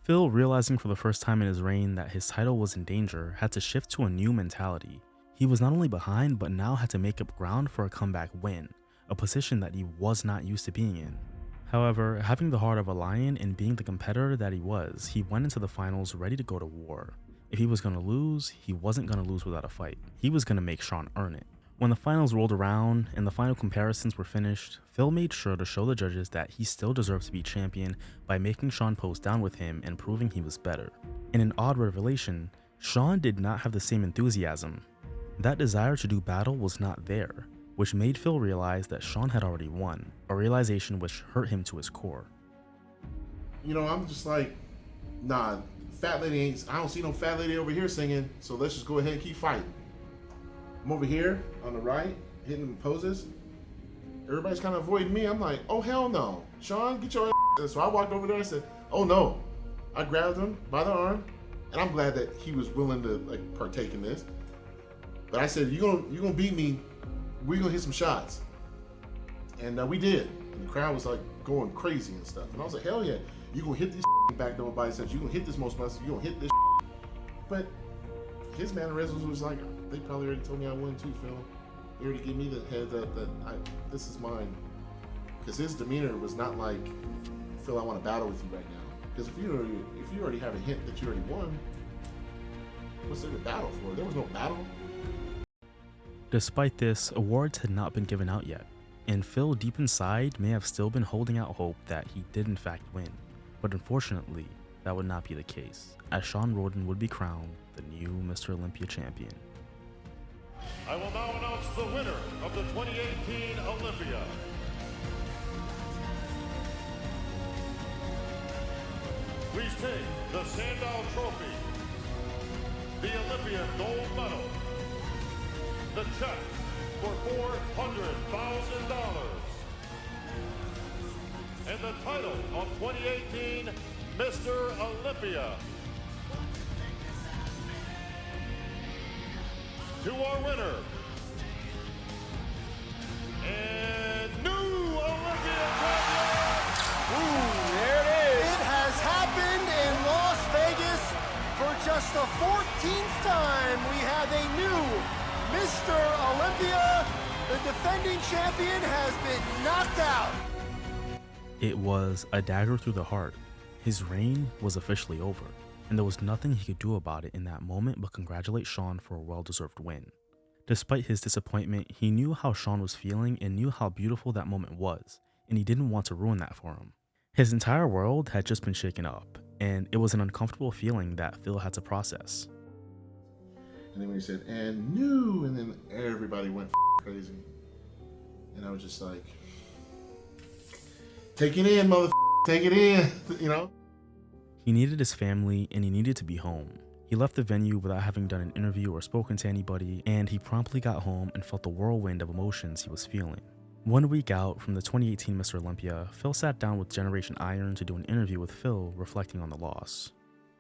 Phil, realizing for the first time in his reign that his title was in danger, had to shift to a new mentality. He was not only behind, but now had to make up ground for a comeback win, a position that he was not used to being in. However, having the heart of a lion and being the competitor that he was, he went into the finals ready to go to war. If he was going to lose, he wasn't going to lose without a fight. He was going to make Sean earn it. When the finals rolled around and the final comparisons were finished, Phil made sure to show the judges that he still deserved to be champion by making Sean pose down with him and proving he was better. In an odd revelation, Sean did not have the same enthusiasm. That desire to do battle was not there, which made Phil realize that Sean had already won, a realization which hurt him to his core. I'm just like, nah, fat lady I don't see no fat lady over here singing, so let's just go ahead and keep fighting. I'm over here on the right, hitting poses. Everybody's kind of avoiding me. I'm like, oh, hell no. Sean, get your ass. So I walked over there and said, oh, no. I grabbed him by the arm, and I'm glad that he was willing to partake in this. But I said, you're gonna beat me. We're going to hit some shots. And we did. And the crowd was going crazy and stuff. And I was like, hell yeah. You're going to hit these back double biceps. You're going to hit this most muscle. You're going to hit this. But his mannerisms was like, they probably already told me I won too, Phil. They already gave me the heads up that this is mine. Because his demeanor was not like, Phil, I want to battle with you right now. Because if you already have a hint that you already won, what's there to battle for? There was no battle. Despite this, awards had not been given out yet, and Phil deep inside may have still been holding out hope that he did in fact win. But unfortunately, that would not be the case, as Sean Roden would be crowned the new Mr. Olympia champion. I will now announce the winner of the 2018 Olympia. Please take the Sandow Trophy, the Olympia Gold Medal, the check for $400,000, and the title of 2018 Mr. Olympia. To our winner, and new Olympia champion! Ooh, there it is! It has happened in Las Vegas for just the 14th time. We have a new Mr. Olympia. The defending champion has been knocked out. It was a dagger through the heart. His reign was officially over, and there was nothing he could do about it in that moment but congratulate Sean for a well-deserved win. Despite his disappointment, he knew how Sean was feeling and knew how beautiful that moment was, and he didn't want to ruin that for him. His entire world had just been shaken up, and it was an uncomfortable feeling that Phil had to process. And then when he said, and new, and then everybody went crazy. And I was just like, take it in, take it in, you know? He needed his family and he needed to be home. He left the venue without having done an interview or spoken to anybody, and he promptly got home and felt the whirlwind of emotions he was feeling. 1 week out from the 2018 Mr. Olympia, Phil sat down with Generation Iron to do an interview with Phil reflecting on the loss.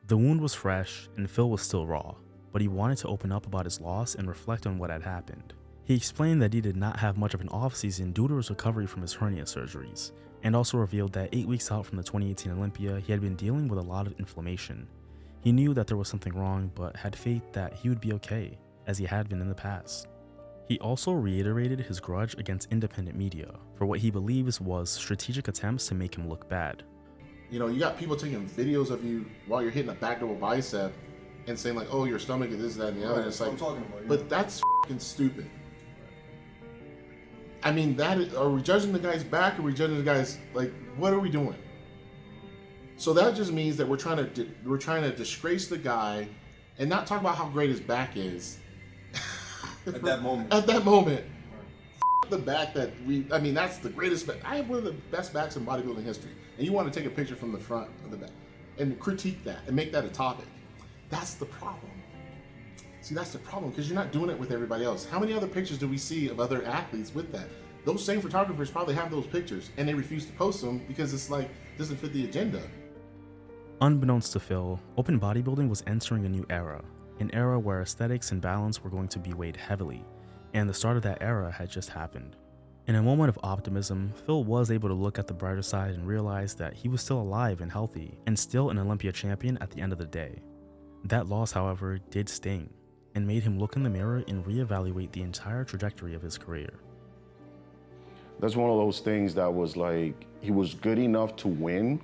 The wound was fresh and Phil was still raw, but he wanted to open up about his loss and reflect on what had happened. He explained that he did not have much of an off-season due to his recovery from his hernia surgeries, and also revealed that 8 weeks out from the 2018 Olympia, he had been dealing with a lot of inflammation. He knew that there was something wrong, but had faith that he would be okay, as he had been in the past. He also reiterated his grudge against independent media for what he believes was strategic attempts to make him look bad. You know, you got people taking videos of you while you're hitting a back double bicep and saying like, oh, your stomach is this, that, and the other. And it's like, I'm talking about, yeah. But that's fucking stupid. I mean, are we judging the guy's back or are we judging the guy's, like, what are we doing? So that just means that we're trying to disgrace the guy and not talk about how great his back is. At that moment. At that moment. The back that that's the greatest back. I have one of the best backs in bodybuilding history. And you want to take a picture from the front of the back and critique that and make that a topic. That's the problem. See, that's the problem because you're not doing it with everybody else. How many other pictures do we see of other athletes with that? Those same photographers probably have those pictures and they refuse to post them because it's like, doesn't fit the agenda. Unbeknownst to Phil, open bodybuilding was entering a new era, an era where aesthetics and balance were going to be weighed heavily, and the start of that era had just happened. In a moment of optimism, Phil was able to look at the brighter side and realize that he was still alive and healthy, and still an Olympia champion at the end of the day. That loss, however, did sting, and made him look in the mirror and reevaluate the entire trajectory of his career. That's one of those things that was like, he was good enough to win,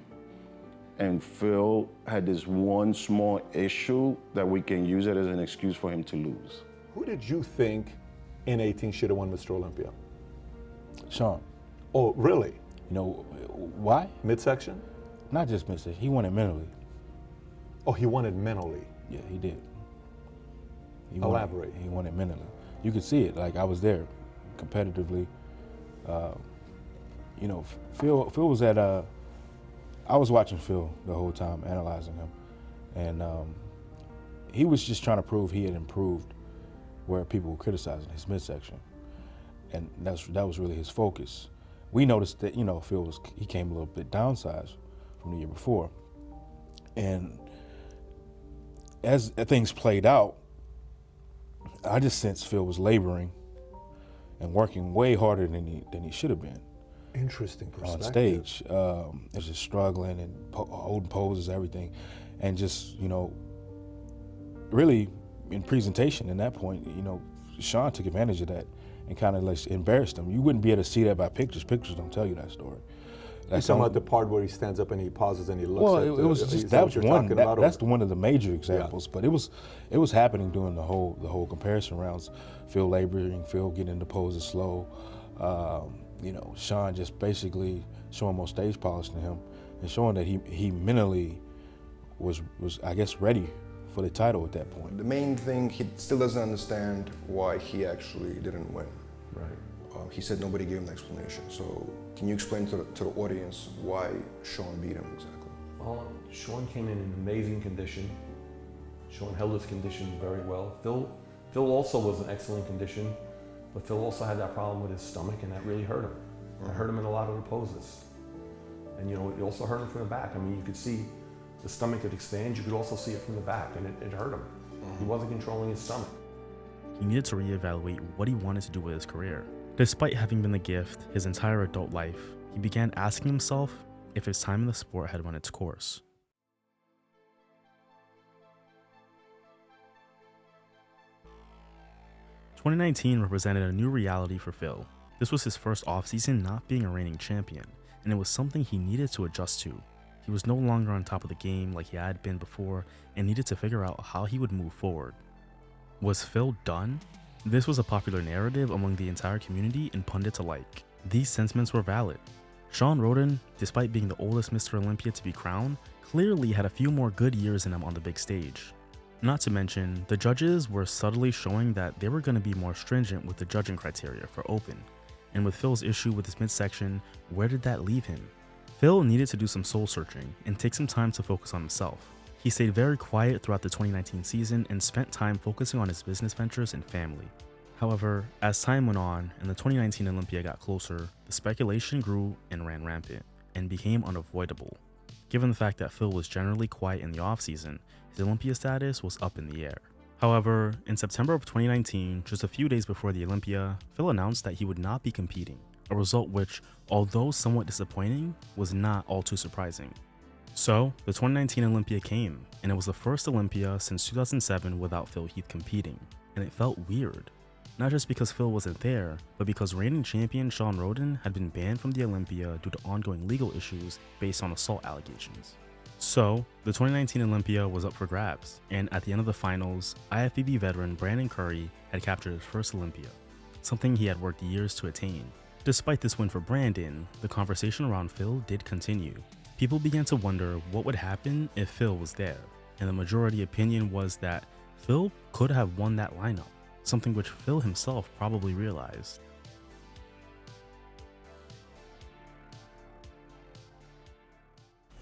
and Phil had this one small issue that we can use it as an excuse for him to lose. Who did you think in 18 should have won Mr. Olympia? Sean. Oh, really? You know why? Midsection? Not just midsection. He won it mentally. Oh, he won it mentally? Yeah, he did. Elaborate. He won it mentally. You could see it. Like, I was there competitively. You know, Phil was at I was watching Phil the whole time, analyzing him, and he was just trying to prove he had improved where people were criticizing his midsection, and that was really his focus. We noticed that, you know, he came a little bit downsized from the year before, and as things played out, I just sensed Phil was laboring and working way harder than he should have been. Interesting perspective. On stage, it's just struggling and holding poses, everything, and just, you know, really in presentation. At that point, you know, Sean took advantage of that and kind of like embarrassed him. You wouldn't be able to see that by pictures. Pictures don't tell you that story. You're talking about the part where he stands up and he pauses and he looks. Well, at it was just that was one. That's one of the major examples. Yeah. But it was happening during the whole comparison rounds. Phil laboring, Phil getting into poses slow. You know, Sean just basically showing more stage polish than him and showing that he mentally was I guess ready for the title at that point. The main thing, he still doesn't understand why he actually didn't win. Right. He said nobody gave him an explanation. So can you explain to the audience why Sean beat him exactly? Well, Sean came in amazing condition. Sean held his condition very well. Phil also was in excellent condition, but Phil also had that problem with his stomach, and that really hurt him. It hurt him in a lot of the poses. And you know, it also hurt him from the back. I mean, you could see the stomach could expand. You could also see it from the back, and it hurt him. He wasn't controlling his stomach. He needed to reevaluate what he wanted to do with his career. Despite having been the gift his entire adult life, he began asking himself if his time in the sport had run its course. "2019 represented a new reality for Phil. This was his first offseason not being a reigning champion, and it was something he needed to adjust to. He was no longer on top of the game like he had been before and needed to figure out how he would move forward. Was Phil done? This was a popular narrative among the entire community and pundits alike. These sentiments were valid. Shawn Rhoden, despite being the oldest Mr. Olympia to be crowned, clearly had a few more good years in him on the big stage. Not to mention, the judges were subtly showing that they were going to be more stringent with the judging criteria for Open. And with Phil's issue with his midsection, where did that leave him? Phil needed to do some soul searching and take some time to focus on himself. He stayed very quiet throughout the 2019 season and spent time focusing on his business ventures and family. However, as time went on and the 2019 Olympia got closer, the speculation grew and ran rampant and became unavoidable. Given the fact that Phil was generally quiet in the offseason, his Olympia status was up in the air. However, in September of 2019, just a few days before the Olympia, Phil announced that he would not be competing, a result which, although somewhat disappointing, was not all too surprising. So, the 2019 Olympia came, and it was the first Olympia since 2007 without Phil Heath competing, and it felt weird. Not just because Phil wasn't there, but because reigning champion Shawn Rhoden had been banned from the Olympia due to ongoing legal issues based on assault allegations. So, the 2019 Olympia was up for grabs, and at the end of the finals, IFBB veteran Brandon Curry had captured his first Olympia, something he had worked years to attain. Despite this win for Brandon, the conversation around Phil did continue. People began to wonder what would happen if Phil was there, and the majority opinion was that Phil could have won that lineup, something which Phil himself probably realized.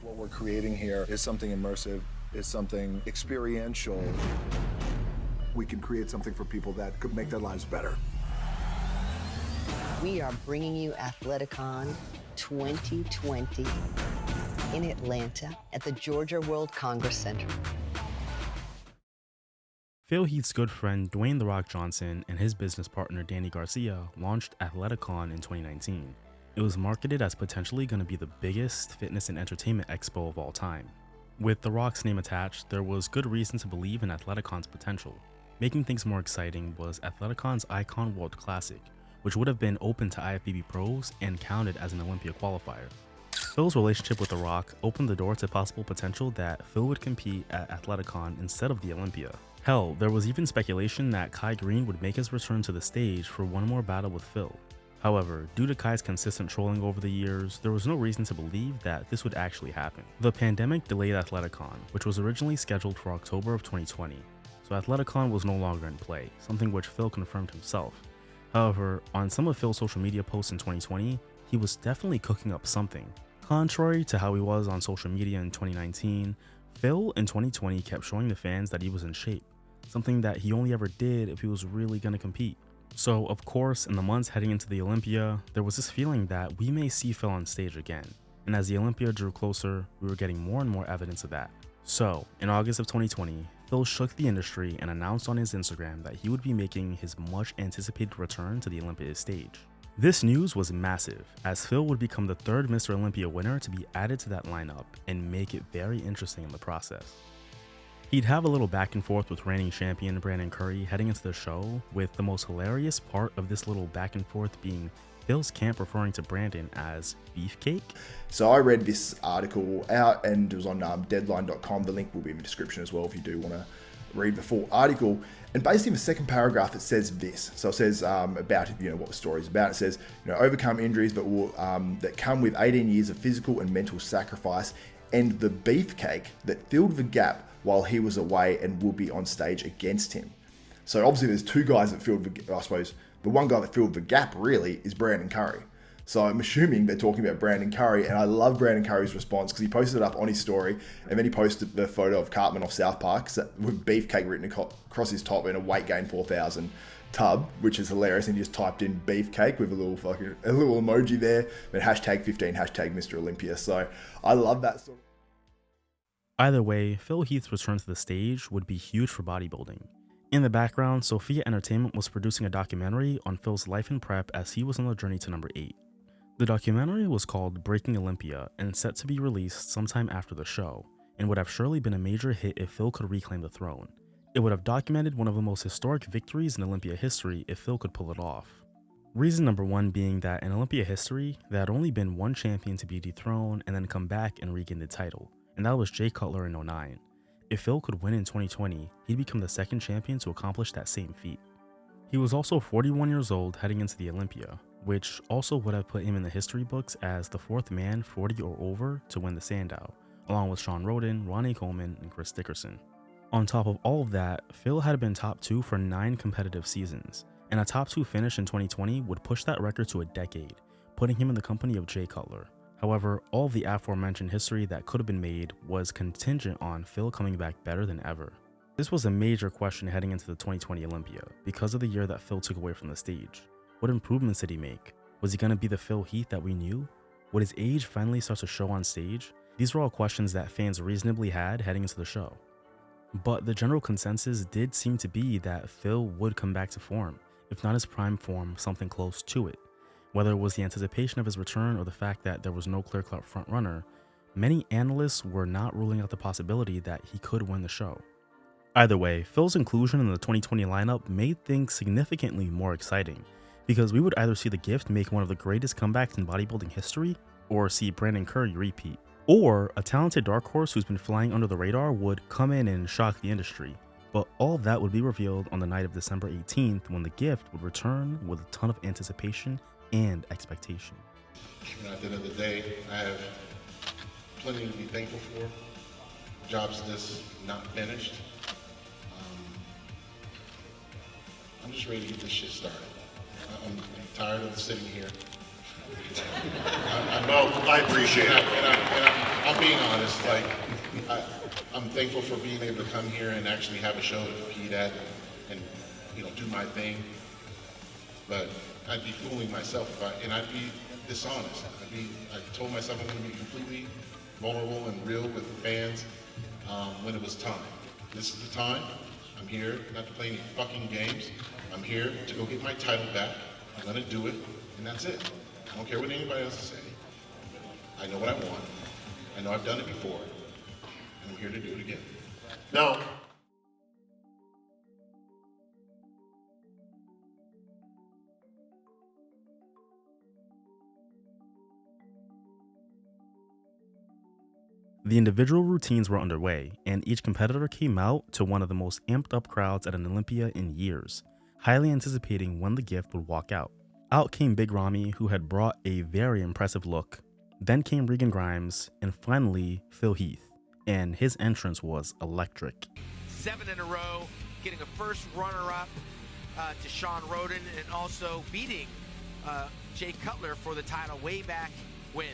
What we're creating here is something immersive, is something experiential. We can create something for people that could make their lives better. We are bringing you Athleticon 2020 in Atlanta at the Georgia World Congress Center. Phil Heath's good friend Dwayne "The Rock" Johnson and his business partner Danny Garcia launched Athleticon in 2019. It was marketed as potentially going to be the biggest fitness and entertainment expo of all time. With The Rock's name attached, there was good reason to believe in Athleticon's potential. Making things more exciting was Athleticon's Icon World Classic, which would have been open to IFBB pros and counted as an Olympia qualifier. Phil's relationship with The Rock opened the door to possible potential that Phil would compete at Athleticon instead of the Olympia. Hell, there was even speculation that Kai Green would make his return to the stage for one more battle with Phil. However, due to Kai's consistent trolling over the years, there was no reason to believe that this would actually happen. The pandemic delayed Athleticon, which was originally scheduled for October of 2020, so Athleticon was no longer in play, something which Phil confirmed himself. However, on some of Phil's social media posts in 2020, he was definitely cooking up something. Contrary to how he was on social media in 2019, Phil in 2020 kept showing the fans that he was in shape, something that he only ever did if he was really going to compete. So, of course, in the months heading into the Olympia, there was this feeling that we may see Phil on stage again. And as the Olympia drew closer, we were getting more and more evidence of that. So, in August of 2020, Phil shook the industry and announced on his Instagram that he would be making his much anticipated return to the Olympia stage. This news was massive, as Phil would become the third Mr. Olympia winner to be added to that lineup and make it very interesting in the process. He'd have a little back and forth with reigning champion Brandon Curry heading into the show, with the most hilarious part of this little back and forth being Phil's camp referring to Brandon as beefcake. So I read this article out and it was on deadline.com. The link will be in the description as well if you do want to read the full article. And basically in the second paragraph it says this. So it says about what the story is about. It says overcome injuries that come with 18 years of physical and mental sacrifice, and the beefcake that filled the gap while he was away and will be on stage against him. So obviously there's two guys that filled the, I suppose, the one guy that filled the gap really is Brandon Curry. So I'm assuming they're talking about Brandon Curry, and I love Brandon Curry's response because he posted it up on his story, and then he posted the photo of Cartman off South Park with beefcake written across his top in a weight gain 4,000 tub, which is hilarious, and he just typed in beefcake with a little emoji there, then hashtag 15, hashtag Mr. Olympia. So I love that sort of. Either way, Phil Heath's return to the stage would be huge for bodybuilding. In the background, Sophia Entertainment was producing a documentary on Phil's life and prep as he was on the journey to number 8. The documentary was called Breaking Olympia and set to be released sometime after the show, and would have surely been a major hit if Phil could reclaim the throne. It would have documented one of the most historic victories in Olympia history if Phil could pull it off. Reason number one being that in Olympia history, there had only been one champion to be dethroned and then come back and regain the title, and that was Jay Cutler in 2009. If Phil could win in 2020, he'd become the second champion to accomplish that same feat. He was also 41 years old heading into the Olympia, which also would have put him in the history books as the 4th man 40 or over to win the Sandow, along with Sean Roden, Ronnie Coleman, and Chris Dickerson. On top of all of that, Phil had been top 2 for 9 competitive seasons, and a top 2 finish in 2020 would push that record to a decade, putting him in the company of Jay Cutler. However, all of the aforementioned history that could have been made was contingent on Phil coming back better than ever. This was a major question heading into the 2020 Olympia because of the year that Phil took away from the stage. What improvements did he make? Was he going to be the Phil Heath that we knew? Would his age finally start to show on stage? These were all questions that fans reasonably had heading into the show. But the general consensus did seem to be that Phil would come back to form, if not his prime form, something close to it. Whether it was the anticipation of his return or the fact that there was no clear-cut frontrunner, many analysts were not ruling out the possibility that he could win the show. Either way, Phil's inclusion in the 2020 lineup made things significantly more exciting, because we would either see the Gift make one of the greatest comebacks in bodybuilding history, or see Brandon Curry repeat. Or a talented dark horse who's been flying under the radar would come in and shock the industry. But all of that would be revealed on the night of December 18th when the Gift would return with a ton of anticipation and expectation. At the end of the day, I have plenty to be thankful for. Job's just not finished. I'm just ready to get this shit started. I'm tired of sitting here. I appreciate it. And I'm being honest. Like, I'm thankful for being able to come here and actually have a show to compete at and do my thing. But I'd be fooling myself and I'd be dishonest. I told myself I'm going to be completely vulnerable and real with the fans when it was time. This is the time. I'm here not to play any fucking games. I'm here to go get my title back. I'm gonna do it, and that's it. I don't care what anybody else says. I know what I want. I know I've done it before, and I'm here to do it again. Now, The individual routines were underway, and each competitor came out to one of the most amped up crowds at an Olympia in years, highly anticipating when the Gift would walk out. Out came Big Ramy, who had brought a very impressive look. Then came Regan Grimes, and finally Phil Heath, and his entrance was electric. 7 in a row, getting a first runner-up to Sean Roden, and also beating Jay Cutler for the title way back when.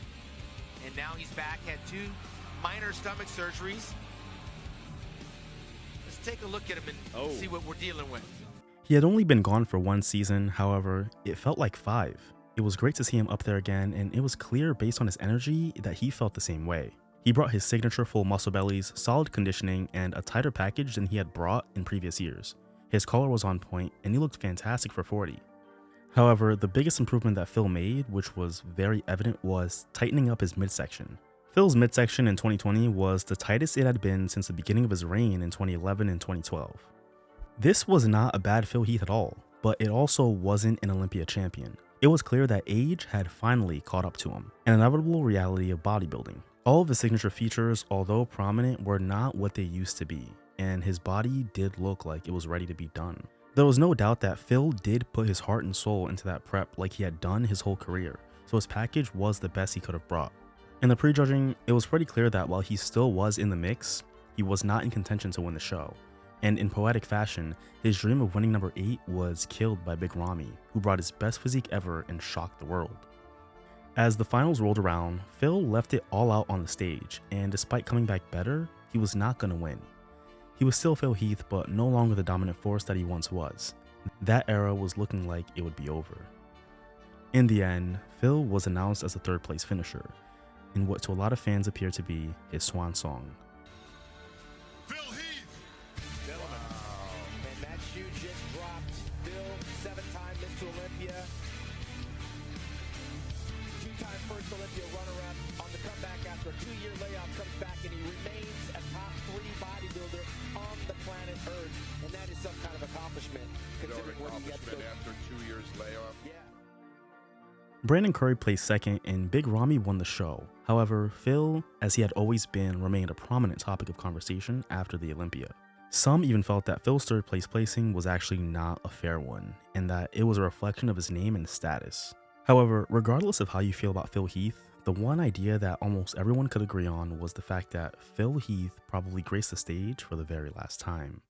And now he's back, had 2 minor stomach surgeries. Let's take a look at him and see what we're dealing with. He had only been gone for 1 season, however, it felt like 5. It was great to see him up there again, and it was clear based on his energy that he felt the same way. He brought his signature full muscle bellies, solid conditioning, and a tighter package than he had brought in previous years. His color was on point, and he looked fantastic for 40. However, the biggest improvement that Phil made, which was very evident, was tightening up his midsection. Phil's midsection in 2020 was the tightest it had been since the beginning of his reign in 2011 and 2012. This was not a bad Phil Heath at all, but it also wasn't an Olympia champion. It was clear that age had finally caught up to him, an inevitable reality of bodybuilding. All of his signature features, although prominent, were not what they used to be, and his body did look like it was ready to be done. There was no doubt that Phil did put his heart and soul into that prep like he had done his whole career, so his package was the best he could have brought. In the prejudging, it was pretty clear that while he still was in the mix, he was not in contention to win the show. And in poetic fashion, his dream of winning number 8 was killed by Big Ramy, who brought his best physique ever and shocked the world. As the finals rolled around, Phil left it all out on the stage, and despite coming back better, he was not going to win. He was still Phil Heath, but no longer the dominant force that he once was. That era was looking like it would be over. In the end, Phil was announced as the 3rd place finisher, in what to a lot of fans appeared to be his swan song. And that shoe just dropped. Phil, 7-time Mr. Olympia. 2-time first Olympia runner-up on the comeback after a 2-year layoff, comes back and he remains a top 3 bodybuilder on the planet Earth. And that is some kind of accomplishment. Considering what he had to go after 2 years layoff. Yeah. Brandon Curry placed 2nd and Big Ramy won the show. However, Phil, as he had always been, remained a prominent topic of conversation after the Olympia. Some even felt that Phil's third place placing was actually not a fair one, and that it was a reflection of his name and status. However, regardless of how you feel about Phil Heath, the one idea that almost everyone could agree on was the fact that Phil Heath probably graced the stage for the very last time.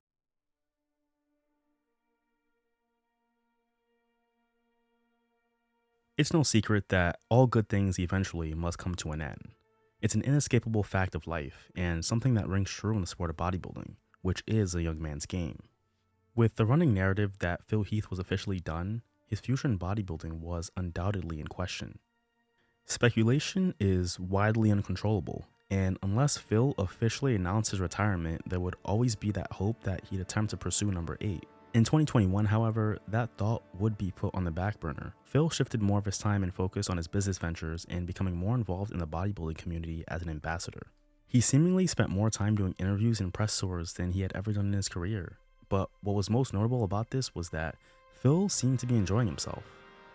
It's no secret that all good things eventually must come to an end. It's an inescapable fact of life, and something that rings true in the sport of bodybuilding, which is a young man's game. With the running narrative that Phil Heath was officially done, his future in bodybuilding was undoubtedly in question. Speculation is widely uncontrollable, and unless Phil officially announced his retirement, there would always be that hope that he'd attempt to pursue number 8. In 2021, however, that thought would be put on the back burner. Phil shifted more of his time and focus on his business ventures and becoming more involved in the bodybuilding community as an ambassador. He seemingly spent more time doing interviews and press tours than he had ever done in his career. But what was most notable about this was that Phil seemed to be enjoying himself.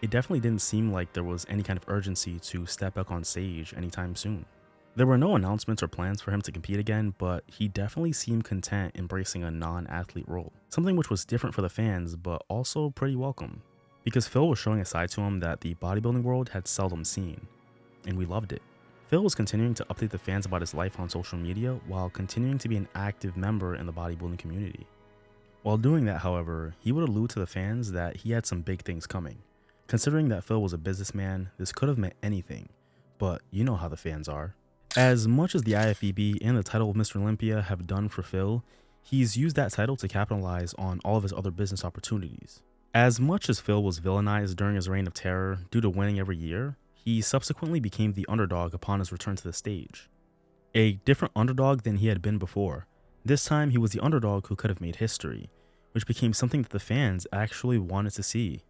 It definitely didn't seem like there was any kind of urgency to step back on stage anytime soon. There were no announcements or plans for him to compete again, but he definitely seemed content embracing a non-athlete role, something which was different for the fans but also pretty welcome, because Phil was showing a side to him that the bodybuilding world had seldom seen, and we loved it. Phil was continuing to update the fans about his life on social media while continuing to be an active member in the bodybuilding community. While doing that, however, he would allude to the fans that he had some big things coming. Considering that Phil was a businessman, this could have meant anything, but you know how the fans are. As much as the IFBB and the title of Mr. Olympia have done for Phil, he's used that title to capitalize on all of his other business opportunities. As much as Phil was villainized during his reign of terror due to winning every year, he subsequently became the underdog upon his return to the stage. A different underdog than he had been before. This time he was the underdog who could have made history, which became something that the fans actually wanted to see.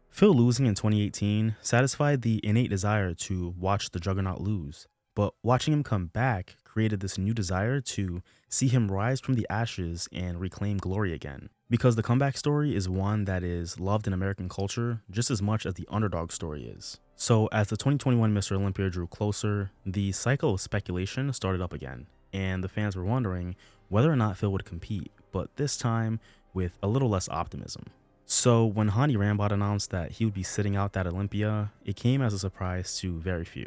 Phil losing in 2018 satisfied the innate desire to watch the juggernaut lose, but watching him come back created this new desire to see him rise from the ashes and reclaim glory again. Because the comeback story is one that is loved in American culture just as much as the underdog story is. So as the 2021 Mr. Olympia drew closer, the cycle of speculation started up again, and the fans were wondering whether or not Phil would compete, but this time with a little less optimism. So when Hany Rambod announced that he would be sitting out that Olympia, it came as a surprise to very few.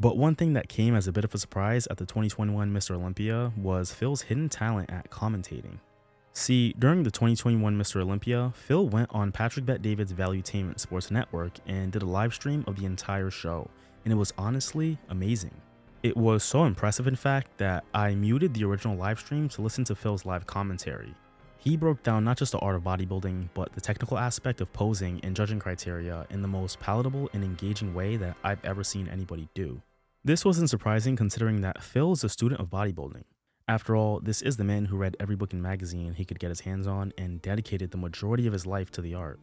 But one thing that came as a bit of a surprise at the 2021 Mr. Olympia was Phil's hidden talent at commentating. See, during the 2021 Mr. Olympia, Phil went on Patrick Bet-David's Valuetainment Sports Network and did a live stream of the entire show, and it was honestly amazing. It was so impressive, in fact, that I muted the original live stream to listen to Phil's live commentary. He broke down not just the art of bodybuilding, but the technical aspect of posing and judging criteria in the most palatable and engaging way that I've ever seen anybody do. This wasn't surprising considering that Phil is a student of bodybuilding. After all, this is the man who read every book and magazine he could get his hands on and dedicated the majority of his life to the art.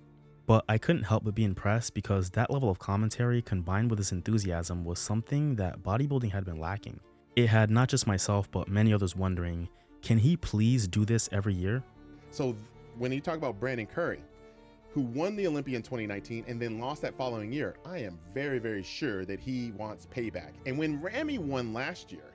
But I couldn't help but be impressed because that level of commentary combined with his enthusiasm was something that bodybuilding had been lacking. It had not just myself but many others wondering, can he please do this every year? So when you talk about Brandon Curry, who won the Olympia in 2019 and then lost that following year, I am very, very sure that he wants payback. And when Ramy won last year,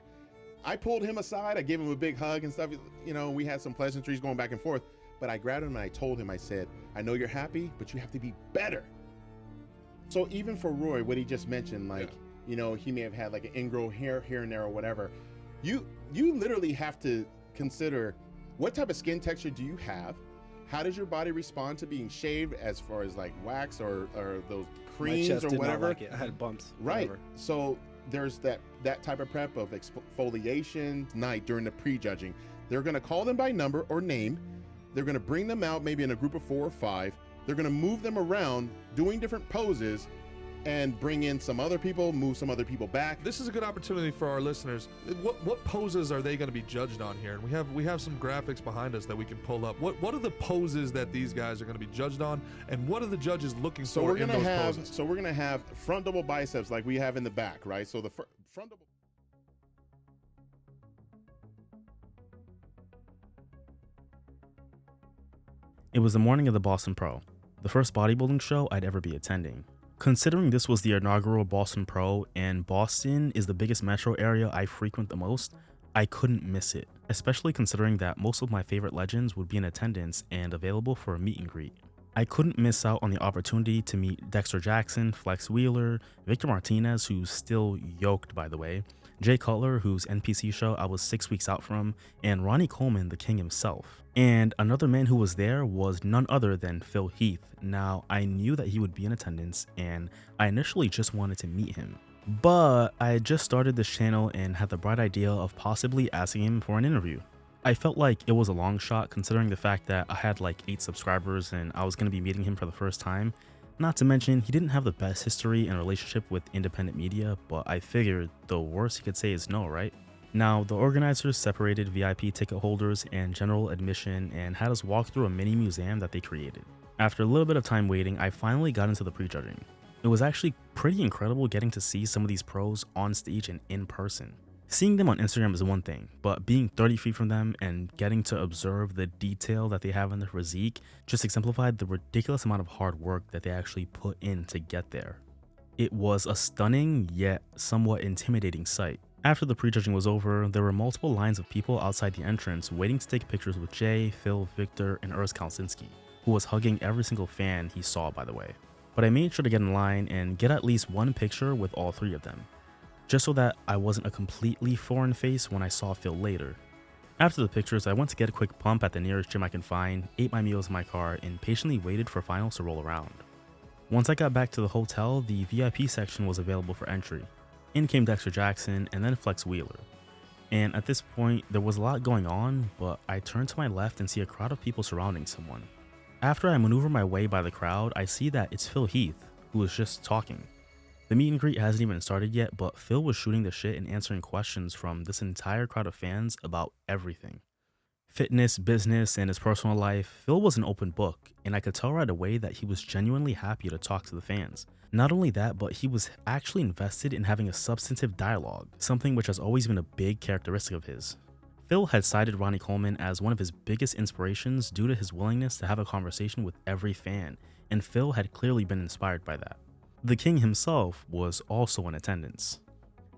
I pulled him aside, I gave him a big hug and stuff. You know, we had some pleasantries going back and forth, but I grabbed him and I told him, I said, I know you're happy, but you have to be better. So even for Roy, what he just mentioned, like, you know, he may have had like an ingrown hair here and there or whatever. You literally have to consider what type of skin texture do you have? How does your body respond to being shaved as far as like wax or those creams My chest or did whatever? Not like it. I had bumps. Right. Whatever. So there's that type of prep of exfoliation night during the pre-judging. They're going to call them by number or name. They're going to bring them out maybe in a group of 4 or 5. They're going to move them around doing different poses and bring in some other people, move some other people back. This is a good opportunity for our listeners. What poses are they going to be judged on here? And we have some graphics behind us that we can pull up. What are the poses that these guys are going to be judged on, and what are the judges looking for in those poses? So we're going to have front double biceps like we have in the back, right? So the front double. It was the morning of the Boston Pro, the first bodybuilding show I'd ever be attending. Considering this was the inaugural Boston Pro and Boston is the biggest metro area I frequent the most, I couldn't miss it, especially considering that most of my favorite legends would be in attendance and available for a meet and greet. I couldn't miss out on the opportunity to meet Dexter Jackson, Flex Wheeler, Victor Martinez, who's still yoked by the way, Jay Cutler, whose NPC show I was 6 weeks out from, and Ronnie Coleman, the king himself. And another man who was there was none other than Phil Heath. Now, I knew that he would be in attendance, and I initially just wanted to meet him. But I had just started this channel and had the bright idea of possibly asking him for an interview. I felt like it was a long shot considering the fact that I had like 8 subscribers and I was going to be meeting him for the first time. Not to mention, he didn't have the best history and relationship with independent media, but I figured the worst he could say is no, right? Now, the organizers separated VIP ticket holders and general admission and had us walk through a mini museum that they created. After a little bit of time waiting, I finally got into the prejudging. It was actually pretty incredible getting to see some of these pros on stage and in person. Seeing them on Instagram is one thing, but being 30 feet from them and getting to observe the detail that they have in their physique just exemplified the ridiculous amount of hard work that they actually put in to get there. It was a stunning yet somewhat intimidating sight. After the prejudging was over, there were multiple lines of people outside the entrance waiting to take pictures with Jay, Phil, Victor, and Urs Kalsinski, who was hugging every single fan he saw, by the way. But I made sure to get in line and get at least one picture with all 3 of them, just so that I wasn't a completely foreign face when I saw Phil later. After the pictures, I went to get a quick pump at the nearest gym I can find, ate my meals in my car, and patiently waited for finals to roll around. Once I got back to the hotel, the VIP section was available for entry. In came Dexter Jackson and then Flex Wheeler. And at this point, there was a lot going on, but I turned to my left and see a crowd of people surrounding someone. After I maneuver my way by the crowd, I see that it's Phil Heath, who was just talking. The meet and greet hasn't even started yet, but Phil was shooting the shit and answering questions from this entire crowd of fans about everything. Fitness, business, and his personal life. Phil was an open book, and I could tell right away that he was genuinely happy to talk to the fans. Not only that, but he was actually invested in having a substantive dialogue, something which has always been a big characteristic of his. Phil had cited Ronnie Coleman as one of his biggest inspirations due to his willingness to have a conversation with every fan, and Phil had clearly been inspired by that. The king himself was also in attendance.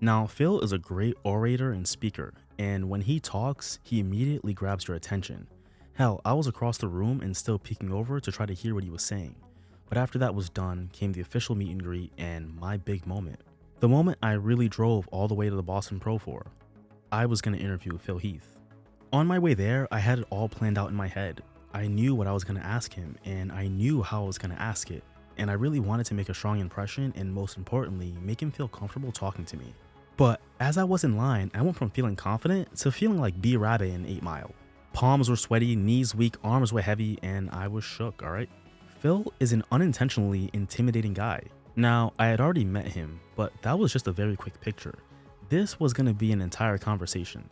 Now, Phil is a great orator and speaker, and when he talks, he immediately grabs your attention. Hell, I was across the room and still peeking over to try to hear what he was saying. But after that was done, came the official meet and greet and my big moment. The moment I really drove all the way to the Boston Pro for. I was going to interview Phil Heath. On my way there, I had it all planned out in my head. I knew what I was going to ask him, and I knew how I was going to ask it. And I really wanted to make a strong impression and, most importantly, make him feel comfortable talking to me. But as I was in line, I went from feeling confident to feeling like B Rabbit in 8 Mile. Palms were sweaty, knees weak, arms were heavy, and I was shook, alright? Phil is an unintentionally intimidating guy. Now, I had already met him, but that was just a very quick picture. This was going to be an entire conversation.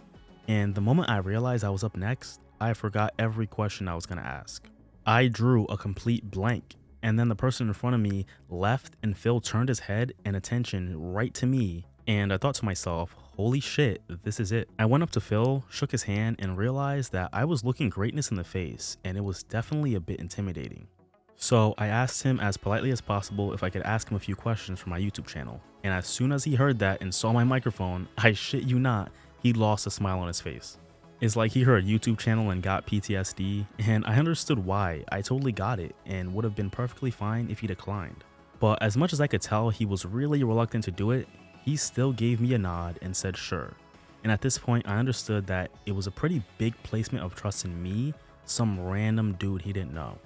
And the moment I realized I was up next, I forgot every question I was going to ask. I drew a complete blank. And then the person in front of me left and Phil turned his head and attention right to me. And I thought to myself, holy shit, this is it. I went up to Phil, shook his hand, and realized that I was looking greatness in the face, and it was definitely a bit intimidating. So I asked him as politely as possible if I could ask him a few questions for my YouTube channel. And as soon as he heard that and saw my microphone, I shit you not, he lost a smile on his face. It's like he heard YouTube channel and got PTSD, and I understood why. I totally got it and would have been perfectly fine if he declined. But as much as I could tell he was really reluctant to do it, he still gave me a nod and said sure. And at this point I understood that it was a pretty big placement of trust in me, some random dude he didn't know.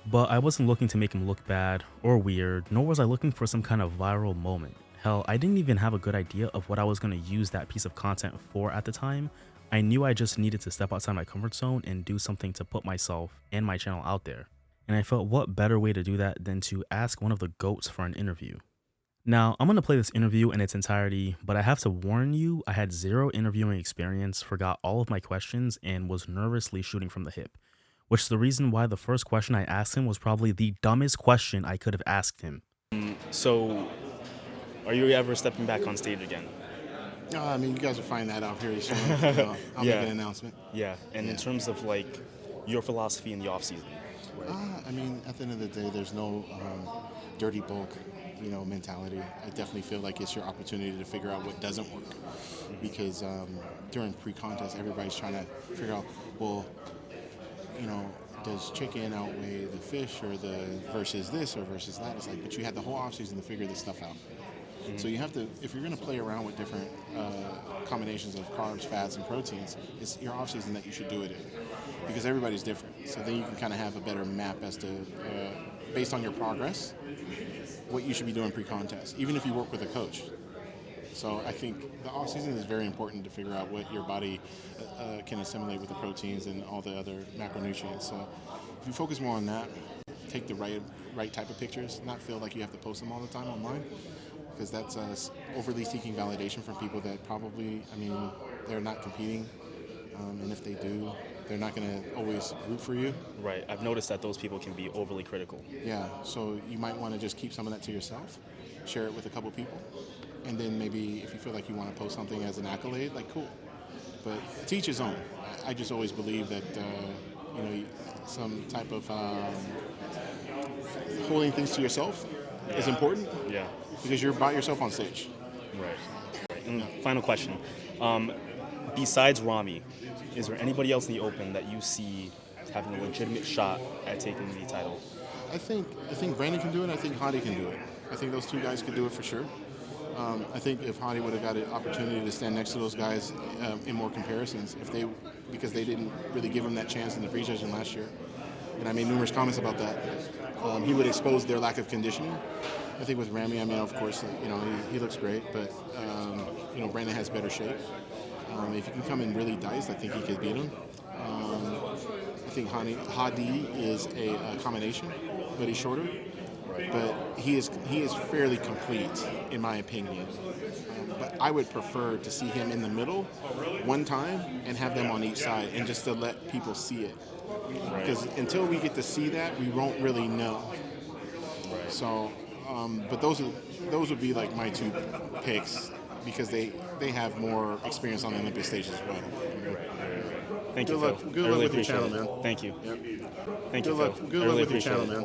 But I wasn't looking to make him look bad or weird, nor was I looking for some kind of viral moment. Hell, I didn't even have a good idea of what I was going to use that piece of content for at the time. I knew I just needed to step outside my comfort zone and do something to put myself and my channel out there. And I felt what better way to do that than to ask one of the GOATs for an interview. Now, I'm going to play this interview in its entirety, but I have to warn you, I had zero interviewing experience, forgot all of my questions, and was nervously shooting from the hip. Which is the reason why the first question I asked him was probably the dumbest question I could have asked him. So, are you ever stepping back on stage again? I mean, you guys will find that out very soon. I'll make an announcement. Yeah, and in terms of like your philosophy in the off season, way? I mean, at the end of the day, there's no dirty bulk, mentality. I definitely feel like it's your opportunity to figure out what doesn't work, because during pre-contest, everybody's trying to figure out, well, does chicken outweigh the fish or the versus this or versus that? It's like, but you had the whole offseason to figure this stuff out. So you have to, if you're going to play around with different combinations of carbs, fats, and proteins, it's your off-season that you should do it in, because everybody's different. So then you can kind of have a better map as to, based on your progress, what you should be doing pre-contest, even if you work with a coach. So I think the off-season is very important to figure out what your body can assimilate with the proteins and all the other macronutrients. So if you focus more on that, take the right type of pictures, not feel like you have to post them all the time online, because that's overly seeking validation from people that probably, they're not competing, and if they do, they're not going to always root for you. Right. I've noticed that those people can be overly critical. Yeah, so you might want to just keep some of that to yourself, share it with a couple people, and then maybe if you feel like you want to post something as an accolade, like, cool. But to each his own. I just always believe that, some type of holding things to yourself is important. Yeah. Because you're by yourself on stage. Right. And final question. Besides Ramy, is there anybody else in the Open that you see having a legitimate shot at taking the title? I think Brandon can do it. I think Hadi can do it. I think those two guys could do it for sure. I think if Hadi would have got an opportunity to stand next to those guys in more comparisons, because they didn't really give him that chance in the prejudging last year, and I made numerous comments about that, he would expose their lack of conditioning. I think with Ramy, of course, he looks great, but Brandon has better shape. If he can come in really diced, I think he could beat him. I think Hadi is a combination, but he's shorter. But he is fairly complete, in my opinion. But I would prefer to see him in the middle one time and have them on each side, and just to let people see it. Because until we get to see that, we won't really know. So, but those would be like my two picks, because they have more experience on the Olympic stage as well. Thank you, Phil. Good luck with your channel, man. Thank you. Yep. Thank you, Phil. Good luck with your channel, man.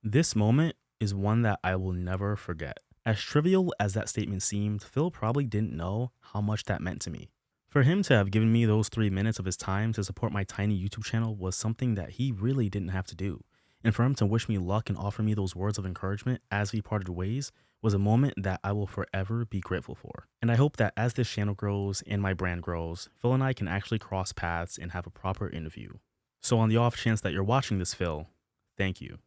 This moment is one that I will never forget. As trivial as that statement seemed, Phil probably didn't know how much that meant to me. For him to have given me those 3 minutes of his time to support my tiny YouTube channel was something that he really didn't have to do. And for him to wish me luck and offer me those words of encouragement as we parted ways was a moment that I will forever be grateful for. And I hope that as this channel grows and my brand grows, Phil and I can actually cross paths and have a proper interview. So on the off chance that you're watching this, Phil, thank you.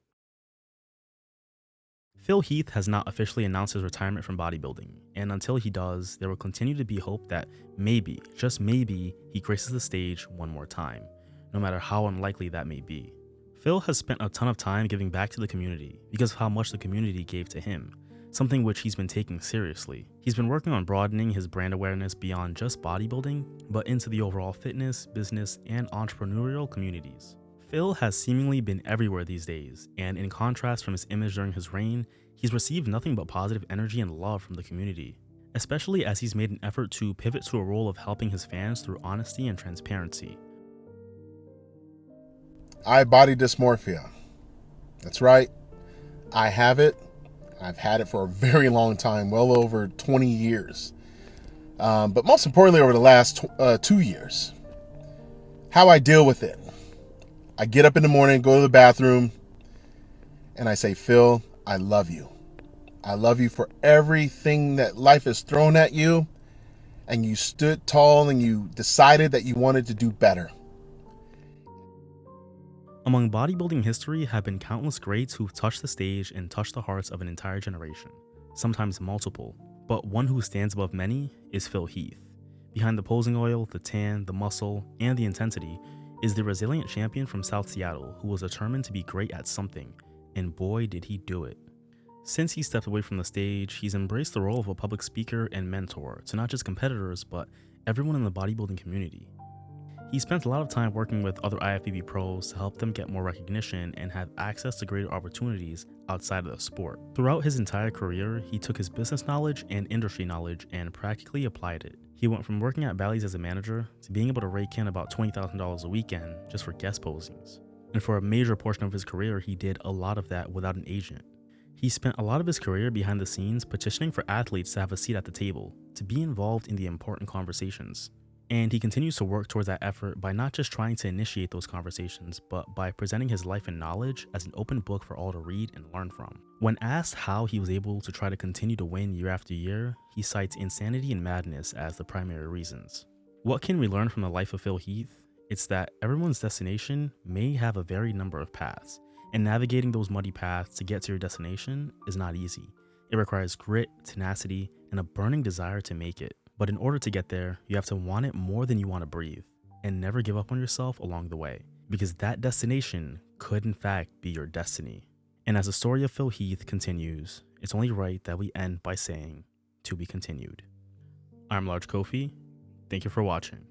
Phil Heath has not officially announced his retirement from bodybuilding, and until he does, there will continue to be hope that maybe, just maybe, he graces the stage one more time, no matter how unlikely that may be. Phil has spent a ton of time giving back to the community because of how much the community gave to him, something which he's been taking seriously. He's been working on broadening his brand awareness beyond just bodybuilding, but into the overall fitness, business, and entrepreneurial communities. Phil has seemingly been everywhere these days, and in contrast from his image during his reign, he's received nothing but positive energy and love from the community, especially as he's made an effort to pivot to a role of helping his fans through honesty and transparency. I have body dysmorphia. That's right. I have it. I've had it for a very long time, well over 20 years. But most importantly, over the last 2 years. How I deal with it. I get up in the morning, go to the bathroom, and I say, Phil, I love you. I love you for everything that life has thrown at you, and you stood tall and you decided that you wanted to do better. Among bodybuilding history have been countless greats who've touched the stage and touched the hearts of an entire generation, sometimes multiple, but one who stands above many is Phil Heath. Behind the posing oil, the tan, the muscle, and the intensity is the resilient champion from South Seattle who was determined to be great at something, and boy did he do it. Since he stepped away from the stage, he's embraced the role of a public speaker and mentor to not just competitors, but everyone in the bodybuilding community. He spent a lot of time working with other IFBB pros to help them get more recognition and have access to greater opportunities outside of the sport. Throughout his entire career, he took his business knowledge and industry knowledge and practically applied it. He went from working at Bally's as a manager to being able to rake in about $20,000 a weekend just for guest posings. And for a major portion of his career, he did a lot of that without an agent. He spent a lot of his career behind the scenes petitioning for athletes to have a seat at the table, to be involved in the important conversations. And he continues to work towards that effort by not just trying to initiate those conversations, but by presenting his life and knowledge as an open book for all to read and learn from. When asked how he was able to try to continue to win year after year, he cites insanity and madness as the primary reasons. What can we learn from the life of Phil Heath? It's that everyone's destination may have a varied number of paths, and navigating those muddy paths to get to your destination is not easy. It requires grit, tenacity, and a burning desire to make it. But in order to get there, you have to want it more than you want to breathe, and never give up on yourself along the way, because that destination could in fact be your destiny. And as the story of Phil Heath continues, it's only right that we end by saying, to be continued. I'm Large Kofi. Thank you for watching.